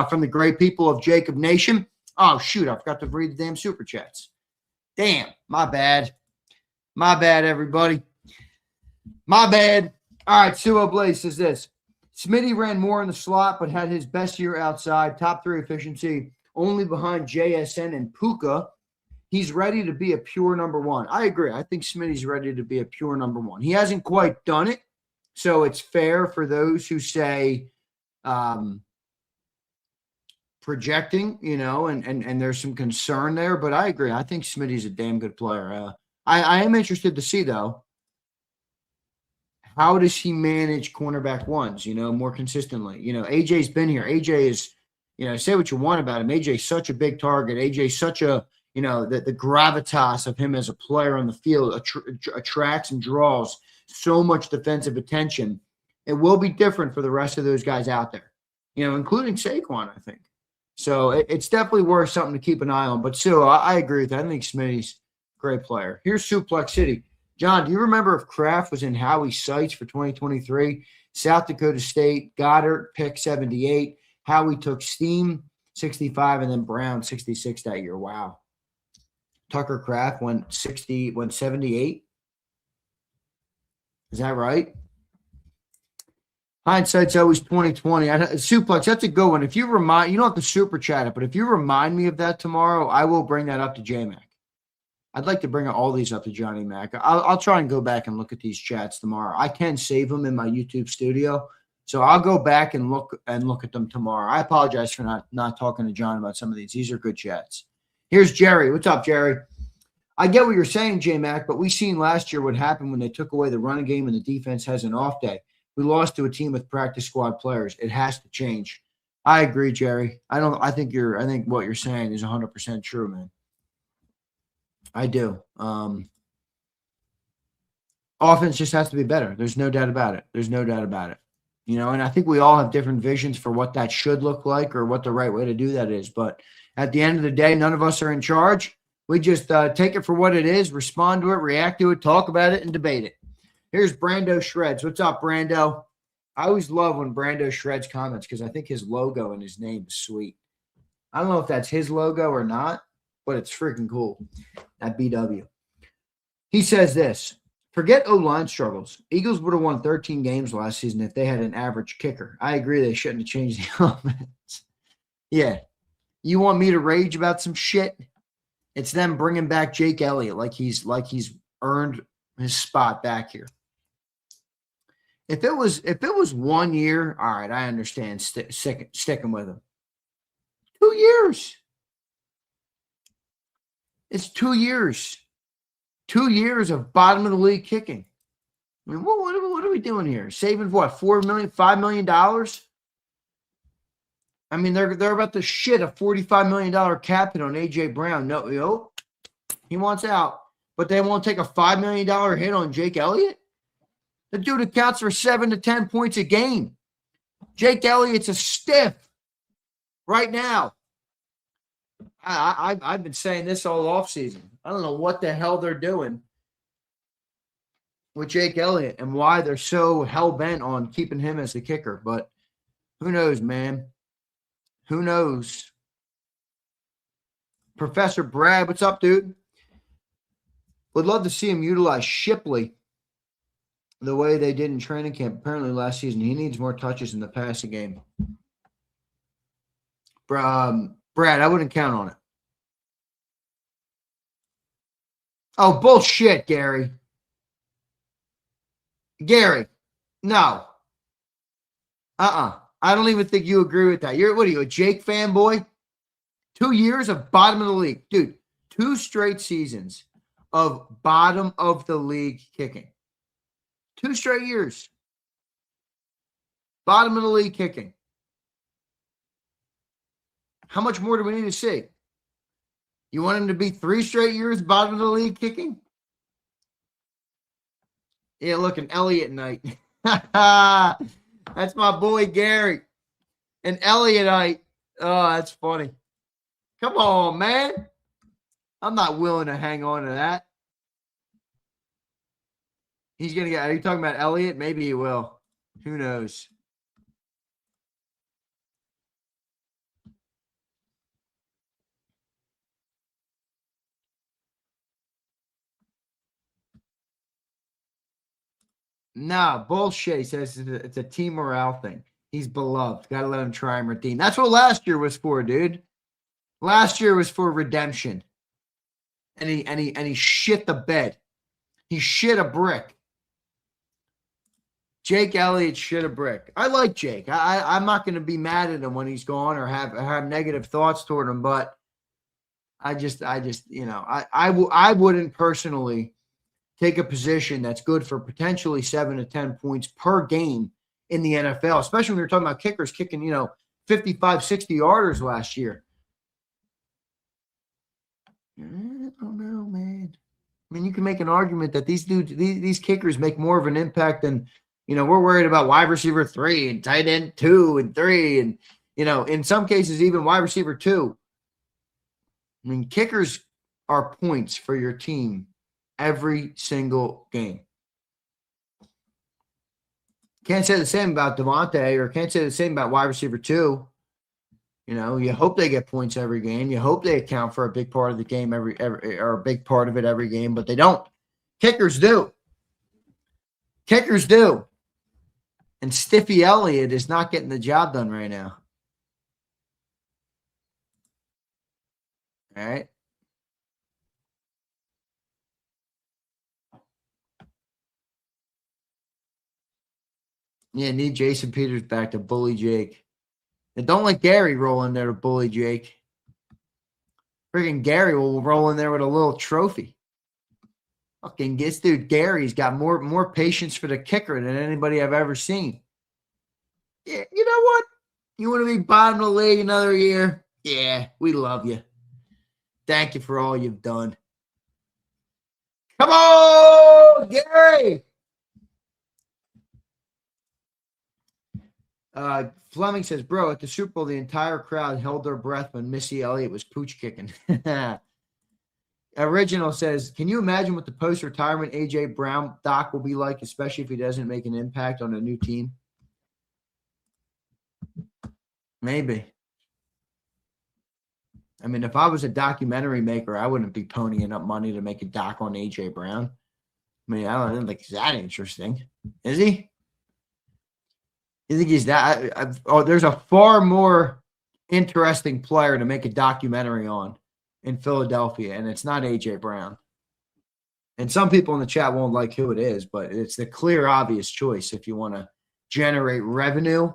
from the great people of JAKIB Nation. Oh, shoot. I forgot to read the damn super chats. Damn. My bad. My bad, everybody. My bad. All right. Suo Blaze says this. Smitty ran more in the slot, but had his best year outside. Top 3 efficiency, only behind JSN and Puka. He's ready to be a pure #1. I agree. I think Smitty's ready to be a pure #1. He hasn't quite done it, so it's fair for those who say projecting, and there's some concern there, but I agree. I think Smitty's a damn good player. I am interested to see, though, how does he manage cornerback ones, more consistently? AJ's been here. AJ is, say what you want about him. AJ's such a big target. AJ's such a, the gravitas of him as a player on the field attracts and draws so much defensive attention. It will be different for the rest of those guys out there, including Saquon, I think. So it's definitely worth something to keep an eye on. But still, I agree with that. I think Smitty's a great player. Here's Suplex City. John, do you remember if Kraft was in Howie's sights for 2023? South Dakota State, Goddard, pick 78. Howie took Steam, 65, and then Brown, 66 that year. Wow. Tucker Kraft went 78. Is that right? Hindsight's always 2020. Suplex, that's a good one. If you don't have to super chat it, but if you remind me of that tomorrow, I will bring that up to J-Mac. I'd like to bring all these up to Johnny Mac. I'll try and go back and look at these chats tomorrow. I can save them in my YouTube studio, so I'll go back and look at them tomorrow. I apologize for not talking to John about some of these. These are good chats. Here's Jerry. What's up, Jerry? I get what you're saying, J-Mac, but we seen last year what happened when they took away the running game and the defense has an off day. We lost to a team with practice squad players. It has to change. I agree, Jerry. I think what you're saying is 100% true, man. I do. Offense just has to be better. There's no doubt about it. And I think we all have different visions for what that should look like or what the right way to do that is. But at the end of the day, none of us are in charge. We just take it for what it is, respond to it, react to it, talk about it, and debate it. Here's Brando Shreds. What's up, Brando? I always love when Brando Shreds comments because I think his logo and his name is sweet. I don't know if that's his logo or not, but it's freaking cool at BW. He says this. Forget O-line struggles. Eagles would have won 13 games last season if they had an average kicker. I agree they shouldn't have changed the offense. Yeah. You want me to rage about some shit? It's them bringing back Jake Elliott like he's earned his spot back here. If it was 1 year, all right, I understand sticking with him. 2 years. It's 2 years. 2 years of bottom of the league kicking. I mean, what are we doing here? Saving what? $4 million, $5 million? I mean, they're about to shit a $45 million cap hit on AJ Brown. No, he wants out, but they won't take a $5 million hit on Jake Elliott. The dude accounts for 7 to 10 points a game. Jake Elliott's a stiff right now. I've been saying this all offseason. I don't know what the hell they're doing with Jake Elliott and why they're so hell-bent on keeping him as the kicker. But who knows, man? Who knows? Professor Brad, what's up, dude? Would love to see him utilize Shipley the way they did in training camp. Apparently last season, he needs more touches in the passing game. Brad, I wouldn't count on it. Oh, bullshit, Gary. Gary, no. I don't even think you agree with that. What are you, a Jake fanboy? 2 years of bottom of the league. Dude, 2 straight seasons of bottom of the league kicking. 2 straight years. Bottom of the league kicking. How much more do we need to see? You want him to be 3 straight years bottom of the league kicking? Yeah, look, an Elliott night. That's my boy Gary. An Elliott-ite. Oh, that's funny. Come on, man. I'm not willing to hang on to that. He's going to get – are you talking about Elliott? Maybe he will. Who knows? Nah, bullshit. He says it's a team morale thing. He's beloved. Got to let him try and redeem. That's what last year was for, dude. Last year was for redemption. And he shit the bed. He shit a brick. Jake Elliott shit a brick. I like Jake. I'm not going to be mad at him when he's gone or have negative thoughts toward him, but I just I wouldn't personally take a position that's good for potentially 7 to 10 points per game in the NFL, especially when you're talking about kickers kicking, 55, 60 yarders last year. I don't know, man. I mean, you can make an argument that these dudes, these kickers make more of an impact than, we're worried about wide receiver 3 and tight end 2 and 3 and, in some cases, even wide receiver 2. I mean, kickers are points for your team every single game. Can't say the same about Devontae or can't say the same about wide receiver 2. You hope they get points every game. You hope they account for a big part of the game every or a big part of it every game, but they don't. Kickers do. Kickers do. And Stiffy Elliott is not getting the job done right now. All right. Yeah, need Jason Peters back to bully Jake. And don't let Gary roll in there to bully Jake. Friggin' Gary will roll in there with a little trophy. Fucking this dude Gary's got more patience for the kicker than anybody I've ever seen. Yeah, you know what? You want to be bottom of the league another year? Yeah, we love you. Thank you for all you've done. Come on, Gary! Fleming says, bro, at the Super Bowl, the entire crowd held their breath when Missy Elliott was pooch kicking. Original says, can you imagine what the post-retirement A.J. Brown doc will be like, especially if he doesn't make an impact on a new team? Maybe. I mean, if I was a documentary maker, I wouldn't be ponying up money to make a doc on A.J. Brown. I mean, I don't think he's that interesting. Is he? You think he's that? There's a far more interesting player to make a documentary on in Philadelphia, and it's not A.J. Brown. And some people in the chat won't like who it is, but it's the clear, obvious choice if you want to generate revenue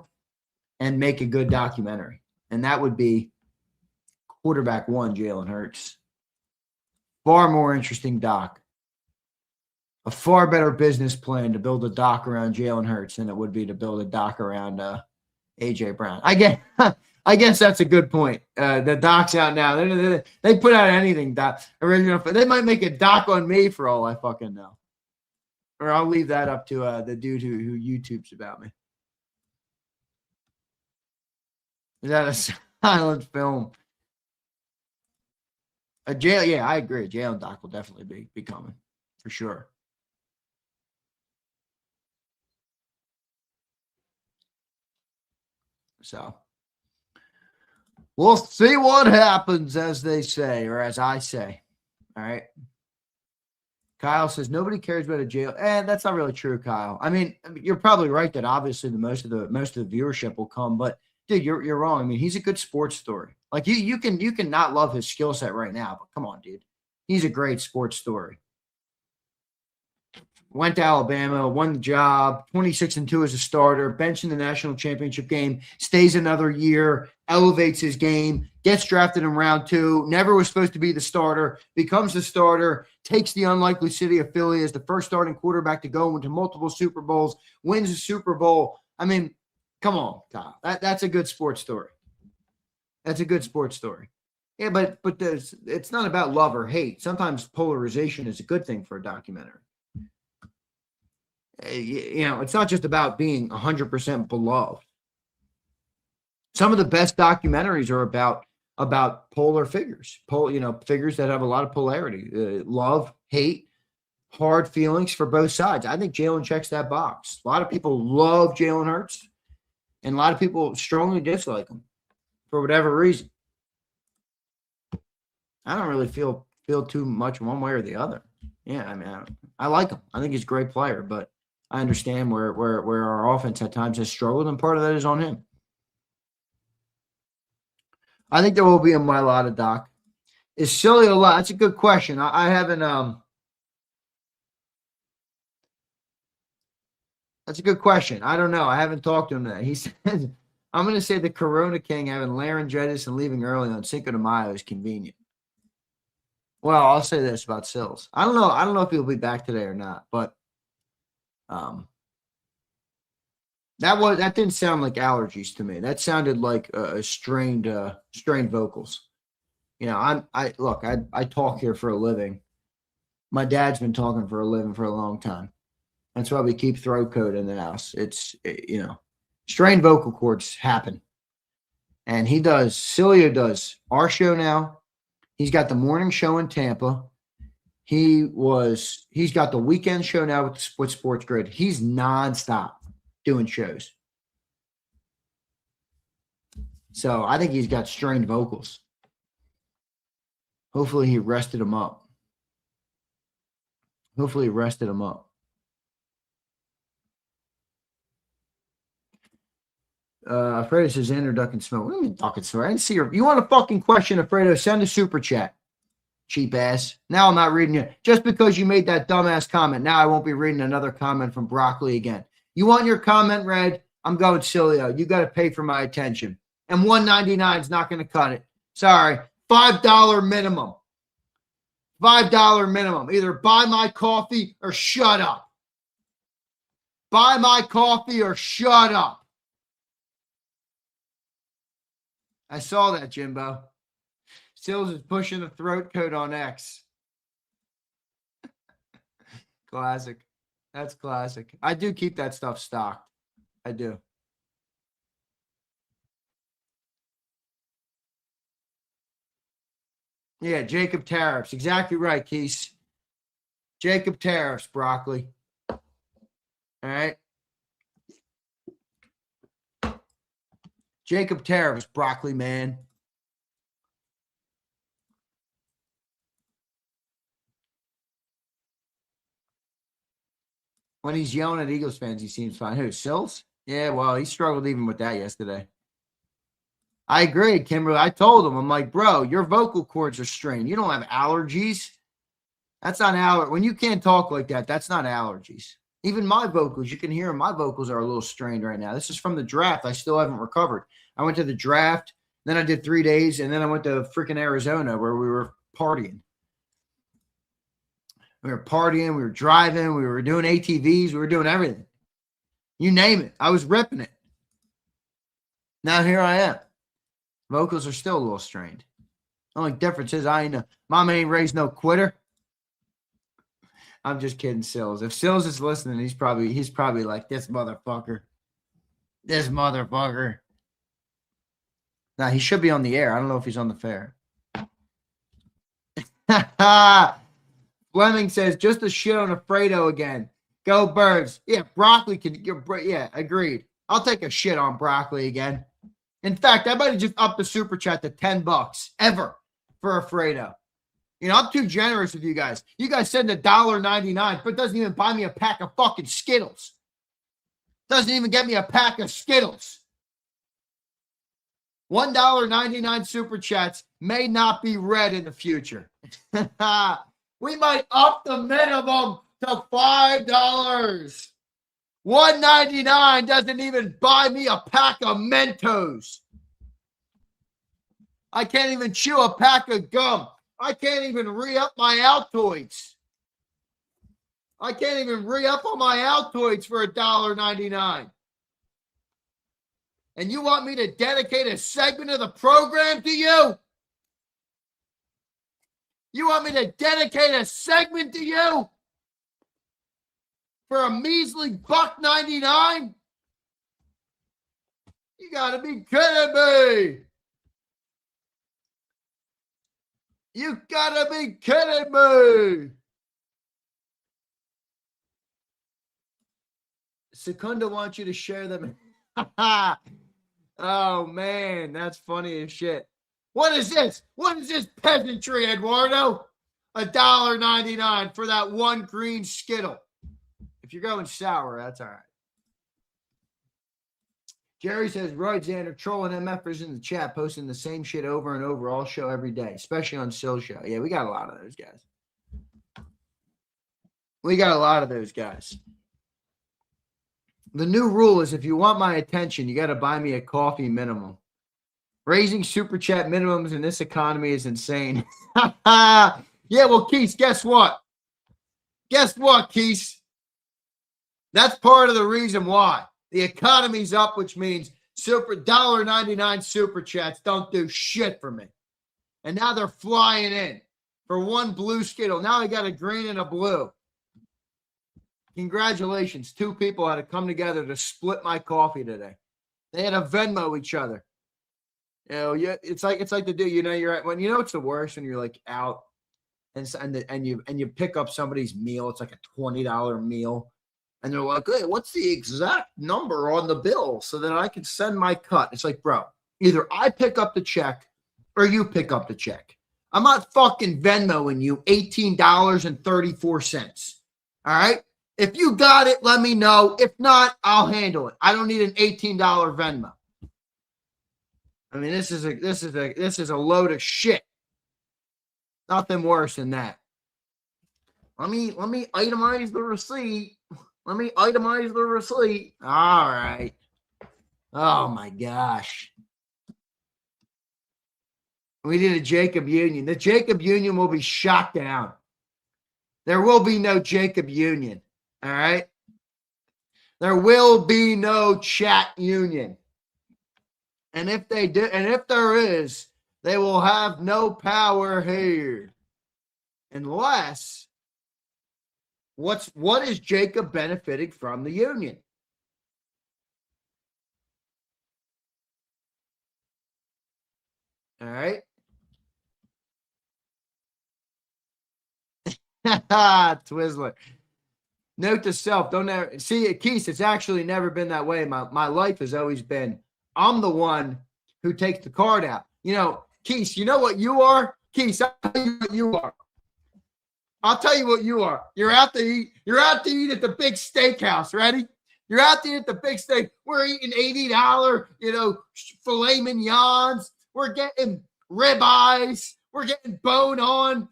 and make a good documentary. And that would be quarterback 1, Jalen Hurts. Far more interesting doc. A far better business plan to build a doc around Jalen Hurts than it would be to build a doc around A.J. Brown. I guess that's a good point. The doc's out now. They put out anything. Original. They might make a doc on me for all I fucking know. Or I'll leave that up to the dude who YouTubes about me. Is that a silent film? Yeah, I agree. Jalen doc will definitely be coming for sure. So we'll see what happens, as they say, or as I say. All right. Kyle says nobody cares about a jail. That's not really true, Kyle. I mean, you're probably right that obviously most of the viewership will come, but dude, you're wrong. I mean, he's a good sports story. Like you can not love his skill set right now, but come on, dude. He's a great sports story. went to Alabama, won the job, 26-2 as a starter, benched in the national championship game, stays another year, elevates his game, gets drafted in round 2, never was supposed to be the starter, becomes the starter, takes the unlikely city of Philly as the first starting quarterback to go into multiple Super Bowls, wins a Super Bowl. I mean, come on, Kyle. That's a good sports story. That's a good sports story. Yeah, but it's not about love or hate. Sometimes polarization is a good thing for a documentary. It's not just about being 100% beloved. Some of the best documentaries are about polar figures, figures that have a lot of polarity, love, hate, hard feelings for both sides. I think Jalen checks that box. A lot of people love Jalen Hurts, and a lot of people strongly dislike him for whatever reason. I don't really feel too much one way or the other. Yeah, I mean, I like him. I think he's a great player, but I understand where our offense at times has struggled, and part of that is on him. I think there will be a Mailata doc. Is Silly alive? That's a good question. I haven't. That's a good question. I don't know. I haven't talked to him that. He says, I'm going to say the Corona King having laryngitis and leaving early on Cinco de Mayo is convenient. Well, I'll say this about Sills. I don't know. I don't know if he'll be back today or not, but that didn't sound like allergies to me. That sounded like strained vocals. I talk here for a living. My dad's been talking for a living for a long time. That's why we keep throat coat in the house. It's strained vocal cords happen, and Cilio does our show now. He's got the morning show in Tampa. He's got the weekend show now with Sports Grid. He's nonstop doing shows. So I think he's got strained vocals. Hopefully he rested him up. Fredo says Zander ducking smoke. What do you mean ducking smoke? I didn't see her. You want a fucking question, Fredo? Send a super chat. Cheap ass. Now I'm not reading you. Just because you made that dumbass comment, now I won't be reading another comment from Broccoli again. You want your comment read? I'm going Cilio. You got to pay for my attention. And $1.99 is not going to cut it. Sorry. $5 minimum. $5 minimum. Either buy my coffee or shut up. Buy my coffee or shut up. I saw that, Jimbo. Sills is pushing the throat coat on X. Classic. That's classic. I do keep that stuff stocked. I do. Yeah, JAKIB tariffs. Exactly right, Keith. JAKIB tariffs, Broccoli. All right. JAKIB tariffs, Broccoli, man. When he's yelling at Eagles fans, he seems fine. Who, Sills? Yeah, well, he struggled even with that yesterday. I agree, Kimberly. I told him, I'm like, bro, your vocal cords are strained. You don't have allergies. That's not allergy. When you can't talk like that, that's not allergies. Even my vocals, you can hear my vocals are a little strained right now. This is from the draft. I still haven't recovered. I went to the draft, then I did 3 days, and then I went to freaking Arizona where we were partying. We were partying, we were driving, we were doing ATVs, we were doing everything. You name it. I was ripping it. Now here I am. Vocals are still a little strained. The only difference is Mama ain't raised no quitter. I'm just kidding, Sills. If Sills is listening, he's probably like, this motherfucker. This motherfucker. Now, he should be on the air. I don't know if he's on the fair. Fleming says, just a shit on Fredo again. Go Birds. Yeah, Broccoli can. Yeah, agreed. I'll take a shit on Broccoli again. In fact, I might have just upped the super chat to $10 ever for Fredo. I'm too generous with you guys. You guys send $1.99, but it doesn't even buy me a pack of fucking Skittles. Doesn't even get me a pack of Skittles. $1.99 super chats may not be read in the future. We might up the minimum to $5. $1.99 doesn't even buy me a pack of Mentos. I can't even chew a pack of gum. I can't even re-up my Altoids. I can't even re-up on my Altoids for $1.99. And you want me to dedicate a segment of the program to you? You want me to dedicate a segment to you? For a measly $1.99? You gotta be kidding me. You gotta be kidding me. Secunda wants you to share them. Oh, man, that's funny as shit. What is this? What is this peasantry, Eduardo? $1.99 for that one green Skittle. If you're going sour, that's all right. Jerry says, right, Zander, trolling MFers in the chat, posting the same shit over and over all show every day, especially on Sill Show. Yeah, we got a lot of those guys. We got a lot of those guys. The new rule is if you want my attention, you got to buy me a coffee minimum. Raising super chat minimums in this economy is insane. Yeah, well, Keith, guess what? Guess what, Keith? That's part of the reason why. The economy's up, which means $1.99 super chats don't do shit for me. And now they're flying in for one blue Skittle. Now they got a green and a blue. Congratulations. 2 people had to come together to split my coffee today. They had to Venmo each other. You know, yeah, it's like the dude, you know, you're at when you know it's the worst when you're like out and you pick up somebody's meal. It's like a $20 meal. And they're like, hey, what's the exact number on the bill so that I can send my cut? It's like, bro, either I pick up the check or you pick up the check. I'm not fucking Venmoing you $18.34. All right? If you got it, let me know. If not, I'll handle it. I don't need an $18 Venmo. I mean, this is a load of shit. Nothing worse than that. Let me itemize the receipt. Let me itemize the receipt. All right. Oh my gosh. We need a JAKIB Union. The JAKIB Union will be shot down. There will be no JAKIB Union. All right. There will be no chat union. And if they do, and if there is, they will have no power here. Unless what is JAKIB benefiting from the union? All right. Twizzler. Note to self, don't ever see it, Keith. It's actually never been that way. My life has always been, I'm the one who takes the card out. You know, Keith, you know what you are? Keith, I'll tell you what you are. I'll tell you what you are. You're out to eat. You're out to eat at the big steakhouse. Ready? You're out to eat at the big steak. We're eating $80, filet mignons. We're getting ribeyes. We're getting bone on,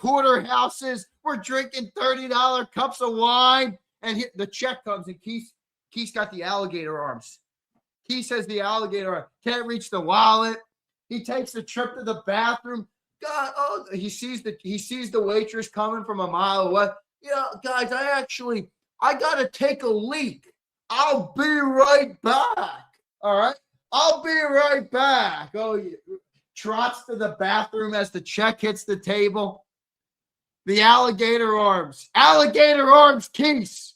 porterhouses. We're drinking $30 cups of wine. And the check comes, and Keith's got the alligator arms. Keith has the alligator arm. Can't reach the wallet. He takes the trip to the bathroom. God, he sees the waitress coming from a mile away. Yeah, guys, I gotta take a leak. I'll be right back. All right, I'll be right back. Oh, he trots to the bathroom as the check hits the table. The alligator arms, Keith.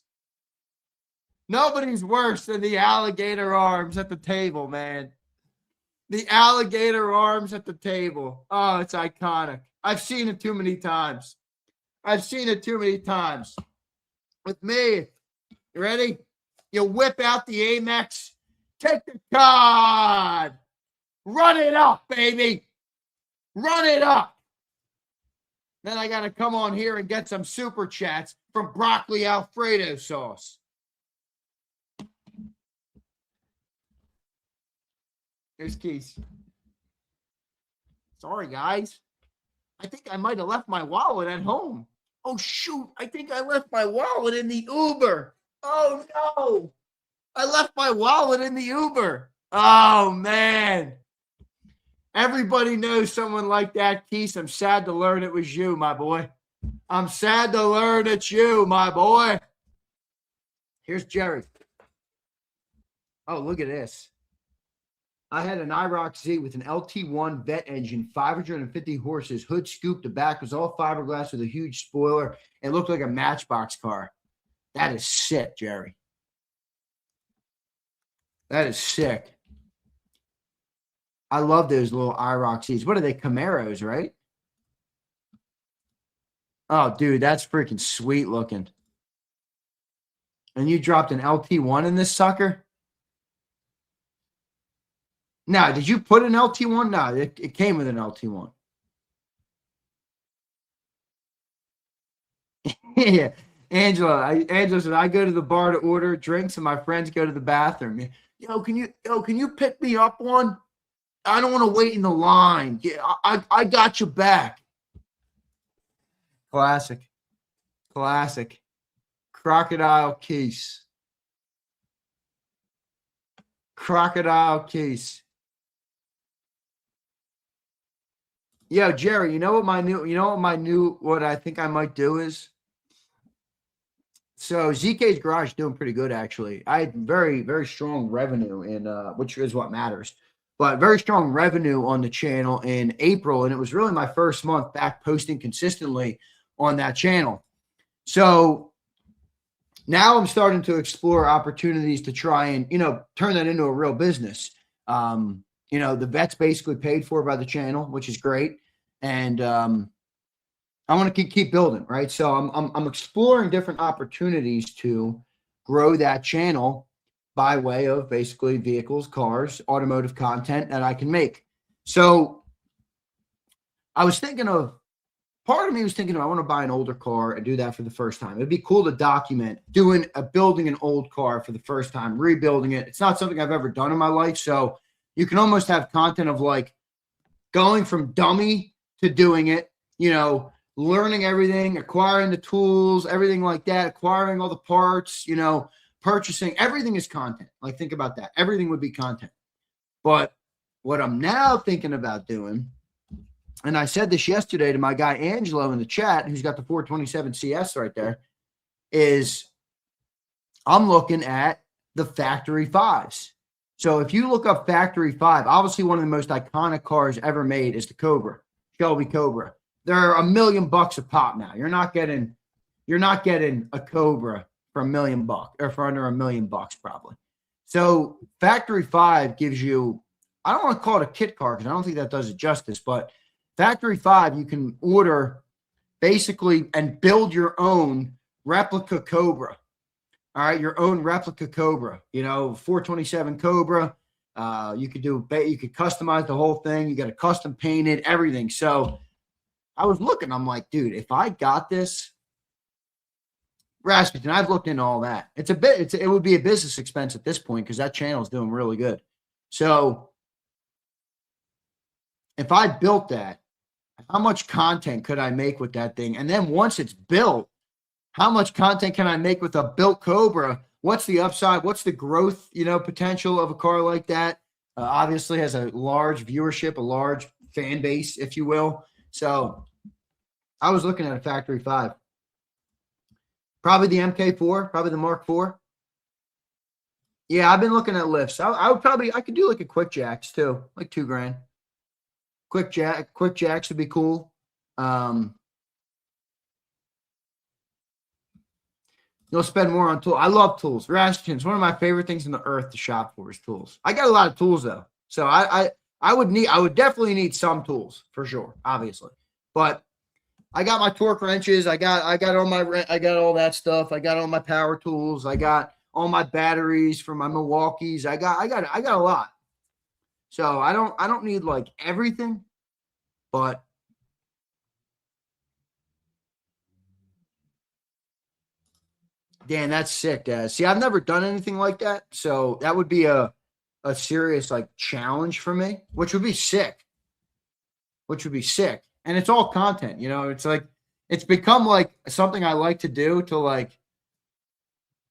Nobody's worse than the alligator arms at the table, man. The alligator arms at the table. Oh, it's iconic. I've seen it too many times. With me, you ready? You whip out the Amex. Take the card. Run it up, baby. Run it up. Then I got to come on here and get some super chats from broccoli Alfredo sauce. Here's Keith. Sorry, guys. I think I might have left my wallet at home. Oh, shoot. I think I left my wallet in the Uber. Oh, no. I left my wallet in the Uber. Oh, man. Everybody knows someone like that, Keith. I'm sad to learn it was you, my boy. I'm sad to learn it's you, my boy. Here's Jerry. Oh, look at this. I had an IROC Z with an LT1 vet engine, 550 horses, hood scoop. The back was all fiberglass with a huge spoiler. It looked like a Matchbox car. That is sick, Jerry. That is sick. I love those little IROC Zs. What are they? Camaros, right? Oh, dude, that's freaking sweet looking. And you dropped an LT1 in this sucker? No, did you put an LT1? No, it came with an LT1. Yeah. Angela said, I go to the bar to order drinks and my friends go to the bathroom. Can you pick me up one? I don't want to wait in the line. Yeah, I got you back. Classic. Crocodile case. Yo, Jerry, what I think I might do is, so ZK's garage is doing pretty good, actually. I had very, very strong revenue in, which is what matters, but very strong revenue on the channel in April. And it was really my first month back posting consistently on that channel. So now I'm starting to explore opportunities to try and, turn that into a real business. The vet's basically paid for by the channel, which is great. And I want to keep building, right? So I'm exploring different opportunities to grow that channel by way of basically vehicles, cars, automotive content that I can make. So I was thinking of, part of me was thinking, I want to buy an older car and do that for the first time. It'd be cool to document building an old car for the first time, rebuilding it. It's not something I've ever done in my life. So you can almost have content of like going from dummy to doing it, learning everything, acquiring the tools, everything like that, acquiring all the parts, purchasing. Everything is content. Like, think about that. Everything would be content. But what I'm now thinking about doing, and I said this yesterday to my guy Angelo in the chat, who's got the 427 CS right there, is I'm looking at the Factory 5s. So if you look up Factory 5, obviously one of the most iconic cars ever made is the Cobra, Shelby Cobra. They're $1 million a pop now. You're not getting a Cobra for $1 million or for under $1 million probably. So Factory 5 gives you, I don't want to call it a kit car because I don't think that does it justice, but Factory 5, you can order basically and build your own replica Cobra. All right, your own replica Cobra, 427 Cobra. You could customize the whole thing. You got to custom paint it, everything. So I was looking, I'm like, dude, if I got this, Rasmussen, I've looked into all that. It would be a business expense at this point because that channel is doing really good. So if I built that, how much content could I make with that thing? And then once it's built, how much content can I make with a built Cobra? What's the upside? What's the growth, potential of a car like that? Obviously has a large viewership, a large fan base, if you will. So I was looking at a Factory 5. Probably the MK4, probably the Mark IV. Yeah, I've been looking at lifts. I could do like a Quick Jacks too, like $2,000. Quick Jacks would be cool. You'll spend more on tools. I love tools. Rations, one of my favorite things on the earth to shop for is tools. I got a lot of tools though. So I would definitely need some tools for sure, obviously. But I got my torque wrenches. I got all that stuff. I got all my power tools. I got all my batteries for my Milwaukees. I got a lot. So I don't need like everything, but Dan, that's sick. See, I've never done anything like that. So that would be a serious like challenge for me, which would be sick. And it's all content, it's like, It's become like something I like to do to like,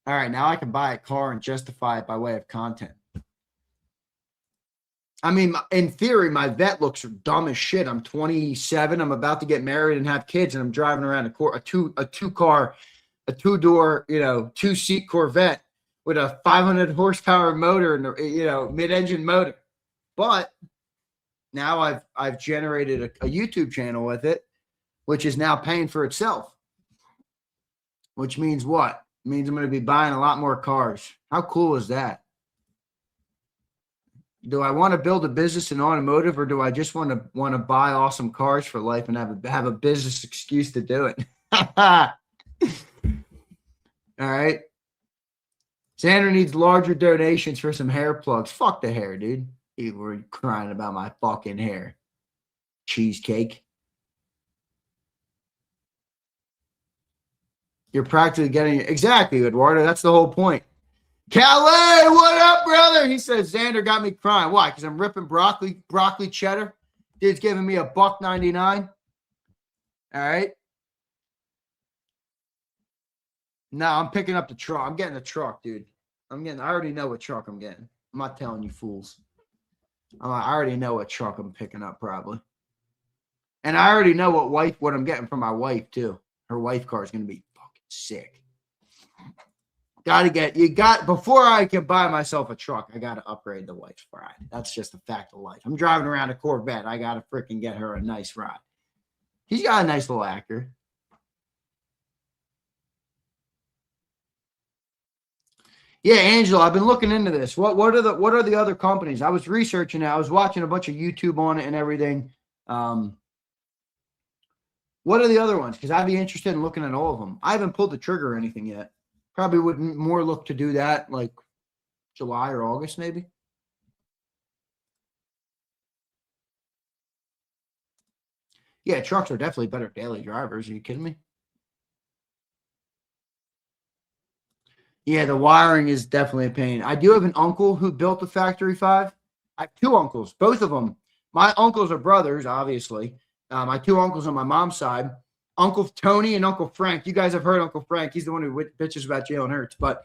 all right, now I can buy a car and justify it by way of content. I mean, in theory, my vet looks dumb as shit. I'm 27. I'm about to get married and have kids, and I'm driving around a two-door, 2-seat Corvette with a 500 horsepower motor and mid-engine motor. But now I've generated a YouTube channel with it, which is now paying for itself. Which means what? It means I'm going to be buying a lot more cars. How cool is that? Do I want to build a business in automotive, or do I just want to buy awesome cars for life and have a business excuse to do it? All right. Zander needs larger donations for some hair plugs. Fuck the hair, dude. You were crying about my fucking hair. Cheesecake. You're practically getting exactly, Eduardo. That's the whole point. Calais, what up, brother? He says Zander got me crying. Why? Because I'm ripping broccoli cheddar. Dude's giving me $1.99. All right. No, I'm picking up the truck. I'm getting the truck, dude. I already know what truck I'm getting. I'm not telling you fools. I already know what truck I'm picking up probably. And I already know what I'm getting from my wife too. Her wife car is going to be fucking sick. Before I can buy myself a truck, I got to upgrade the wife's ride. That's just a fact of life. I'm driving around a Corvette. I got to freaking get her a nice ride. He's got a nice little Acura. Yeah, Angela, I've been looking into this. What are the other companies? I was researching it. I was watching a bunch of YouTube on it and everything. What are the other ones? Because I'd be interested in looking at all of them. I haven't pulled the trigger or anything yet. Probably would more look to do that like July or August, maybe. Yeah, trucks are definitely better daily drivers. Are you kidding me? Yeah, the wiring is definitely a pain. I do have an uncle who built the Factory 5. I have two uncles, both of them. My uncles are brothers, obviously. My two uncles on my mom's side, Uncle Tony and Uncle Frank. You guys have heard Uncle Frank. He's the one who bitches about Jalen Hurts, but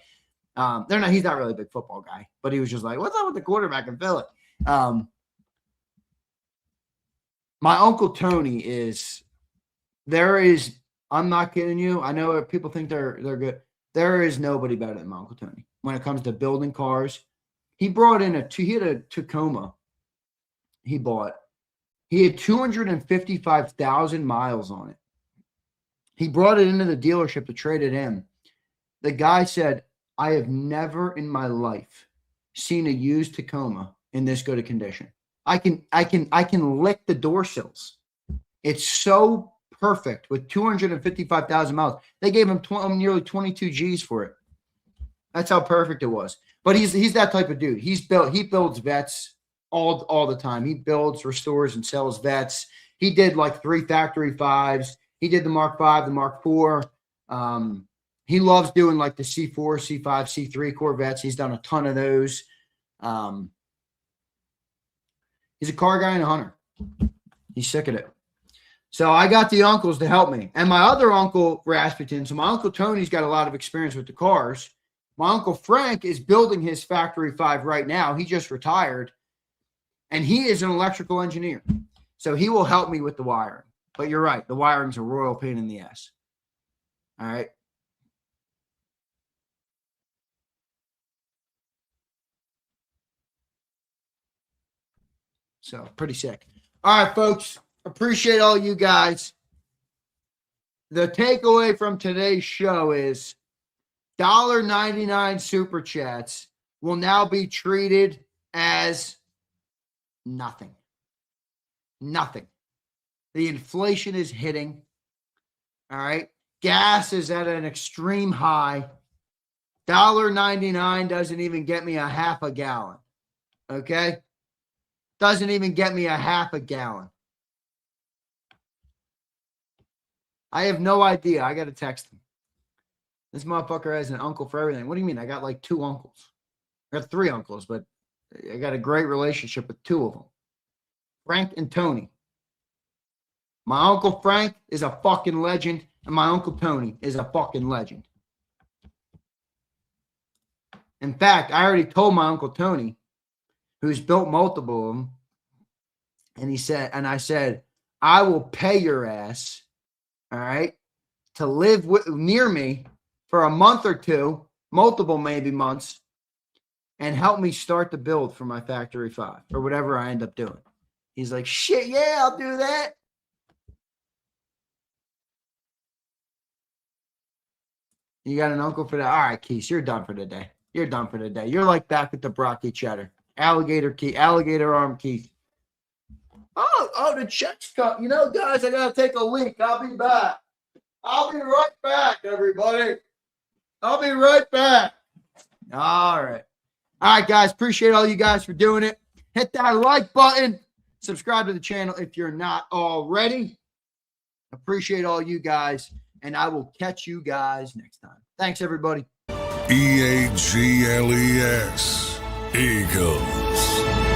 he's not really a big football guy, but he was just like, what's up with the quarterback in Philly? My Uncle Tony I'm not kidding you. I know people think they're good. There is nobody better than my Uncle Tony when it comes to building cars. He brought in he had a Tacoma he bought. He had 255,000 miles on it. He brought it into the dealership to trade it in. The guy said, I have never in my life seen a used Tacoma in this good a condition. I can lick the door sills. It's so perfect with 255,000 miles. They gave him nearly 22 G's for it. That's how perfect it was. But he's that type of dude. He builds vets all the time. He builds, restores, and sells vets. He did like 3 Factory 5s. He did the Mark 5, the Mark 4. He loves doing like the C4, C5, C3 Corvettes. He's done a ton of those. He's a car guy and a hunter. He's sick of it. So I got the uncles to help me. And my other uncle, Rasputin, so my Uncle Tony's got a lot of experience with the cars. My Uncle Frank is building his Factory 5 right now. He just retired. And he is an electrical engineer. So he will help me with the wiring. But you're right. The wiring's a royal pain in the ass. All right. So pretty sick. All right, folks. Appreciate all you guys. The takeaway from today's show is $1.99 super chats will now be treated as nothing. Nothing. The inflation is hitting. All right. Gas is at an extreme high. $1.99 doesn't even get me a half a gallon. Okay. Doesn't even get me a half a gallon. I have no idea. I got to text him. This motherfucker has an uncle for everything. What do you mean? I got like 2 uncles. I got 3 uncles, but I got a great relationship with 2 of them. Frank and Tony. My Uncle Frank is a fucking legend, and my Uncle Tony is a fucking legend. In fact, I already told my Uncle Tony, who's built multiple of them, and I said, I will pay your ass, all right, to live near me for a month or two, multiple maybe months, and help me start the build for my Factory 5 or whatever I end up doing. He's like, shit, yeah, I'll do that. You got an uncle for that? All right, Keith, you're done for the day. You're done for the day. You're like back at the Brocky Cheddar. Alligator arm Keith. Oh, the check's cut. You know, guys, I got to take a leak. I'll be back. I'll be right back, everybody. I'll be right back. All right. All right, guys. Appreciate all you guys for doing it. Hit that like button. Subscribe to the channel if you're not already. Appreciate all you guys, and I will catch you guys next time. Thanks, everybody. EAGLES. Eagles.